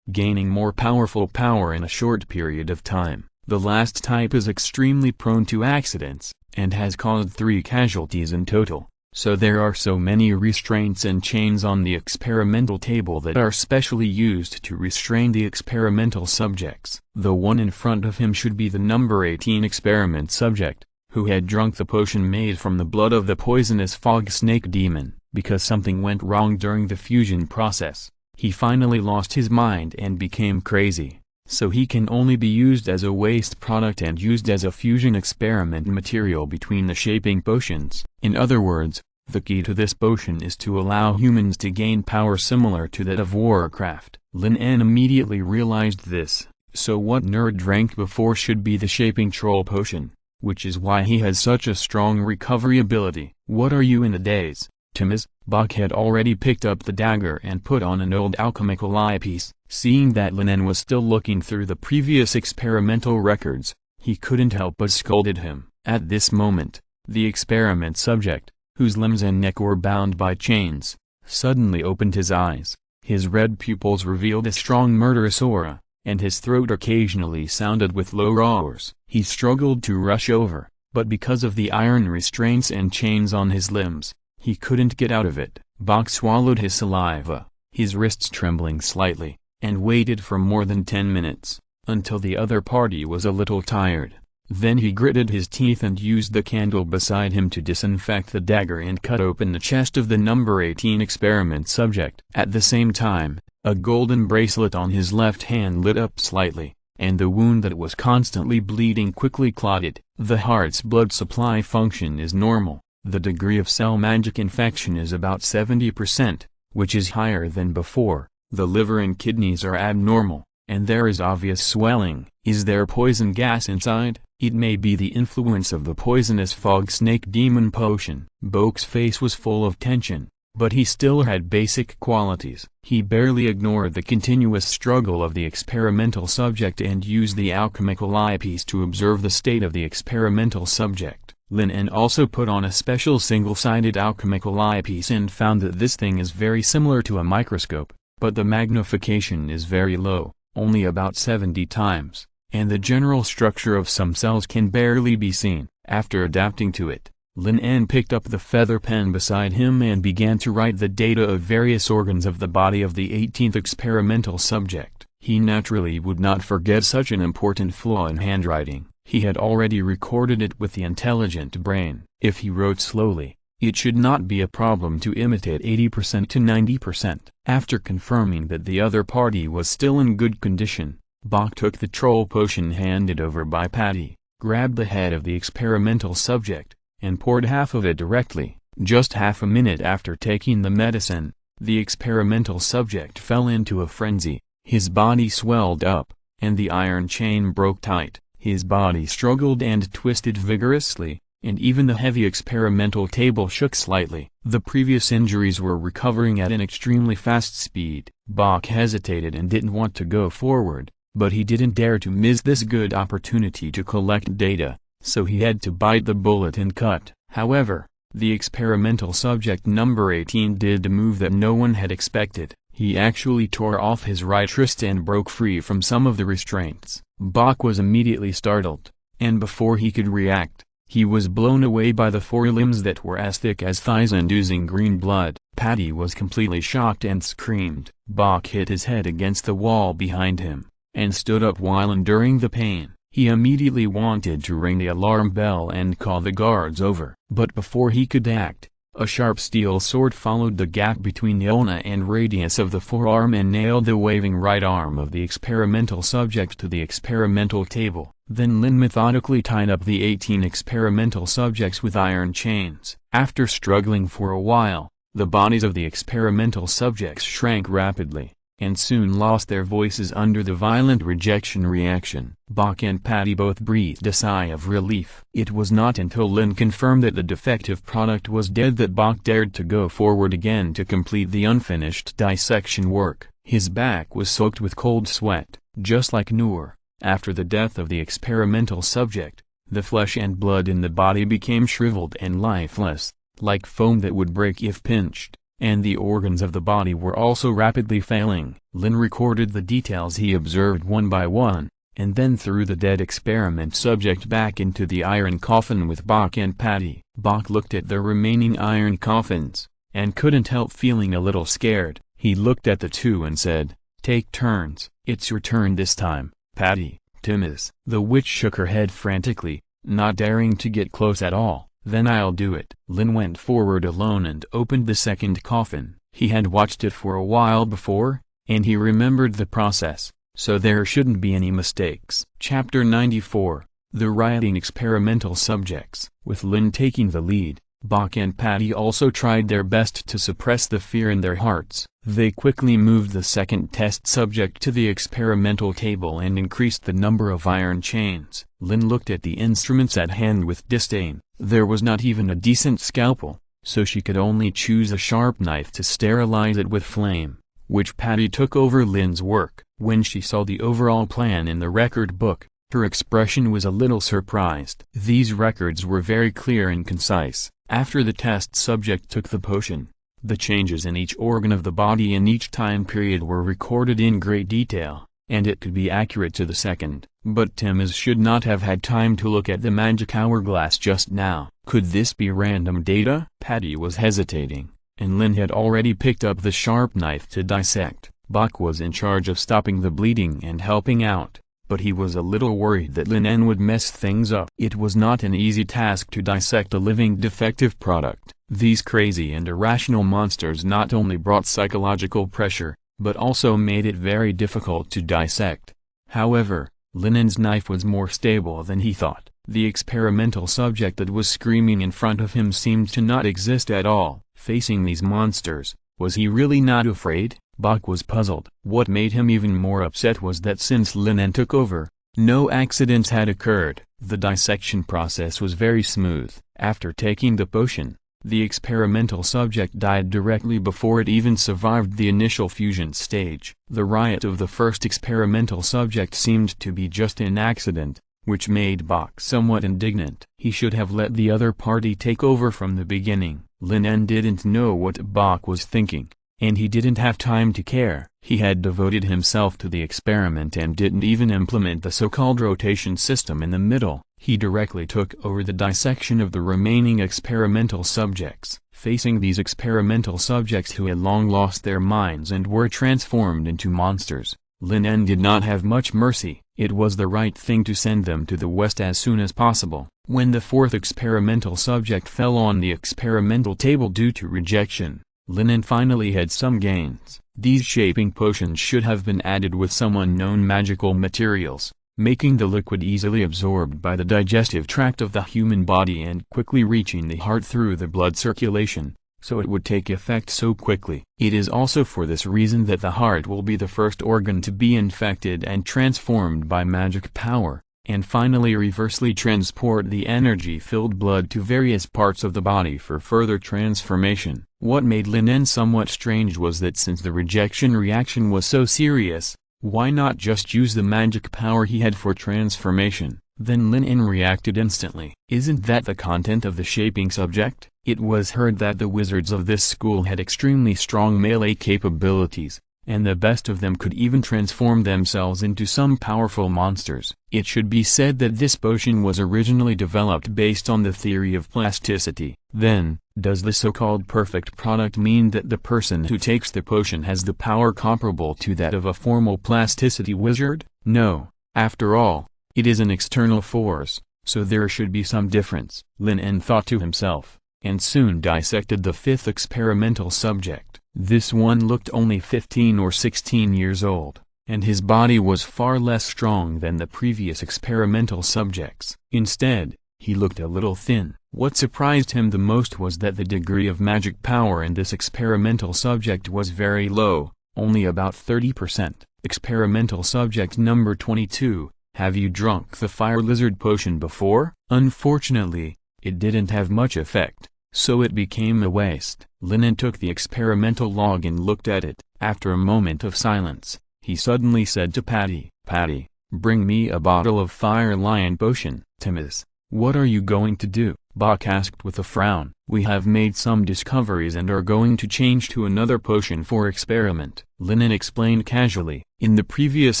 gaining more powerful power in a short period of time. The last type is extremely prone to accidents, and has caused 3 casualties in total. So there are so many restraints and chains on the experimental table that are specially used to restrain the experimental subjects. The one in front of him should be the number 18 experiment subject, who had drunk the potion made from the blood of the poisonous fog snake demon. Because something went wrong during the fusion process, he finally lost his mind and became crazy. So he can only be used as a waste product and used as a fusion experiment material between the shaping potions. In other words, the key to this potion is to allow humans to gain power similar to that of Warcraft. Lin En immediately realized this, so what nerd drank before should be the shaping troll potion, which is why he has such a strong recovery ability. What are you in a daze, Timmins? Bach had already picked up the dagger and put on an old alchemical eyepiece. Seeing that Lin En was still looking through the previous experimental records, he couldn't help but scolded him. At this moment, the experiment subject, whose limbs and neck were bound by chains, suddenly opened his eyes. His red pupils revealed a strong murderous aura, and his throat occasionally sounded with low roars. He struggled to rush over, but because of the iron restraints and chains on his limbs, he couldn't get out of it. Bach swallowed his saliva, his wrists trembling slightly, and waited for more than 10 minutes, until the other party was a little tired. Then he gritted his teeth and used the candle beside him to disinfect the dagger and cut open the chest of the number 18 experiment subject. At the same time, a golden bracelet on his left hand lit up slightly, and the wound that was constantly bleeding quickly clotted. The heart's blood supply function is normal. The degree of cell magic infection is about 70%, which is higher than before. The liver and kidneys are abnormal, and there is obvious swelling. Is there poison gas inside? It may be the influence of the poisonous fog snake demon potion. Bok's face was full of tension, but he still had basic qualities. He barely ignored the continuous struggle of the experimental subject and used the alchemical eyepiece to observe the state of the experimental subject. Lin En also put on a special single-sided alchemical eyepiece and found that this thing is very similar to a microscope, but the magnification is very low, only about 70 times, and the general structure of some cells can barely be seen. After adapting to it, Lin En picked up the feather pen beside him and began to write the data of various organs of the body of the 18th experimental subject. He naturally would not forget such an important flaw in handwriting. He had already recorded it with the intelligent brain. If he wrote slowly, it should not be a problem to imitate 80% to 90%. After confirming that the other party was still in good condition, Bach took the troll potion handed over by Patty, grabbed the head of the experimental subject, and poured half of it directly. Just half a minute after taking the medicine, the experimental subject fell into a frenzy. His body swelled up, and the iron chain broke tight. His body struggled and twisted vigorously, and even the heavy experimental table shook slightly. The previous injuries were recovering at an extremely fast speed. Bach hesitated and didn't want to go forward, but he didn't dare to miss this good opportunity to collect data, so he had to bite the bullet and cut. However, the experimental subject number 18 did a move that no one had expected. He actually tore off his right wrist and broke free from some of the restraints. Bach was immediately startled, and before he could react, he was blown away by the forelimbs that were as thick as thighs and oozing green blood. Patty was completely shocked and screamed. Bach hit his head against the wall behind him, and stood up while enduring the pain. He immediately wanted to ring the alarm bell and call the guards over. But before he could act, a sharp steel sword followed the gap between the ulna and radius of the forearm and nailed the waving right arm of the experimental subject to the experimental table. Then Lin methodically tied up the 18 experimental subjects with iron chains. After struggling for a while, the bodies of the experimental subjects shrank rapidly, and soon lost their voices under the violent rejection reaction. Bach and Patty both breathed a sigh of relief. It was not until Lin confirmed that the defective product was dead that Bach dared to go forward again to complete the unfinished dissection work. His back was soaked with cold sweat. Just like Noor, after the death of the experimental subject, the flesh and blood in the body became shriveled and lifeless, like foam that would break if pinched, and the organs of the body were also rapidly failing. Lin recorded the details he observed one by one, and then threw the dead experiment subject back into the iron coffin with Bach and Patty. Bach looked at the remaining iron coffins, and couldn't help feeling a little scared. He looked at the two and said, "Take turns." "It's your turn this time, Patty." "Timmins." The witch shook her head frantically, not daring to get close at all. "Then I'll do it." Lin went forward alone and opened the second coffin. He had watched it for a while before, and he remembered the process, so there shouldn't be any mistakes. Chapter 94, The Rioting Experimental Subjects. With Lin taking the lead, Bach and Patty also tried their best to suppress the fear in their hearts. They quickly moved the second test subject to the experimental table and increased the number of iron chains. Lin looked at the instruments at hand with disdain. There was not even a decent scalpel, so she could only choose a sharp knife to sterilize it with flame, which Patty took over Lin's work. When she saw the overall plan in the record book, her expression was a little surprised. These records were very clear and concise. After the test subject took the potion, the changes in each organ of the body in each time period were recorded in great detail, and it could be accurate to the second. But Timmins should not have had time to look at the magic hourglass just now. Could this be random data? Patty was hesitating, and Lin had already picked up the sharp knife to dissect. Bach was in charge of stopping the bleeding and helping out, but he was a little worried that Lin En would mess things up. It was not an easy task to dissect a living defective product. These crazy and irrational monsters not only brought psychological pressure, but also made it very difficult to dissect. However, Lin En's knife was more stable than he thought. The experimental subject that was screaming in front of him seemed to not exist at all. Facing these monsters, was he really not afraid? Bach was puzzled. What made him even more upset was that since Lin En took over, no accidents had occurred. The dissection process was very smooth. After taking the potion, the experimental subject died directly before it even survived the initial fusion stage. The riot of the first experimental subject seemed to be just an accident, which made Bach somewhat indignant. He should have let the other party take over from the beginning. Lin En didn't know what Bach was thinking, and he didn't have time to care. He had devoted himself to the experiment and didn't even implement the so-called rotation system in the middle. He directly took over the dissection of the remaining experimental subjects. Facing these experimental subjects who had long lost their minds and were transformed into monsters, Lin En did not have much mercy. It was the right thing to send them to the west as soon as possible. When the fourth experimental subject fell on the experimental table due to rejection, Lin En finally had some gains. These shaping potions should have been added with some unknown magical materials, making the liquid easily absorbed by the digestive tract of the human body and quickly reaching the heart through the blood circulation, so it would take effect so quickly. It is also for this reason that the heart will be the first organ to be infected and transformed by magic power, and finally reversely transport the energy-filled blood to various parts of the body for further transformation. What made Lin En somewhat strange was that since the rejection reaction was so serious, why not just use the magic power he had for transformation? Then Lin En reacted instantly. Isn't that the content of the shaping subject? It was heard that the wizards of this school had extremely strong melee capabilities, and the best of them could even transform themselves into some powerful monsters. It should be said that this potion was originally developed based on the theory of plasticity. Then, does the so-called perfect product mean that the person who takes the potion has the power comparable to that of a formal plasticity wizard? No. After all, it is an external force, so there should be some difference. Lin En thought to himself, and soon dissected the fifth experimental subject. This one looked only 15 or 16 years old, and his body was far less strong than the previous experimental subjects. Instead, he looked a little thin. What surprised him the most was that the degree of magic power in this experimental subject was very low, only about 30%. Experimental subject number 22, have you drunk the fire lizard potion before? Unfortunately, it didn't have much effect, so it became a waste. Lin En took the experimental log and looked at it. After a moment of silence, he suddenly said to Patty, "Patty, bring me a bottle of fire lion potion." "Timmins, what are you going to do?" Bach asked with a frown. "We have made some discoveries and are going to change to another potion for experiment," Lin En explained casually. In the previous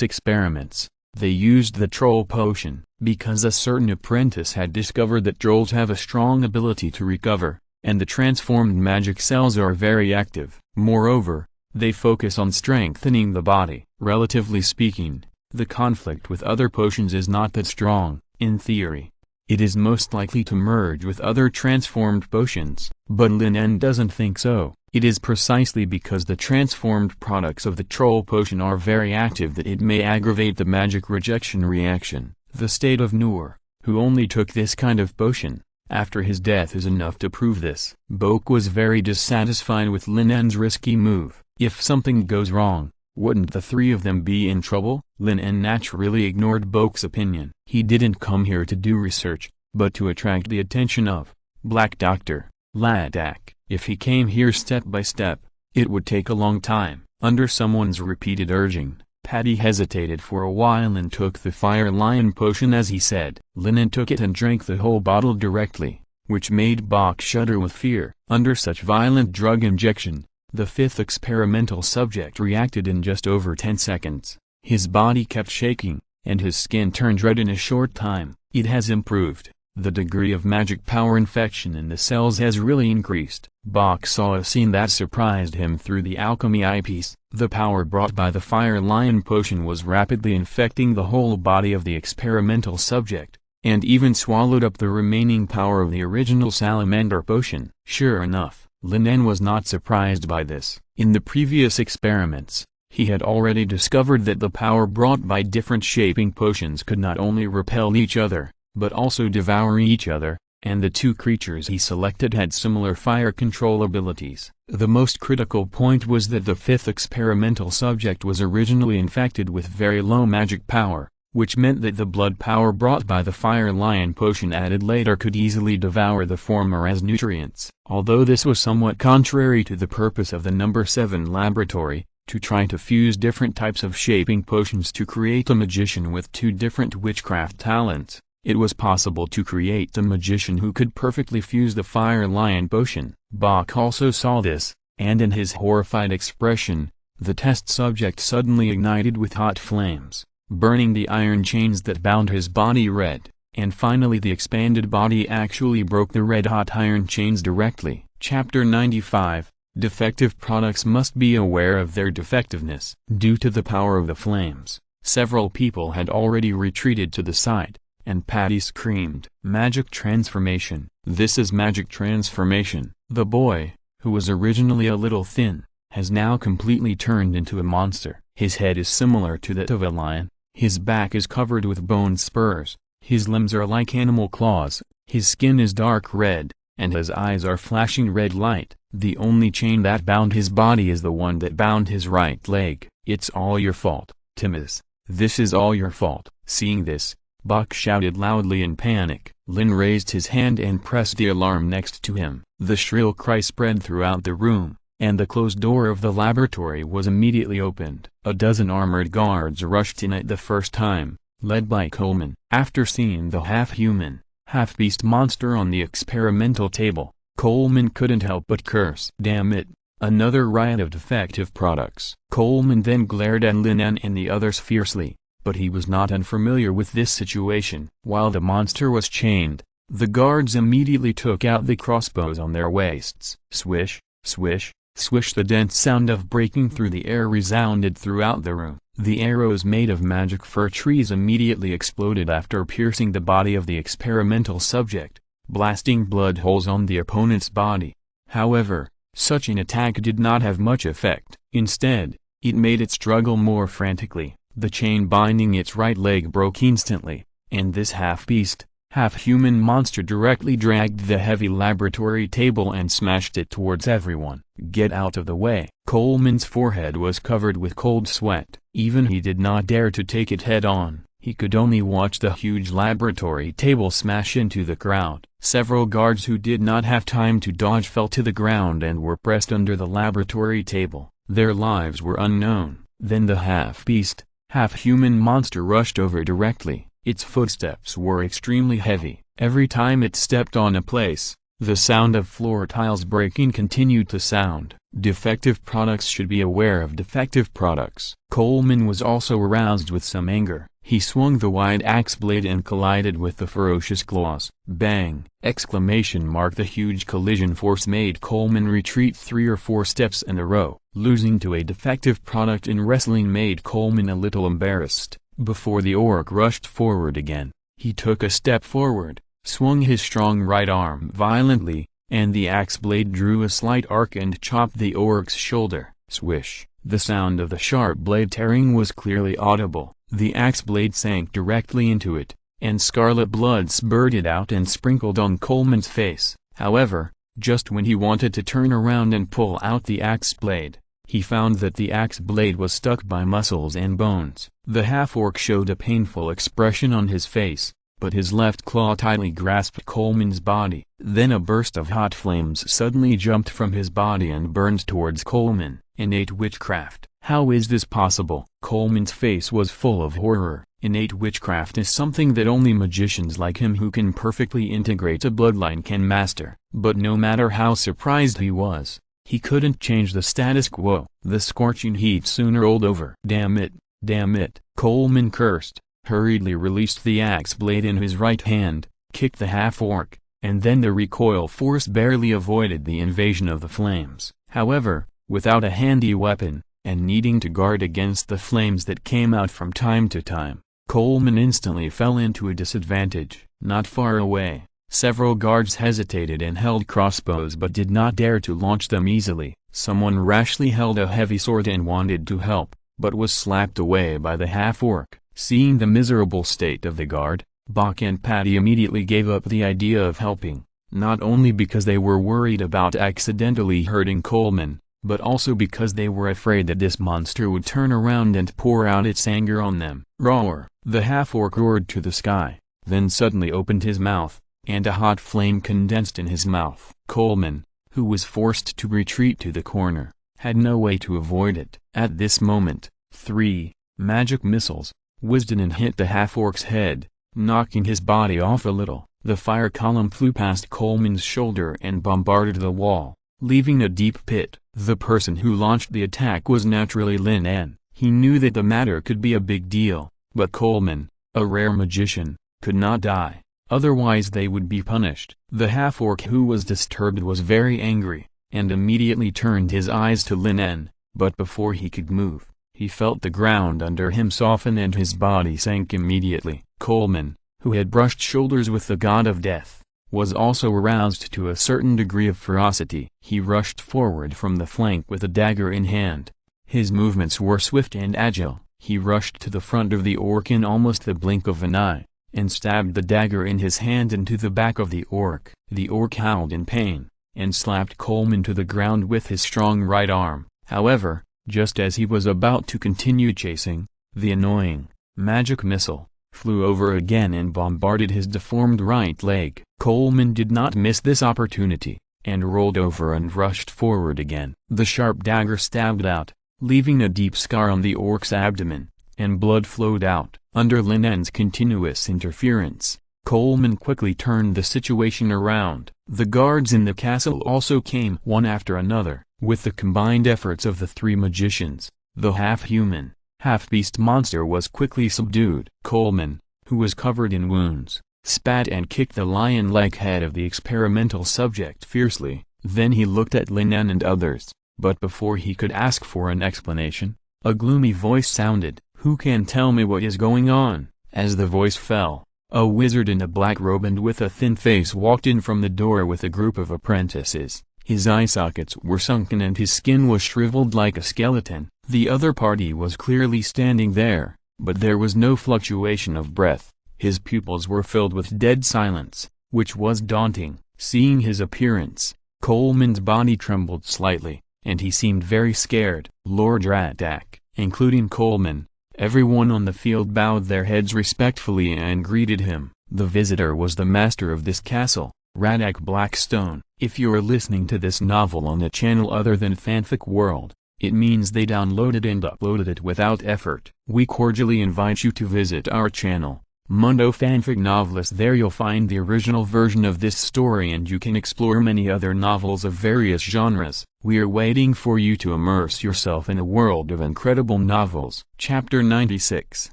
experiments, They used the troll potion, because a certain apprentice had discovered that trolls have a strong ability to recover, and the transformed magic cells are very active. Moreover, they focus on strengthening the body. Relatively speaking, the conflict with other potions is not that strong. In theory, it is most likely to merge with other transformed potions, but Lin En doesn't think so. It is precisely because the transformed products of the troll potion are very active that it may aggravate the magic rejection reaction. The state of Noor, who only took this kind of potion after his death, is enough to prove this. Bok was very dissatisfied with Lin En's risky move. If something goes wrong, wouldn't the three of them be in trouble? Lin En naturally ignored Bok's opinion. He didn't come here to do research, but to attract the attention of Black Doctor Ladak. If he came here step by step, it would take a long time. Under someone's repeated urging, Patty hesitated for a while and took the Fire Lion potion as he said. Lin En took it and drank the whole bottle directly, which made Bok shudder with fear. Under such violent drug injection, the fifth experimental subject reacted in just over 10 seconds. His body kept shaking, and his skin turned red in a short time. It has improved. The degree of magic power infection in the cells has really increased. Bok saw a scene that surprised him through the alchemy eyepiece. The power brought by the Fire Lion potion was rapidly infecting the whole body of the experimental subject, and even swallowed up the remaining power of the original salamander potion. Sure enough, Lin En was not surprised by this. In the previous experiments, he had already discovered that the power brought by different shaping potions could not only repel each other, but also devour each other, and the two creatures he selected had similar fire control abilities. The most critical point was that the fifth experimental subject was originally infected with very low magic power, which meant that the blood power brought by the Fire Lion potion added later could easily devour the former as nutrients. Although this was somewhat contrary to the purpose of the number 7 laboratory, to try to fuse different types of shaping potions to create a magician with two different witchcraft talents, it was possible to create a magician who could perfectly fuse the Fire Lion potion. Bok also saw this, and in his horrified expression, the test subject suddenly ignited with hot flames, burning the iron chains that bound his body red, and finally the expanded body actually broke the red-hot iron chains directly. Chapter 95. Defective products must be aware of their defectiveness. Due to the power of the flames, several people had already retreated to the side, and Patty screamed, "Magic transformation! This is magic transformation!" The boy, who was originally a little thin, has now completely turned into a monster. His head is similar to that of a lion, his back is covered with bone spurs, his limbs are like animal claws, his skin is dark red, and his eyes are flashing red light. The only chain that bound his body is the one that bound his right leg. "It's all your fault, Timmins. This is all your fault." Seeing this, Bok shouted loudly in panic. Lin raised his hand and pressed the alarm next to him. The shrill cry spread throughout the room, and the closed door of the laboratory was immediately opened. A dozen armored guards rushed in at the first time, led by Coleman. After seeing the half-human, half-beast monster on the experimental table, Coleman couldn't help but curse. "Damn it, another riot of defective products." Coleman then glared at Lin En and the others fiercely, but he was not unfamiliar with this situation. While the monster was chained, the guards immediately took out the crossbows on their waists. Swish, swish, swish. The dense sound of breaking through the air resounded throughout the room. The arrows made of magic fir trees immediately exploded after piercing the body of the experimental subject, blasting blood holes on the opponent's body. However, such an attack did not have much effect. Instead, it made it struggle more frantically. The chain binding its right leg broke instantly, and this half-beast, half-human monster directly dragged the heavy laboratory table and smashed it towards everyone. "Get out of the way." Coleman's forehead was covered with cold sweat. Even he did not dare to take it head-on. He could only watch the huge laboratory table smash into the crowd. Several guards who did not have time to dodge fell to the ground and were pressed under the laboratory table. Their lives were unknown. Then the half-beast, half-human monster rushed over directly. Its footsteps were extremely heavy. Every time it stepped on a place, the sound of floor tiles breaking continued to sound. Defective products should be aware of defective products. Coleman was also aroused with some anger. He swung the wide axe blade and collided with the ferocious claws. Bang! Exclamation mark! The huge collision force made Coleman retreat 3 or 4 steps in a row. Losing to a defective product in wrestling made Coleman a little embarrassed. Before the orc rushed forward again, he took a step forward, swung his strong right arm violently, and the axe blade drew a slight arc and chopped the orc's shoulder. Swish! The sound of the sharp blade tearing was clearly audible. The axe blade sank directly into it, and scarlet blood spurted out and sprinkled on Coleman's face. However, just when he wanted to turn around and pull out the axe blade, he found that the axe blade was stuck by muscles and bones. The half-orc showed a painful expression on his face, but his left claw tightly grasped Coleman's body. Then a burst of hot flames suddenly jumped from his body and burned towards Coleman. Innate witchcraft. How is this possible? Coleman's face was full of horror. Innate witchcraft is something that only magicians like him who can perfectly integrate a bloodline can master. But no matter how surprised he was, he couldn't change the status quo. The scorching heat soon rolled over. Damn it, damn it, Coleman cursed, hurriedly released the axe blade in his right hand, kicked the half-orc, and then the recoil force barely avoided the invasion of the flames. However, without a handy weapon, and needing to guard against the flames that came out from time to time, Coleman instantly fell into a disadvantage. Not far away, several guards hesitated and held crossbows but did not dare to launch them easily. Someone rashly held a heavy sword and wanted to help, but was slapped away by the half-orc. Seeing the miserable state of the guard, Bach and Patty immediately gave up the idea of helping, not only because they were worried about accidentally hurting Coleman, but also because they were afraid that this monster would turn around and pour out its anger on them. Roar! The half-orc roared to the sky, then suddenly opened his mouth, and a hot flame condensed in his mouth. Coleman, who was forced to retreat to the corner, had no way to avoid it. At this moment, 3 magic missiles whizzed in and hit the half-orc's head, knocking his body off a little. The fire column flew past Coleman's shoulder and bombarded the wall, leaving a deep pit. The person who launched the attack was naturally Lin En. He knew that the matter could be a big deal, but Coleman, a rare magician, could not die, otherwise they would be punished. The half-orc who was disturbed was very angry, and immediately turned his eyes to Lin En, but before he could move, he felt the ground under him soften and his body sank immediately. Coleman, who had brushed shoulders with the god of death, was also aroused to a certain degree of ferocity. He rushed forward from the flank with a dagger in hand. His movements were swift and agile. He rushed to the front of the orc in almost the blink of an eye, and stabbed the dagger in his hand into the back of the orc. The orc howled in pain, and slapped Coleman to the ground with his strong right arm. However, just as he was about to continue chasing, the annoying magic missile flew over again and bombarded his deformed right leg. Coleman did not miss this opportunity, and rolled over and rushed forward again. The sharp dagger stabbed out, leaving a deep scar on the orc's abdomen, and blood flowed out. Under Lin En's continuous interference, Coleman quickly turned the situation around. The guards in the castle also came one after another. With the combined efforts of the 3 magicians, the half-human, half-beast monster was quickly subdued. Coleman, who was covered in wounds, spat and kicked the lion-like head of the experimental subject fiercely. Then he looked at Lin En and others, but before he could ask for an explanation, a gloomy voice sounded. "Who can tell me what is going on?" As the voice fell, a wizard in a black robe and with a thin face walked in from the door with a group of apprentices. His eye sockets were sunken and his skin was shriveled like a skeleton. The other party was clearly standing there, but there was no fluctuation of breath. His pupils were filled with dead silence, which was daunting. Seeing his appearance, Coleman's body trembled slightly, and he seemed very scared. Lord Radak, including Coleman, everyone on the field bowed their heads respectfully and greeted him. The visitor was the master of this castle, Radak Blackstone. If you're listening to this novel on a channel other than Fanfic World, it means they downloaded and uploaded it without effort. We cordially invite you to visit our channel, Mundo Fanfic Novelist. There you'll find the original version of this story and you can explore many other novels of various genres. We are waiting for you to immerse yourself in a world of incredible novels. Chapter 96.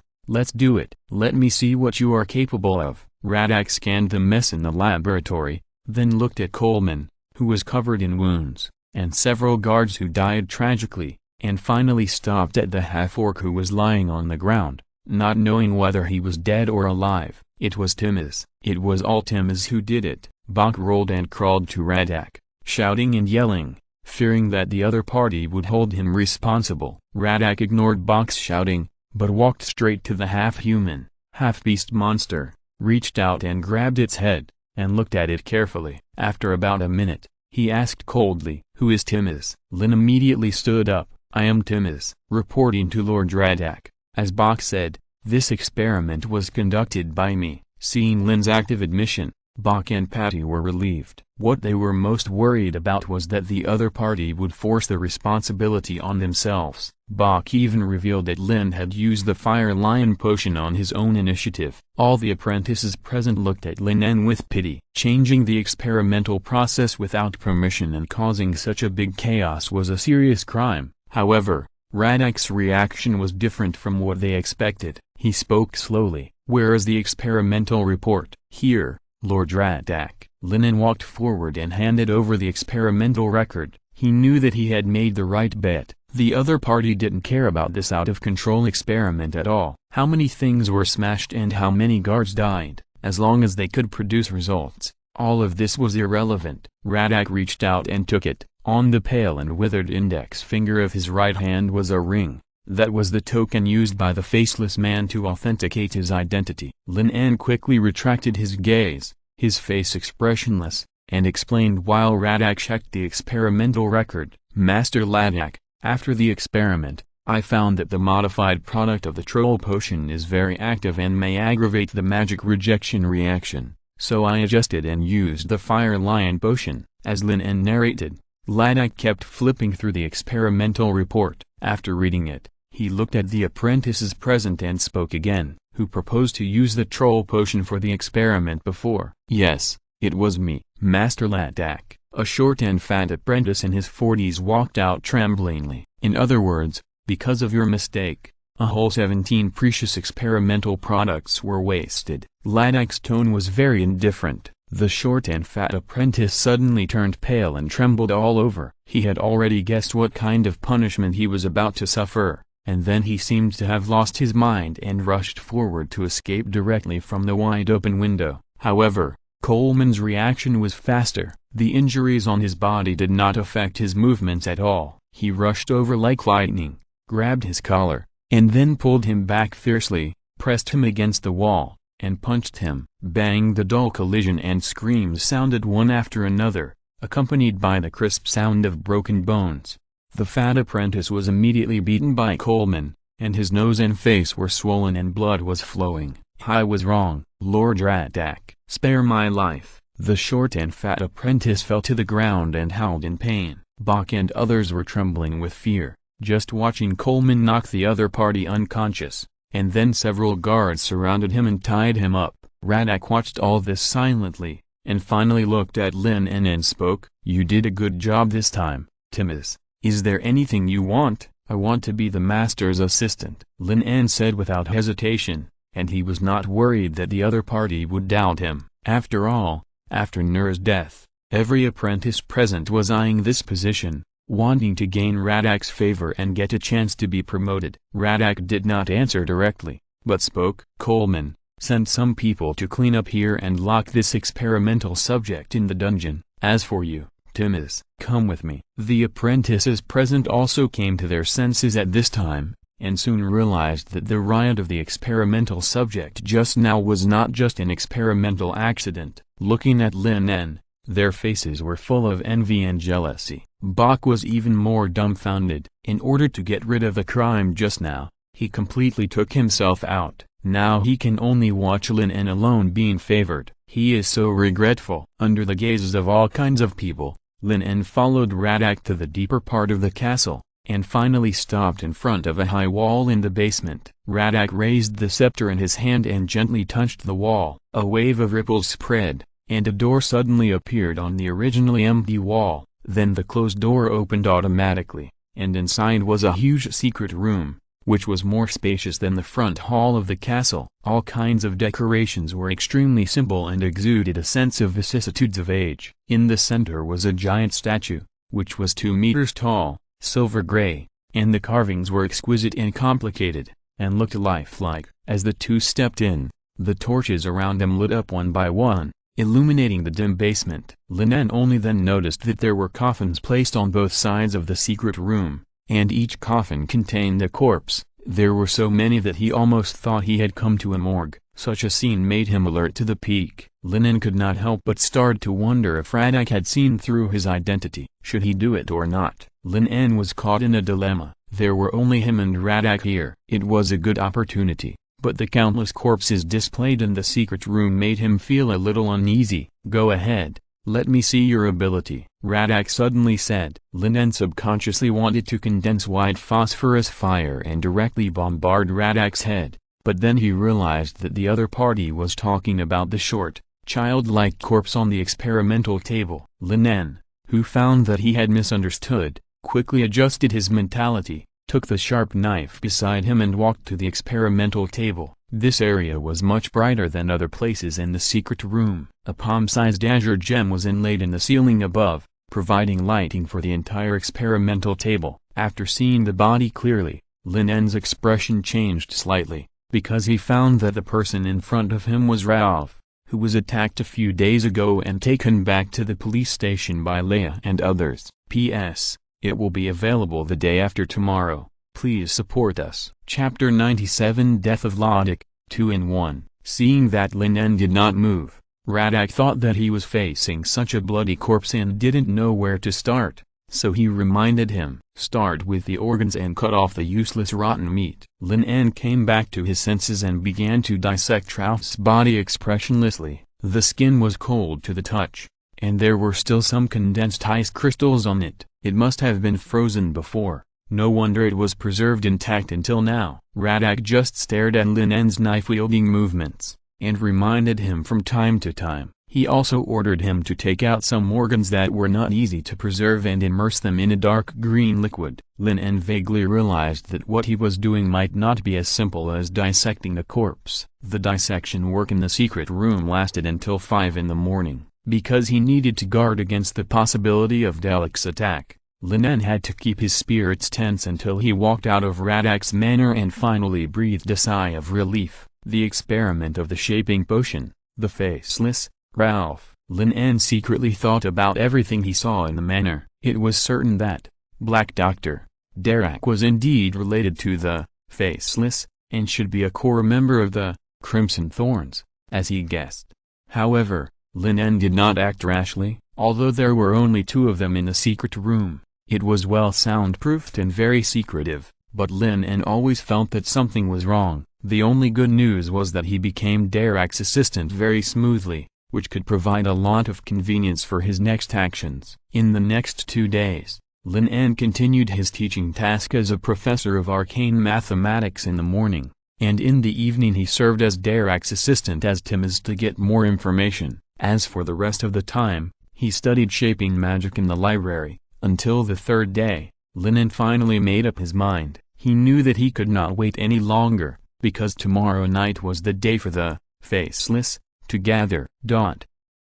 Let's do it. Let me see what you are capable of. Radak scanned the mess in the laboratory, then looked at Coleman, who was covered in wounds, and several guards who died tragically, and finally stopped at the half-orc who was lying on the ground, not knowing whether he was dead or alive. It was Timmins. It was all Timmins who did it. Bach rolled and crawled to Radak, shouting and yelling, fearing that the other party would hold him responsible. Radak ignored Bach's shouting, but walked straight to the half-human, half-beast monster, reached out and grabbed its head, and looked at it carefully. After about a minute, he asked coldly, "Who is Timmins?" Lin immediately stood up. "I am Timmins, reporting to Lord Radak." As Bach said, "This experiment was conducted by me." Seeing Lin's active admission, Bach and Patty were relieved. What they were most worried about was that the other party would force the responsibility on themselves. Bach even revealed that Lin had used the Fire Lion potion on his own initiative. All the apprentices present looked at Lin En with pity. Changing the experimental process without permission and causing such a big chaos was a serious crime. However, Radak's reaction was different from what they expected. He spoke slowly. "Where is the experimental report?" "Here, Lord Radak." Lin En walked forward and handed over the experimental record. He knew that he had made the right bet. The other party didn't care about this out-of-control experiment at all. How many things were smashed and how many guards died, as long as they could produce results, all of this was irrelevant. Radak reached out and took it. On the pale and withered index finger of his right hand was a ring. That was the token used by the faceless man to authenticate his identity. Lin En quickly retracted his gaze, his face expressionless, and explained while Radak checked the experimental record. "Master Radak, after the experiment, I found that the modified product of the troll potion is very active and may aggravate the magic rejection reaction, so I adjusted and used the Fire Lion potion." As Lin En narrated, Radak kept flipping through the experimental report. After reading it, he looked at the apprentices present and spoke again. "Who proposed to use the troll potion for the experiment before?" "Yes, it was me, Master Radak." A short and fat apprentice in his 40s walked out tremblingly. "In other words, because of your mistake, a whole 17 precious experimental products were wasted." Radak's tone was very indifferent. The short and fat apprentice suddenly turned pale and trembled all over. He had already guessed what kind of punishment he was about to suffer, and then he seemed to have lost his mind and rushed forward to escape directly from the wide-open window. However, Coleman's reaction was faster. The injuries on his body did not affect his movements at all. He rushed over like lightning, grabbed his collar, and then pulled him back fiercely, pressed him against the wall, and punched him. Bang! The dull collision and screams sounded one after another, accompanied by the crisp sound of broken bones. The fat apprentice was immediately beaten by Coleman, and his nose and face were swollen and blood was flowing. "I was wrong, Lord Radak. Spare my life." The short and fat apprentice fell to the ground and howled in pain. Bach and others were trembling with fear, just watching Coleman knock the other party unconscious, and then several guards surrounded him and tied him up. Radak watched all this silently, and finally looked at Lin En and spoke. "You did a good job this time, Timmins. Is there anything you want?" "I want to be the master's assistant," Lin En said without hesitation, and he was not worried that the other party would doubt him. After all, after Nur's death, every apprentice present was eyeing this position, wanting to gain Radak's favor and get a chance to be promoted. Radak did not answer directly, but spoke. "Coleman, send some people to clean up here and lock this experimental subject in the dungeon. As for you, Timmins, come with me." The apprentices present also came to their senses at this time, and soon realized that the riot of the experimental subject just now was not just an experimental accident. Looking at Lin En, their faces were full of envy and jealousy. Bach was even more dumbfounded. In order to get rid of the crime just now, he completely took himself out. Now he can only watch Lin En alone being favored. He is so regretful. Under the gazes of all kinds of people, Lin En followed Radak to the deeper part of the castle, and finally stopped in front of a high wall in the basement. Radak raised the scepter in his hand and gently touched the wall. A wave of ripples spread, and a door suddenly appeared on the originally empty wall. Then the closed door opened automatically, and inside was a huge secret room, which was more spacious than the front hall of the castle. All kinds of decorations were extremely simple and exuded a sense of vicissitudes of age. In the center was a giant statue, which was 2 meters tall, silver gray, and the carvings were exquisite and complicated, and looked lifelike. As the two stepped in, the torches around them lit up one by one, illuminating the dim basement. Lin En only then noticed that there were coffins placed on both sides of the secret room, and each coffin contained a corpse. There were so many that he almost thought he had come to a morgue. Such a scene made him alert to the peak. Lin En could not help but start to wonder if Radak had seen through his identity. Should he do it or not? Lin En was caught in a dilemma. There were only him and Radak here. It was a good opportunity, but the countless corpses displayed in the secret room made him feel a little uneasy. Go ahead, let me see your ability, Radak suddenly said. Lin En subconsciously wanted to condense white phosphorus fire and directly bombard Radak's head, but then he realized that the other party was talking about the short, childlike corpse on the experimental table. Lin En, who found that he had misunderstood, quickly adjusted his mentality, took the sharp knife beside him and walked to the experimental table. This area was much brighter than other places in the secret room. A palm-sized azure gem was inlaid in the ceiling above, providing lighting for the entire experimental table. After seeing the body clearly, Lin En's expression changed slightly, because he found that the person in front of him was Ralph, who was attacked a few days ago and taken back to the police station by Leia and others. P.S. It will be available the day after tomorrow. Please support us. Chapter 97 Death of Lodic, 2 in 1. Seeing that Lin En did not move, Radak thought that he was facing such a bloody corpse and didn't know where to start, so he reminded him, start with the organs and cut off the useless rotten meat. Lin En came back to his senses and began to dissect Ralph's body expressionlessly. The skin was cold to the touch, and there were still some condensed ice crystals on it. It must have been frozen before. No wonder it was preserved intact until now. Radak just stared at Lin En's knife-wielding movements, and reminded him from time to time. He also ordered him to take out some organs that were not easy to preserve and immerse them in a dark green liquid. Lin En vaguely realized that what he was doing might not be as simple as dissecting a corpse. The dissection work in the secret room lasted until 5 in the morning. Because he needed to guard against the possibility of Dalek's attack, Lin En had to keep his spirits tense until he walked out of Radak's manor and finally breathed a sigh of relief. The experiment of the shaping potion, the faceless, Ralph. Lin En secretly thought about everything he saw in the manor. It was certain that Black Dr. Derek was indeed related to the faceless, and should be a core member of the Crimson Thorns, as he guessed. However, Lin En did not act rashly. Although there were only 2 of them in the secret room, it was well soundproofed and very secretive, but Lin En always felt that something was wrong. The only good news was that he became Derek's assistant very smoothly, which could provide a lot of convenience for his next actions. In the next 2 days, Lin En continued his teaching task as a professor of arcane mathematics in the morning, and in the evening he served as Derek's assistant as Timmins to get more information. As for the rest of the time, he studied shaping magic in the library. Until the 3rd day, Lin En finally made up his mind. He knew that he could not wait any longer, because tomorrow night was the day for the faceless to gather.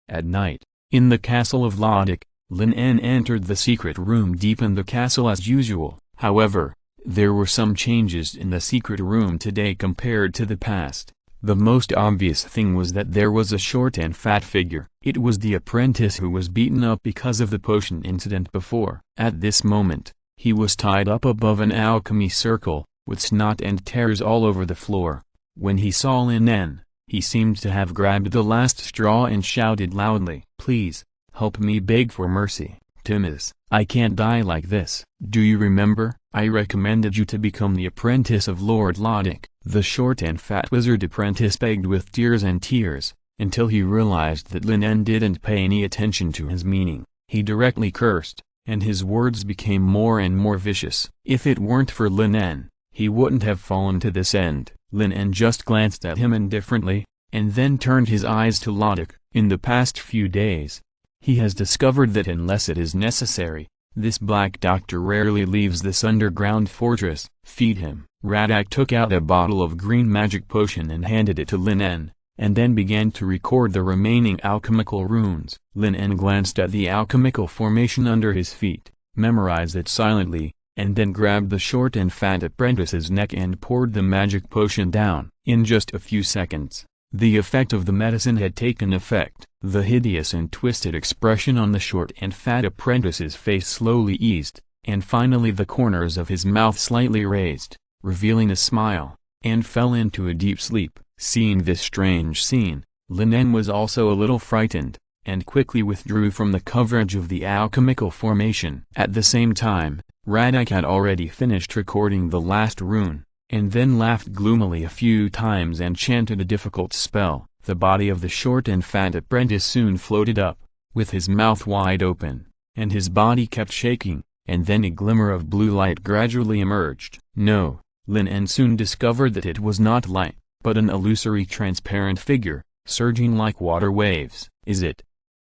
At night, in the castle of Lodic, Lin En entered the secret room deep in the castle as usual. However, there were some changes in the secret room today compared to the past. The most obvious thing was that there was a short and fat figure. It was the apprentice who was beaten up because of the potion incident before. At this moment, he was tied up above an alchemy circle, with snot and tears all over the floor. When he saw Lin En, he seemed to have grabbed the last straw and shouted loudly, "Please, help me, beg for mercy, Timmins. I can't die like this. Do you remember, I recommended you to become the apprentice of Lord Lodic?" The short and fat wizard apprentice begged with tears and tears, until he realized that Lin En didn't pay any attention to his meaning. He directly cursed, and his words became more and more vicious. If it weren't for Lin En, he wouldn't have fallen to this end. Lin En just glanced at him indifferently, and then turned his eyes to Lodic. In the past few days, he has discovered that unless it is necessary, This black doctor rarely leaves this underground fortress. Feed him. Radak took out a bottle of green magic potion and handed it to Lin En, and then began to record the remaining alchemical runes. Lin En glanced at the alchemical formation under his feet, memorized it silently, and then grabbed the short and fat apprentice's neck and poured the magic potion down. In just a few seconds, the effect of the medicine had taken effect. The hideous and twisted expression on the short and fat apprentice's face slowly eased, and finally the corners of his mouth slightly raised, revealing a smile, and fell into a deep sleep. Seeing this strange scene, Lin En was also a little frightened, and quickly withdrew from the coverage of the alchemical formation. At the same time, Radak had already finished recording the last rune, and then laughed gloomily a few times and chanted a difficult spell. The body of the short and fat apprentice soon floated up, with his mouth wide open, and his body kept shaking, and then a glimmer of blue light gradually emerged. No, Lin En soon discovered that it was not light, but an illusory transparent figure, surging like water waves. Is it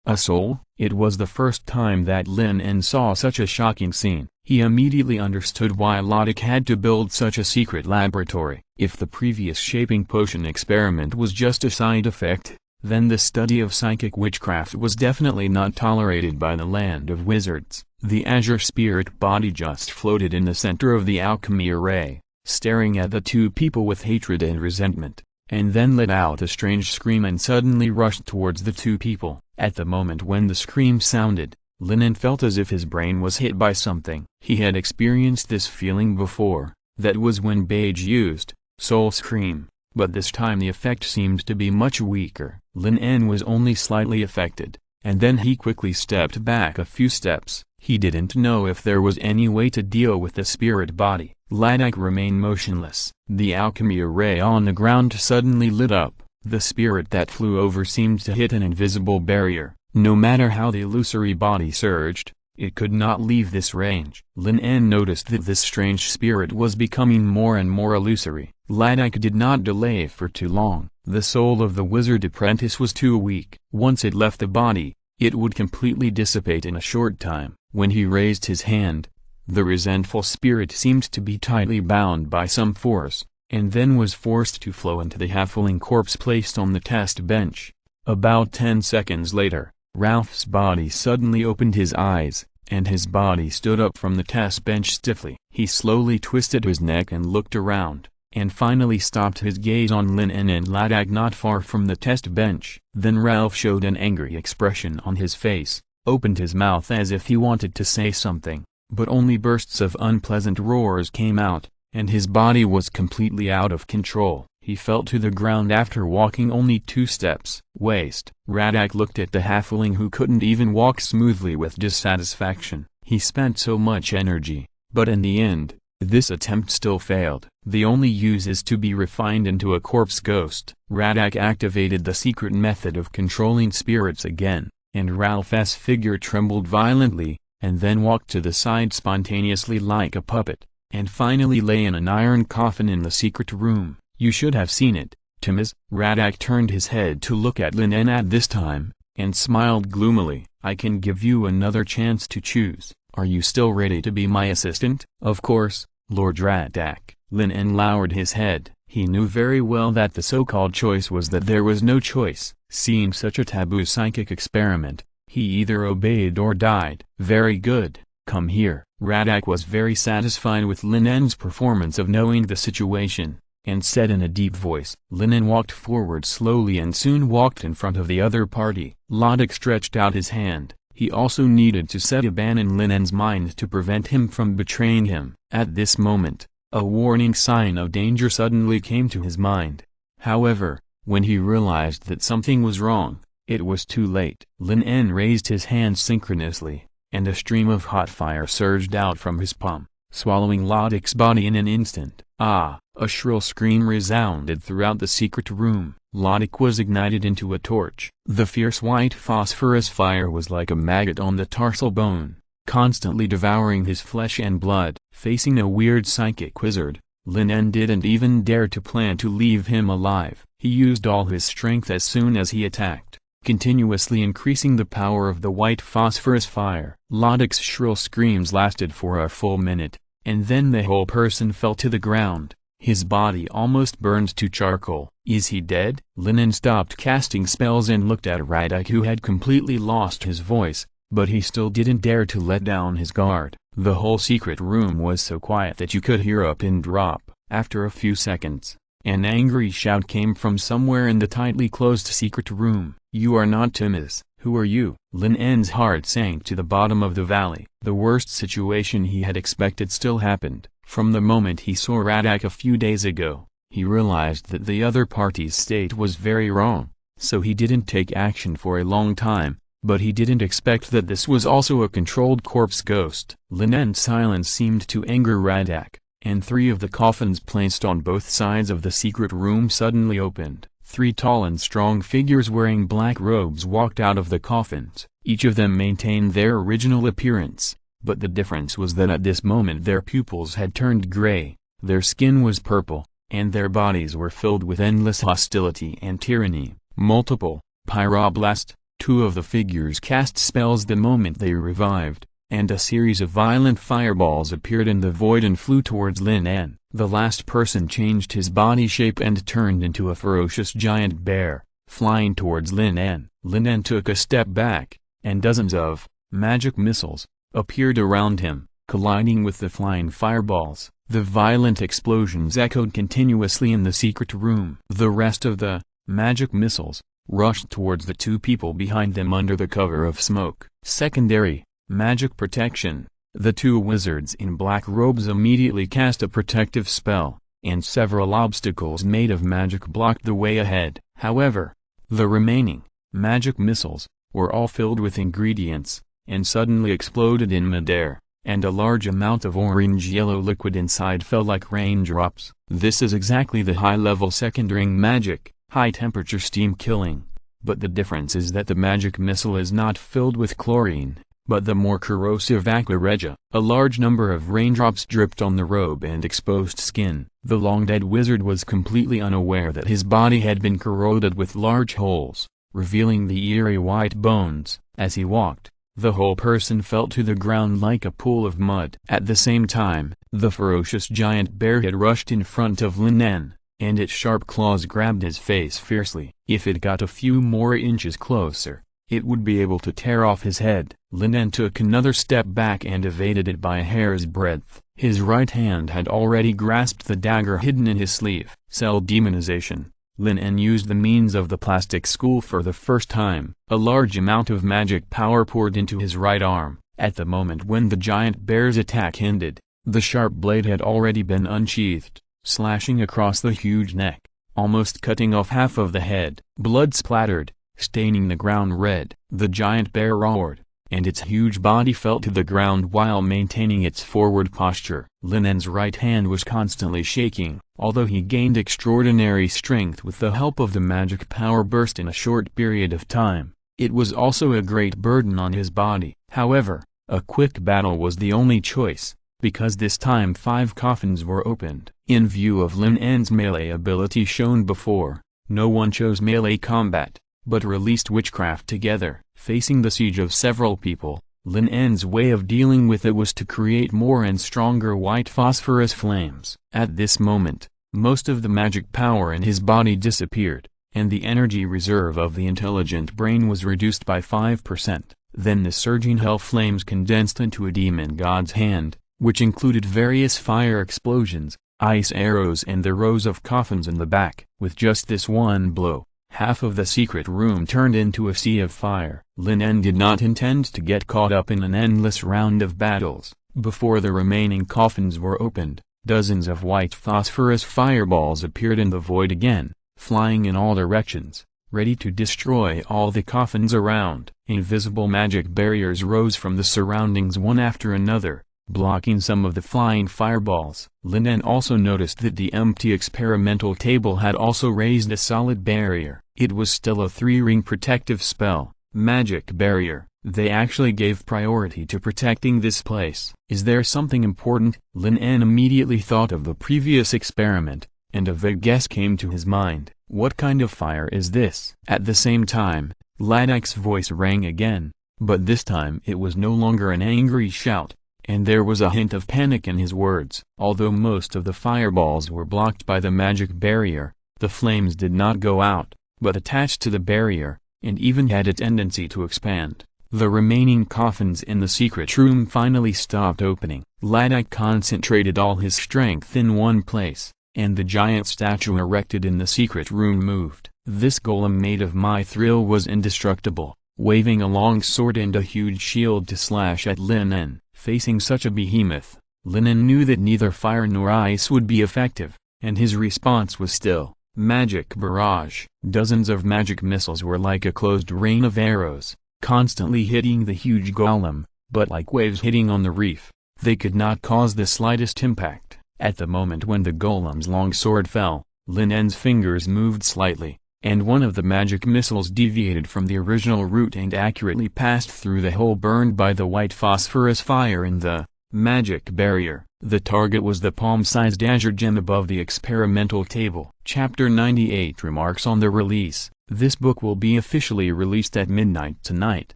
a soul? It was the first time that Lin En saw such a shocking scene. He immediately understood why Lodic had to build such a secret laboratory. If the previous shaping potion experiment was just a side effect, then the study of psychic witchcraft was definitely not tolerated by the land of wizards. The azure spirit body just floated in the center of the alchemy array, staring at the two people with hatred and resentment, and then let out a strange scream and suddenly rushed towards the two people. At the moment when the scream sounded, Lin En felt as if his brain was hit by something. He had experienced this feeling before, that was when Beige used Soul Scream, but this time the effect seemed to be much weaker. Lin En was only slightly affected, and then he quickly stepped back a few steps. He didn't know if there was any way to deal with the spirit body. Radak remained motionless. The alchemy array on the ground suddenly lit up. The spirit that flew over seemed to hit an invisible barrier. No matter how the illusory body surged, it could not leave this range. Lin En noticed that this strange spirit was becoming more and more illusory. Radak did not delay for too long. The soul of the wizard apprentice was too weak. Once it left the body, it would completely dissipate in a short time. When he raised his hand, the resentful spirit seemed to be tightly bound by some force, and then was forced to flow into the halfling corpse placed on the test bench. About 10 seconds later, Ralph's body suddenly opened his eyes, and his body stood up from the test bench stiffly. He slowly twisted his neck and looked around, and finally stopped his gaze on Lin En and Radak not far from the test bench. Then Ralph showed an angry expression on his face, opened his mouth as if he wanted to say something, but only bursts of unpleasant roars came out, and his body was completely out of control. He fell to the ground after walking only 2 steps. Waste. Radak looked at the halfling who couldn't even walk smoothly with dissatisfaction. He spent so much energy, but in the end, this attempt still failed. The only use is to be refined into a corpse ghost. Radak activated the secret method of controlling spirits again, and Ralph's figure trembled violently, and then walked to the side spontaneously like a puppet, and finally lay in an iron coffin in the secret room. You should have seen it, Timmins. Radak turned his head to look at Lin En at this time, and smiled gloomily. I can give you another chance to choose. Are you still ready to be my assistant? Of course, Lord Radak. Lin En lowered his head. He knew very well that the so-called choice was that there was no choice. Seeing such a taboo psychic experiment, he either obeyed or died. Very good, come here. Radak was very satisfied with Lin En's performance of knowing the situation, and said in a deep voice. Lin En walked forward slowly and soon walked in front of the other party. Lodic stretched out his hand. He also needed to set a ban in Lin En's mind to prevent him from betraying him. At this moment, a warning sign of danger suddenly came to his mind. However, when he realized that something was wrong, it was too late. Lin En raised his hands synchronously, and a stream of hot fire surged out from his palm, swallowing Lodic's body in an instant. Ah! A shrill scream resounded throughout the secret room. Lodic was ignited into a torch. The fierce white phosphorus fire was like a maggot on the tarsal bone, constantly devouring his flesh and blood. Facing a weird psychic wizard, Lin En didn't even dare to plan to leave him alive. He used all his strength as soon as he attacked, continuously increasing the power of the white phosphorus fire. Lodic's shrill screams lasted for a full minute, and then the whole person fell to the ground. His body almost burned to charcoal. Is he dead? Lin En stopped casting spells and looked at Radak, who had completely lost his voice, but he still didn't dare to let down his guard. The whole secret room was so quiet that you could hear a pin drop. After a few seconds, an angry shout came from somewhere in the tightly closed secret room. "You are not Timmins. Who are you?" Lin En's heart sank to the bottom of the valley. The worst situation he had expected still happened. From the moment he saw Radak a few days ago, he realized that the other party's state was very wrong, so he didn't take action for a long time, but he didn't expect that this was also a controlled corpse ghost. Lin En's silence seemed to anger Radak, and 3 of the coffins placed on both sides of the secret room suddenly opened. 3 tall and strong figures wearing black robes walked out of the coffins. Each of them maintained their original appearance, but the difference was that at this moment their pupils had turned gray, their skin was purple, and their bodies were filled with endless hostility and tyranny. Multiple, pyroblast, 2 of the figures cast spells the moment they revived, and a series of violent fireballs appeared in the void and flew towards Lin En. The last person changed his body shape and turned into a ferocious giant bear, flying towards Lin En. Lin En took a step back, and dozens of magic missiles appeared around him, colliding with the flying fireballs. The violent explosions echoed continuously in the secret room. The rest of the magic missiles rushed towards the 2 people behind them under the cover of smoke. Secondary magic protection. The 2 wizards in black robes immediately cast a protective spell, and several obstacles made of magic blocked the way ahead. However, the remaining magic missiles were all filled with ingredients, and suddenly exploded in midair, and a large amount of orange-yellow liquid inside fell like raindrops. This is exactly the high-level second-ring magic, high-temperature steam killing, but the difference is that the magic missile is not filled with chlorine, but the more corrosive aqua regia. A large number of raindrops dripped on the robe and exposed skin. The long-dead wizard was completely unaware that his body had been corroded with large holes, revealing the eerie white bones. As he walked, the whole person fell to the ground like a pool of mud. At the same time, the ferocious giant bear had rushed in front of Lin En, and its sharp claws grabbed his face fiercely. If it got a few more inches closer, it would be able to tear off his head. Lin En took another step back and evaded it by a hair's breadth. His right hand had already grasped the dagger hidden in his sleeve. Cell demonization. Lin En used the means of the plastic school for the first time. A large amount of magic power poured into his right arm. At the moment when the giant bear's attack ended, the sharp blade had already been unsheathed, slashing across the huge neck, almost cutting off half of the head. Blood splattered, staining the ground red. The giant bear roared, and its huge body fell to the ground while maintaining its forward posture. Lin En's right hand was constantly shaking. Although he gained extraordinary strength with the help of the magic power burst in a short period of time, it was also a great burden on his body. However, a quick battle was the only choice, because this time 5 coffins were opened. In view of Lin En's melee ability shown before, no one chose melee combat, but released witchcraft together. Facing the siege of several people, Lin En's way of dealing with it was to create more and stronger white phosphorus flames. At this moment, most of the magic power in his body disappeared, and the energy reserve of the intelligent brain was reduced by 5%. Then the surging hell flames condensed into a demon god's hand, which included various fire explosions, ice arrows and the rows of coffins in the back. With just this one blow, half of the secret room turned into a sea of fire. Lin En did not intend to get caught up in an endless round of battles. Before the remaining coffins were opened, dozens of white phosphorus fireballs appeared in the void again, flying in all directions, ready to destroy all the coffins around. Invisible magic barriers rose from the surroundings one after another, blocking some of the flying fireballs. Lin En also noticed that the empty experimental table had also raised a solid barrier. It was still a 3-ring protective spell, magic barrier. They actually gave priority to protecting this place. Is there something important? Lin En immediately thought of the previous experiment, and a vague guess came to his mind. What kind of fire is this? At the same time, Ladak's voice rang again, but this time it was no longer an angry shout, and there was a hint of panic in his words. Although most of the fireballs were blocked by the magic barrier, the flames did not go out, but attached to the barrier, and even had a tendency to expand. The remaining coffins in the secret room finally stopped opening. Ladak concentrated all his strength in one place, and the giant statue erected in the secret room moved. This golem made of mithril was indestructible, waving a long sword and a huge shield to slash at Lin En. Facing such a behemoth, Lin En knew that neither fire nor ice would be effective, and his response was still magic barrage. Dozens of magic missiles were like a closed rain of arrows, constantly hitting the huge golem, but like waves hitting on the reef, they could not cause the slightest impact. At the moment when the golem's long sword fell, Lin En's fingers moved slightly, and one of the magic missiles deviated from the original route and accurately passed through the hole burned by the white phosphorus fire in the magic barrier. The target was the palm-sized azure gem above the experimental table. Chapter 98 Remarks on the release. This book will be officially released at midnight tonight.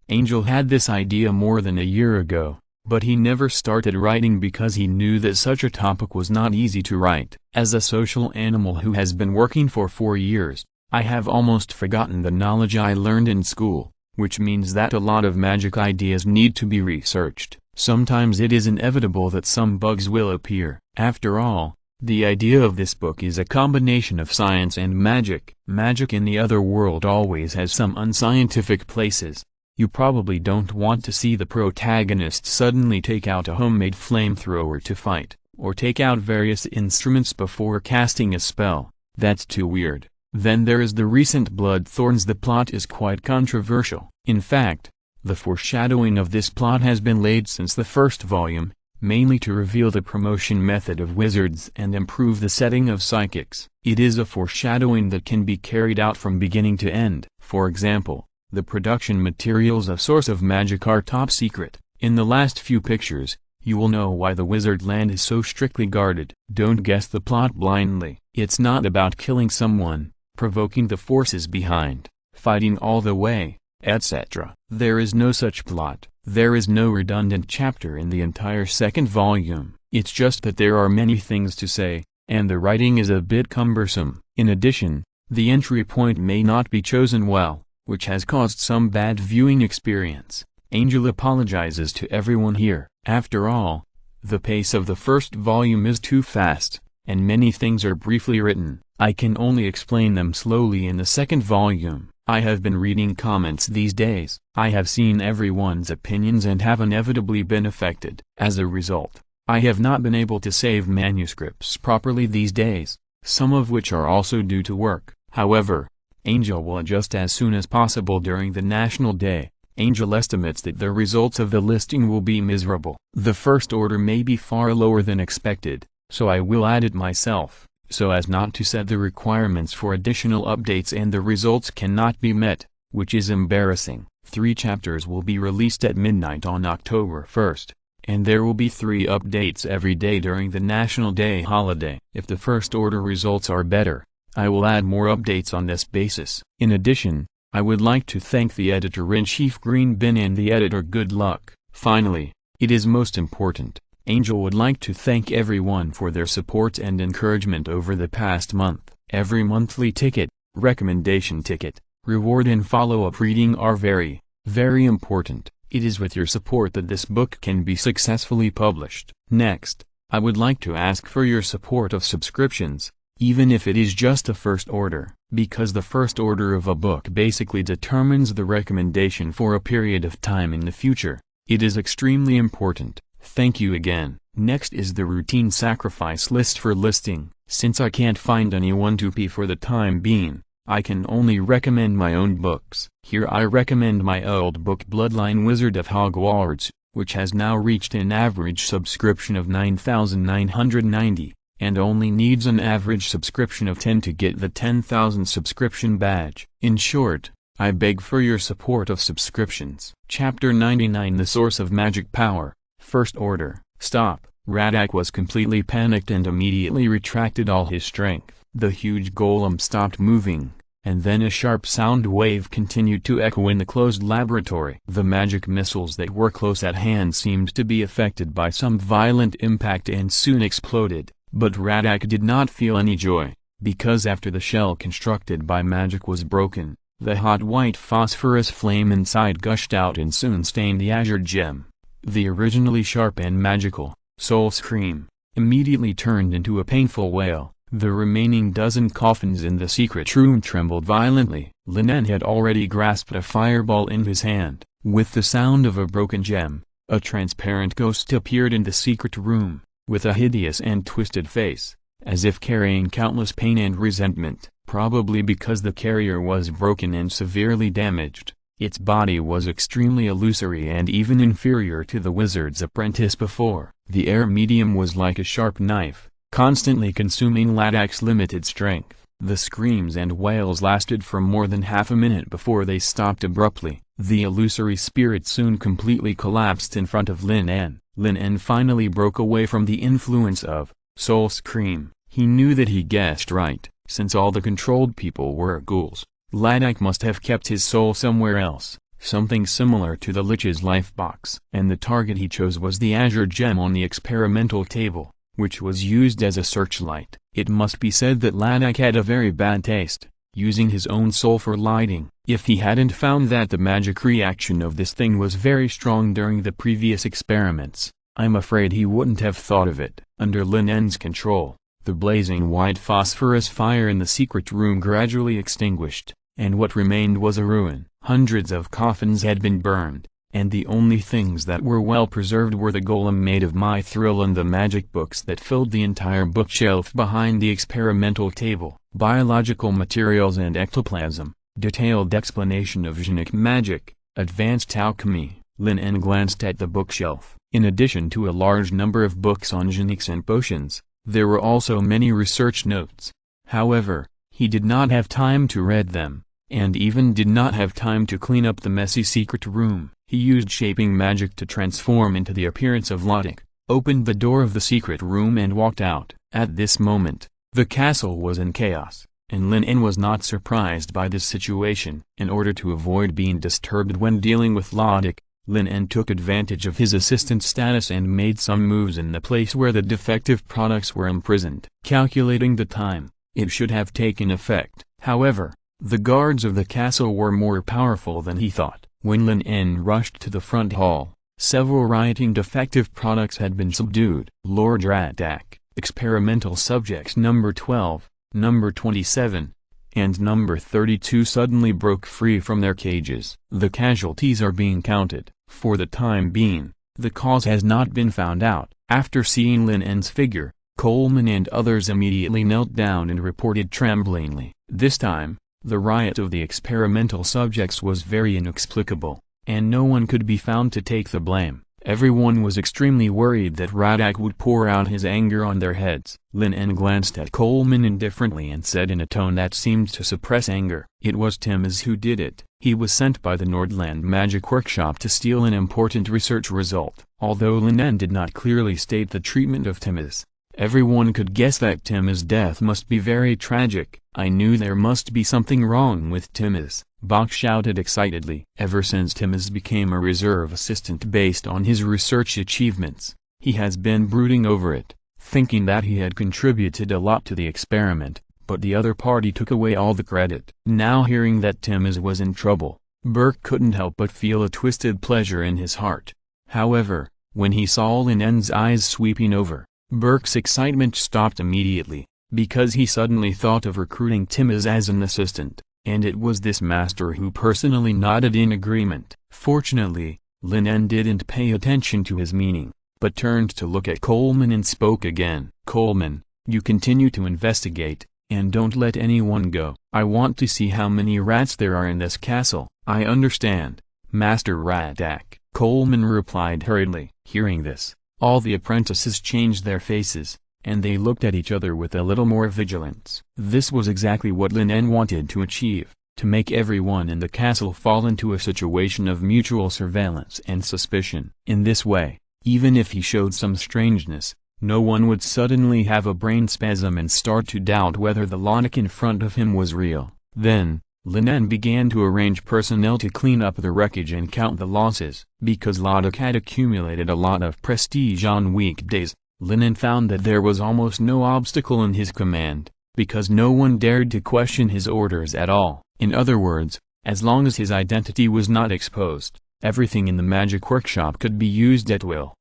Angel had this idea more than a year ago, but he never started writing because he knew that such a topic was not easy to write. As a social animal who has been working for 4 years, I have almost forgotten the knowledge I learned in school, which means that a lot of magic ideas need to be researched. Sometimes it is inevitable that some bugs will appear. After all, the idea of this book is a combination of science and magic. Magic in the other world always has some unscientific places. You probably don't want to see the protagonist suddenly take out a homemade flamethrower to fight, or take out various instruments before casting a spell. That's too weird. Then there is the recent Blood Thorns. The plot is quite controversial. In fact, the foreshadowing of this plot has been laid since the first volume, mainly to reveal the promotion method of wizards and improve the setting of psychics. It is a foreshadowing that can be carried out from beginning to end. For example, the production materials of Source of Magic are top secret. In the last few pictures, you will know why the wizard land is so strictly guarded. Don't guess the plot blindly. It's not about killing someone, provoking the forces behind, fighting all the way, etc. There is no such plot. There is no redundant chapter in the entire second volume. It's just that there are many things to say, and the writing is a bit cumbersome. In addition, the entry point may not be chosen well, which has caused some bad viewing experience. Angel apologizes to everyone here. After all, the pace of the first volume is too fast, and many things are briefly written. I can only explain them slowly in the second volume. I have been reading comments these days. I have seen everyone's opinions and have inevitably been affected. As a result, I have not been able to save manuscripts properly these days, some of which are also due to work. However, Angel will adjust as soon as possible during the National Day. Angel estimates that the results of the listing will be miserable. The first order may be far lower than expected, so I will add it myself, so as not to set the requirements for additional updates and the results cannot be met, which is embarrassing. 3 chapters will be released at midnight on October 1st, and there will be 3 updates every day during the National Day holiday. If the first order results are better, I will add more updates on this basis. In addition, I would like to thank the editor-in-chief Green Bin and the editor Good Luck. Finally, it is most important, Angel would like to thank everyone for their support and encouragement over the past month. Every monthly ticket, recommendation ticket, reward and follow-up reading are very, very important. It is with your support that this book can be successfully published. Next, I would like to ask for your support of subscriptions, even if it is just a first order, because the first order of a book basically determines the recommendation for a period of time in the future. It is extremely important. Thank you again. Next is the routine sacrifice list for listing. Since I can't find anyone to pay for the time being, I can only recommend my own books. Here I recommend my old book Bloodline Wizard of Hogwarts, which has now reached an average subscription of 9,990, and only needs an average subscription of 10 to get the 10,000 subscription badge. In short, I beg for your support of subscriptions. Chapter 99 The Source of Magic Power. First Order. Stop. Radak was completely panicked and immediately retracted all his strength. The huge golem stopped moving, and then a sharp sound wave continued to echo in the closed laboratory. The magic missiles that were close at hand seemed to be affected by some violent impact and soon exploded, but Radak did not feel any joy, because after the shell constructed by magic was broken, the hot white phosphorus flame inside gushed out and soon stained the azure gem. The originally sharp and magical soul scream immediately turned into a painful wail. The remaining dozen coffins in the secret room trembled violently. Lin En had already grasped a fireball in his hand. With the sound of a broken gem, a transparent ghost appeared in the secret room, with a hideous and twisted face, as if carrying countless pain and resentment. Probably because the carrier was broken and severely damaged, its body was extremely illusory and even inferior to the wizard's apprentice before. The air medium was like a sharp knife, constantly consuming Ladak's limited strength. The screams and wails lasted for more than half a minute before they stopped abruptly. The illusory spirit soon completely collapsed in front of Lin En. Lin En finally broke away from the influence of soul scream. He knew that he guessed right, since all the controlled people were ghouls. Ladak must have kept his soul somewhere else, something similar to the Lich's life box. And the target he chose was the azure gem on the experimental table, which was used as a searchlight. It must be said that Ladak had a very bad taste, using his own soul for lighting. If he hadn't found that the magic reaction of this thing was very strong during the previous experiments, I'm afraid he wouldn't have thought of it. Under Lin En's control, the blazing white phosphorus fire in the secret room gradually extinguished, and what remained was a ruin. Hundreds of coffins had been burned, and the only things that were well preserved were the golem made of mithril and the magic books that filled the entire bookshelf behind the experimental table. Biological materials and ectoplasm, detailed explanation of Genic magic, advanced alchemy. Lin En glanced at the bookshelf. In addition to a large number of books on Genics and potions, there were also many research notes. However, he did not have time to read them, and even did not have time to clean up the messy secret room. He used shaping magic to transform into the appearance of Ladak, opened the door of the secret room and walked out. At this moment, the castle was in chaos, and Lin En was not surprised by this situation. In order to avoid being disturbed when dealing with Ladak, Lin En took advantage of his assistant status and made some moves in the place where the defective products were imprisoned. Calculating the time, it should have taken effect. However, the guards of the castle were more powerful than he thought. When Lin En rushed to the front hall, several rioting defective products had been subdued. Lord Radak, experimental subjects number 12, number 27, and number 32 suddenly broke free from their cages. The casualties are being counted. For the time being, the cause has not been found out. After seeing Lin En's figure, Coleman and others immediately knelt down and reported tremblingly. This time, the riot of the experimental subjects was very inexplicable, and no one could be found to take the blame. Everyone was extremely worried that Radak would pour out his anger on their heads. Lin En glanced at Coleman indifferently and said in a tone that seemed to suppress anger, "It was Timmins who did it. He was sent by the Nordland Magic Workshop to steal an important research result." Although Lin En did not clearly state the treatment of Timmins, everyone could guess that Timmins' death must be very tragic. "I knew there must be something wrong with Timmins," Bach shouted excitedly. Ever since Timmins became a reserve assistant based on his research achievements, he has been brooding over it, thinking that he had contributed a lot to the experiment, but the other party took away all the credit. Now hearing that Timmins was in trouble, Burke couldn't help but feel a twisted pleasure in his heart. However, when he saw Lin En's eyes sweeping over, Burke's excitement stopped immediately, because he suddenly thought of recruiting Timmins as an assistant, and it was this master who personally nodded in agreement. Fortunately, Lin En didn't pay attention to his meaning, but turned to look at Coleman and spoke again. "Coleman, you continue to investigate, and don't let anyone go. I want to see how many rats there are in this castle." "I understand, Master Radak," Coleman replied hurriedly. Hearing this, all the apprentices changed their faces, and they looked at each other with a little more vigilance. This was exactly what Lin En wanted to achieve, to make everyone in the castle fall into a situation of mutual surveillance and suspicion. In this way, even if he showed some strangeness, no one would suddenly have a brain spasm and start to doubt whether the Ladak in front of him was real. Then, Lin En began to arrange personnel to clean up the wreckage and count the losses. Because Ladakh had accumulated a lot of prestige on weekdays, Lin En found that there was almost no obstacle in his command, because no one dared to question his orders at all. In other words, as long as his identity was not exposed, everything in the magic workshop could be used at will.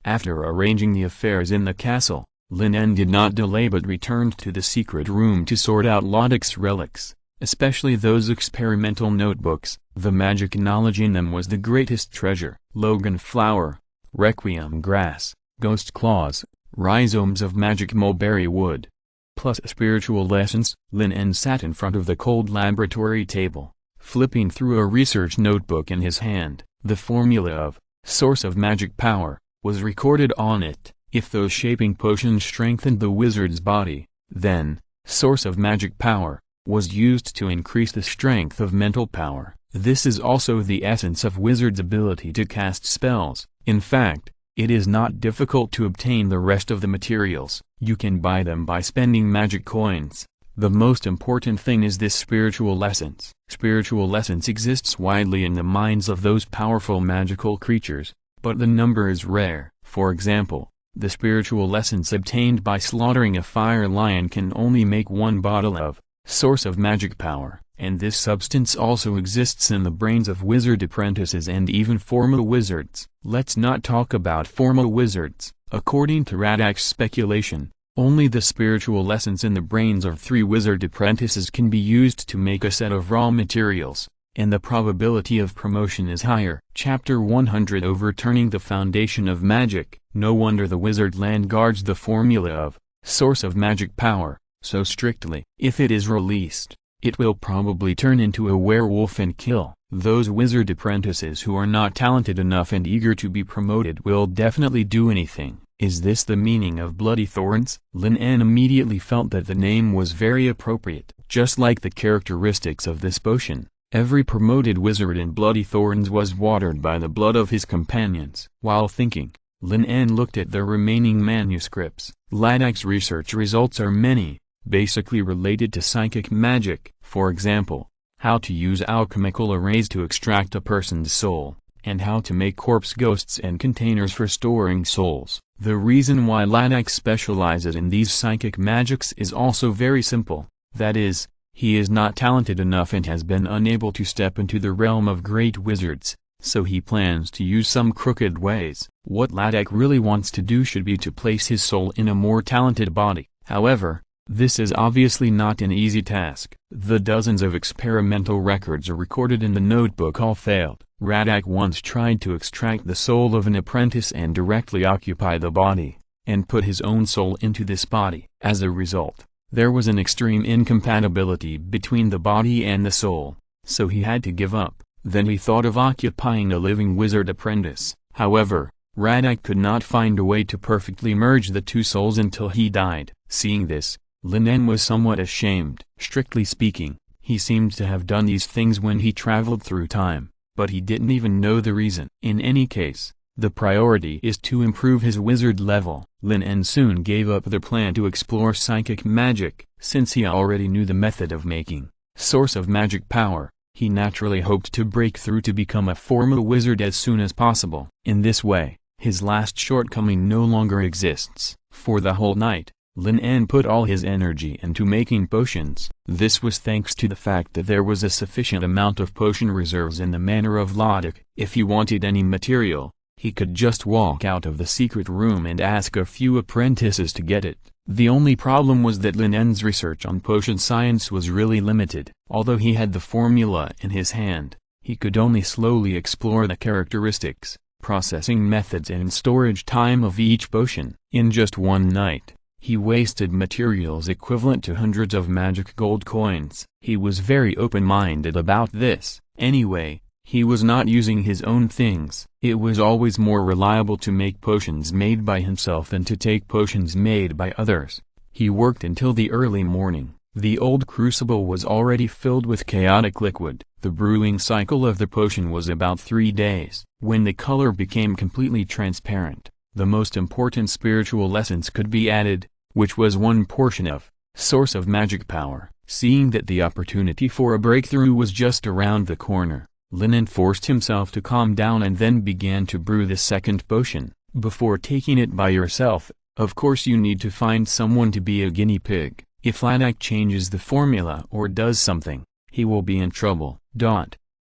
After arranging the affairs in the castle, Lin En did not delay but returned to the secret room to sort out Ladakh's relics, especially those experimental notebooks. The magic knowledge in them was the greatest treasure. Logan flower, requiem grass, ghost claws, rhizomes of magic mulberry wood, plus spiritual lessons. Lin En sat in front of the cold laboratory table, flipping through a research notebook in his hand. The formula of source of magic power was recorded on it. If those shaping potions strengthened the wizard's body, then source of magic power was used to increase the strength of mental power. This is also the essence of wizard's ability to cast spells. In fact, it is not difficult to obtain the rest of the materials. You can buy them by spending magic coins. The most important thing is this spiritual essence. Spiritual essence exists widely in the minds of those powerful magical creatures, but the number is rare. For example, the spiritual essence obtained by slaughtering a fire lion can only make one bottle of source of magic power, and this substance also exists in the brains of wizard apprentices and even formal wizards. Let's not talk about formal wizards. According to Radakh's speculation, only the spiritual essence in the brains of 3 wizard apprentices can be used to make a set of raw materials, and the probability of promotion is higher. Chapter 100 Overturning the Foundation of Magic. No wonder the wizard land guards the formula of source of magic power so strictly. If it is released, it will probably turn into a werewolf and kill those wizard apprentices who are not talented enough and eager to be promoted. Will definitely do anything. Is this the meaning of Bloody Thorns? Lin En immediately felt that the name was very appropriate. Just like the characteristics of this potion, every promoted wizard in Bloody Thorns was watered by the blood of his companions. While thinking, Lin En looked at the remaining manuscripts. Ladakh's research results are many, basically related to psychic magic. For example, how to use alchemical arrays to extract a person's soul, and how to make corpse ghosts and containers for storing souls. The reason why Ladakh specializes in these psychic magics is also very simple, that is, he is not talented enough and has been unable to step into the realm of great wizards, so he plans to use some crooked ways. What Ladakh really wants to do should be to place his soul in a more talented body. However, this is obviously not an easy task. The dozens of experimental records are recorded in the notebook all failed. Radak once tried to extract the soul of an apprentice and directly occupy the body, and put his own soul into this body. As a result, there was an extreme incompatibility between the body and the soul, so he had to give up. Then he thought of occupying a living wizard apprentice. However, Radak could not find a way to perfectly merge the 2 souls until he died. Seeing this, Lin En was somewhat ashamed. Strictly speaking, he seemed to have done these things when he traveled through time, but he didn't even know the reason. In any case, the priority is to improve his wizard level. Lin En soon gave up the plan to explore psychic magic. Since he already knew the method of making source of magic power, he naturally hoped to break through to become a formal wizard as soon as possible. In this way, his last shortcoming no longer exists. For the whole night, Lin En put all his energy into making potions. This was thanks to the fact that there was a sufficient amount of potion reserves in the manor of Ladakh. If he wanted any material, he could just walk out of the secret room and ask a few apprentices to get it. The only problem was that Lin En's research on potion science was really limited. Although he had the formula in his hand, he could only slowly explore the characteristics, processing methods and storage time of each potion. In just one night, he wasted materials equivalent to hundreds of magic gold coins. He was very open-minded about this. Anyway, he was not using his own things. It was always more reliable to make potions made by himself than to take potions made by others. He worked until the early morning. The old crucible was already filled with chaotic liquid. The brewing cycle of the potion was about 3 days. When the color became completely transparent, the most important spiritual essence could be added, which was one portion of source of magic power. Seeing that the opportunity for a breakthrough was just around the corner, Lin En forced himself to calm down and then began to brew the second potion. Before taking it by yourself, of course you need to find someone to be a guinea pig. If Ladak changes the formula or does something, he will be in trouble.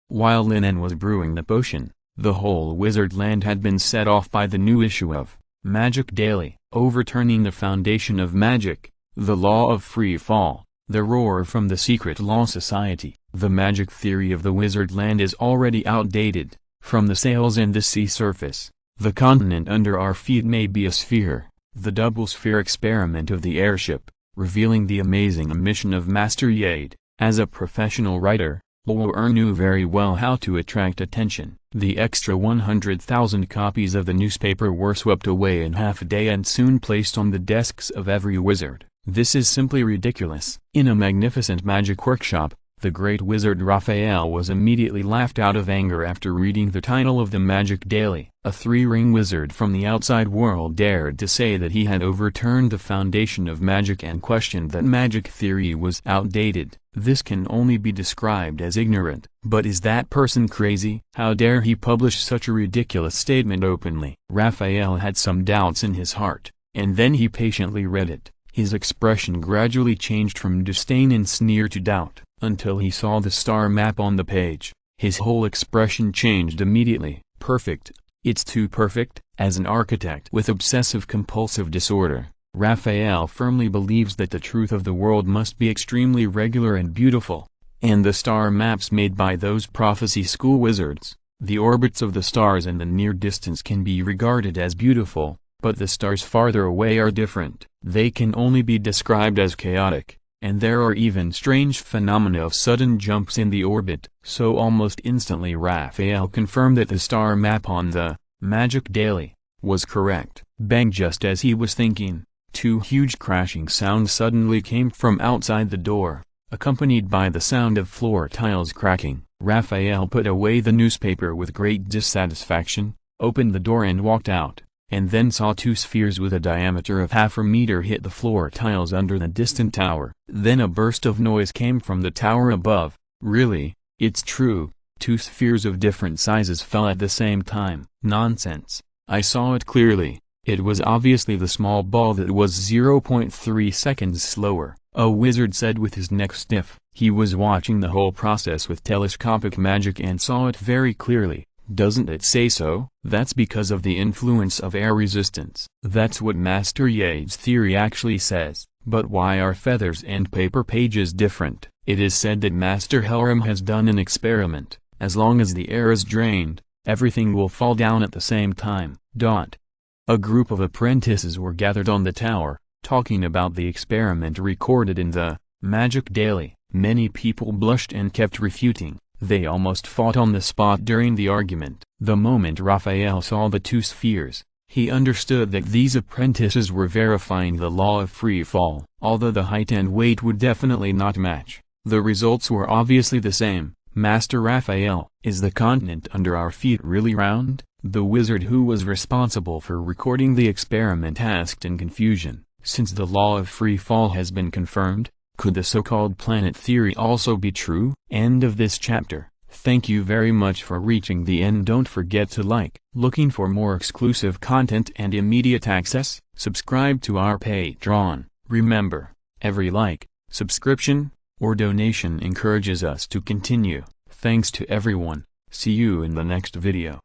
While Lin En was brewing the potion, the whole wizard land had been set off by the new issue of Magic Daily, overturning the foundation of magic, the law of free fall, the roar from the secret law society. The magic theory of the wizard land is already outdated. From the sails and the sea surface, the continent under our feet may be a sphere, the double sphere experiment of the airship, revealing the amazing mission of Master Yade. As a professional writer, Lin knew very well how to attract attention. The extra 100,000 copies of the newspaper were swept away in half a day and soon placed on the desks of every wizard. This is simply ridiculous. In a magnificent magic workshop, the great wizard Raphael was immediately laughed out of anger after reading the title of the Magic Daily. A three-ring wizard from the outside world dared to say that he had overturned the foundation of magic and questioned that magic theory was outdated. This can only be described as ignorant. But is that person crazy? How dare he publish such a ridiculous statement openly? Raphael had some doubts in his heart, and then he patiently read it. His expression gradually changed from disdain and sneer to doubt, until he saw the star map on the page. His whole expression changed immediately. Perfect. It's too perfect. As an architect with obsessive-compulsive disorder, Raphael firmly believes that the truth of the world must be extremely regular and beautiful. And the star maps made by those prophecy school wizards, the orbits of the stars and the near distance can be regarded as beautiful, but the stars farther away are different. They can only be described as chaotic, and there are even strange phenomena of sudden jumps in the orbit. So almost instantly Raphael confirmed that the star map on the Magic Daily was correct. Bang! Just as he was thinking, two huge crashing sounds suddenly came from outside the door, accompanied by the sound of floor tiles cracking. Raphael put away the newspaper with great dissatisfaction, opened the door and walked out, and then saw two spheres with a diameter of half a meter hit the floor tiles under the distant tower. Then a burst of noise came from the tower above. Really, it's true, two spheres of different sizes fell at the same time. Nonsense. I saw it clearly. It was obviously the small ball that was 0.3 seconds slower, a wizard said with his neck stiff. He was watching the whole process with telescopic magic and saw it very clearly. Doesn't it say so? That's because of the influence of air resistance. That's what Master Yade's theory actually says. But why are feathers and paper pages different? It is said that Master Helram has done an experiment. As long as the air is drained, everything will fall down at the same time. A group of apprentices were gathered on the tower, talking about the experiment recorded in the Magic Daily. Many people blushed and kept refuting. They almost fought on the spot during the argument. The moment Raphael saw the two spheres, he understood that these apprentices were verifying the law of free fall. Although the height and weight would definitely not match, the results were obviously the same. Master Raphael, is the continent under our feet really round? The wizard who was responsible for recording the experiment asked in confusion. Since the law of free fall has been confirmed, could the so-called planet theory also be true? End of this chapter. Thank you very much for reaching the end. Don't forget to like. Looking for more exclusive content and immediate access? Subscribe to our Patreon. Remember, every like, subscription, or donation encourages us to continue. Thanks to everyone. See you in the next video.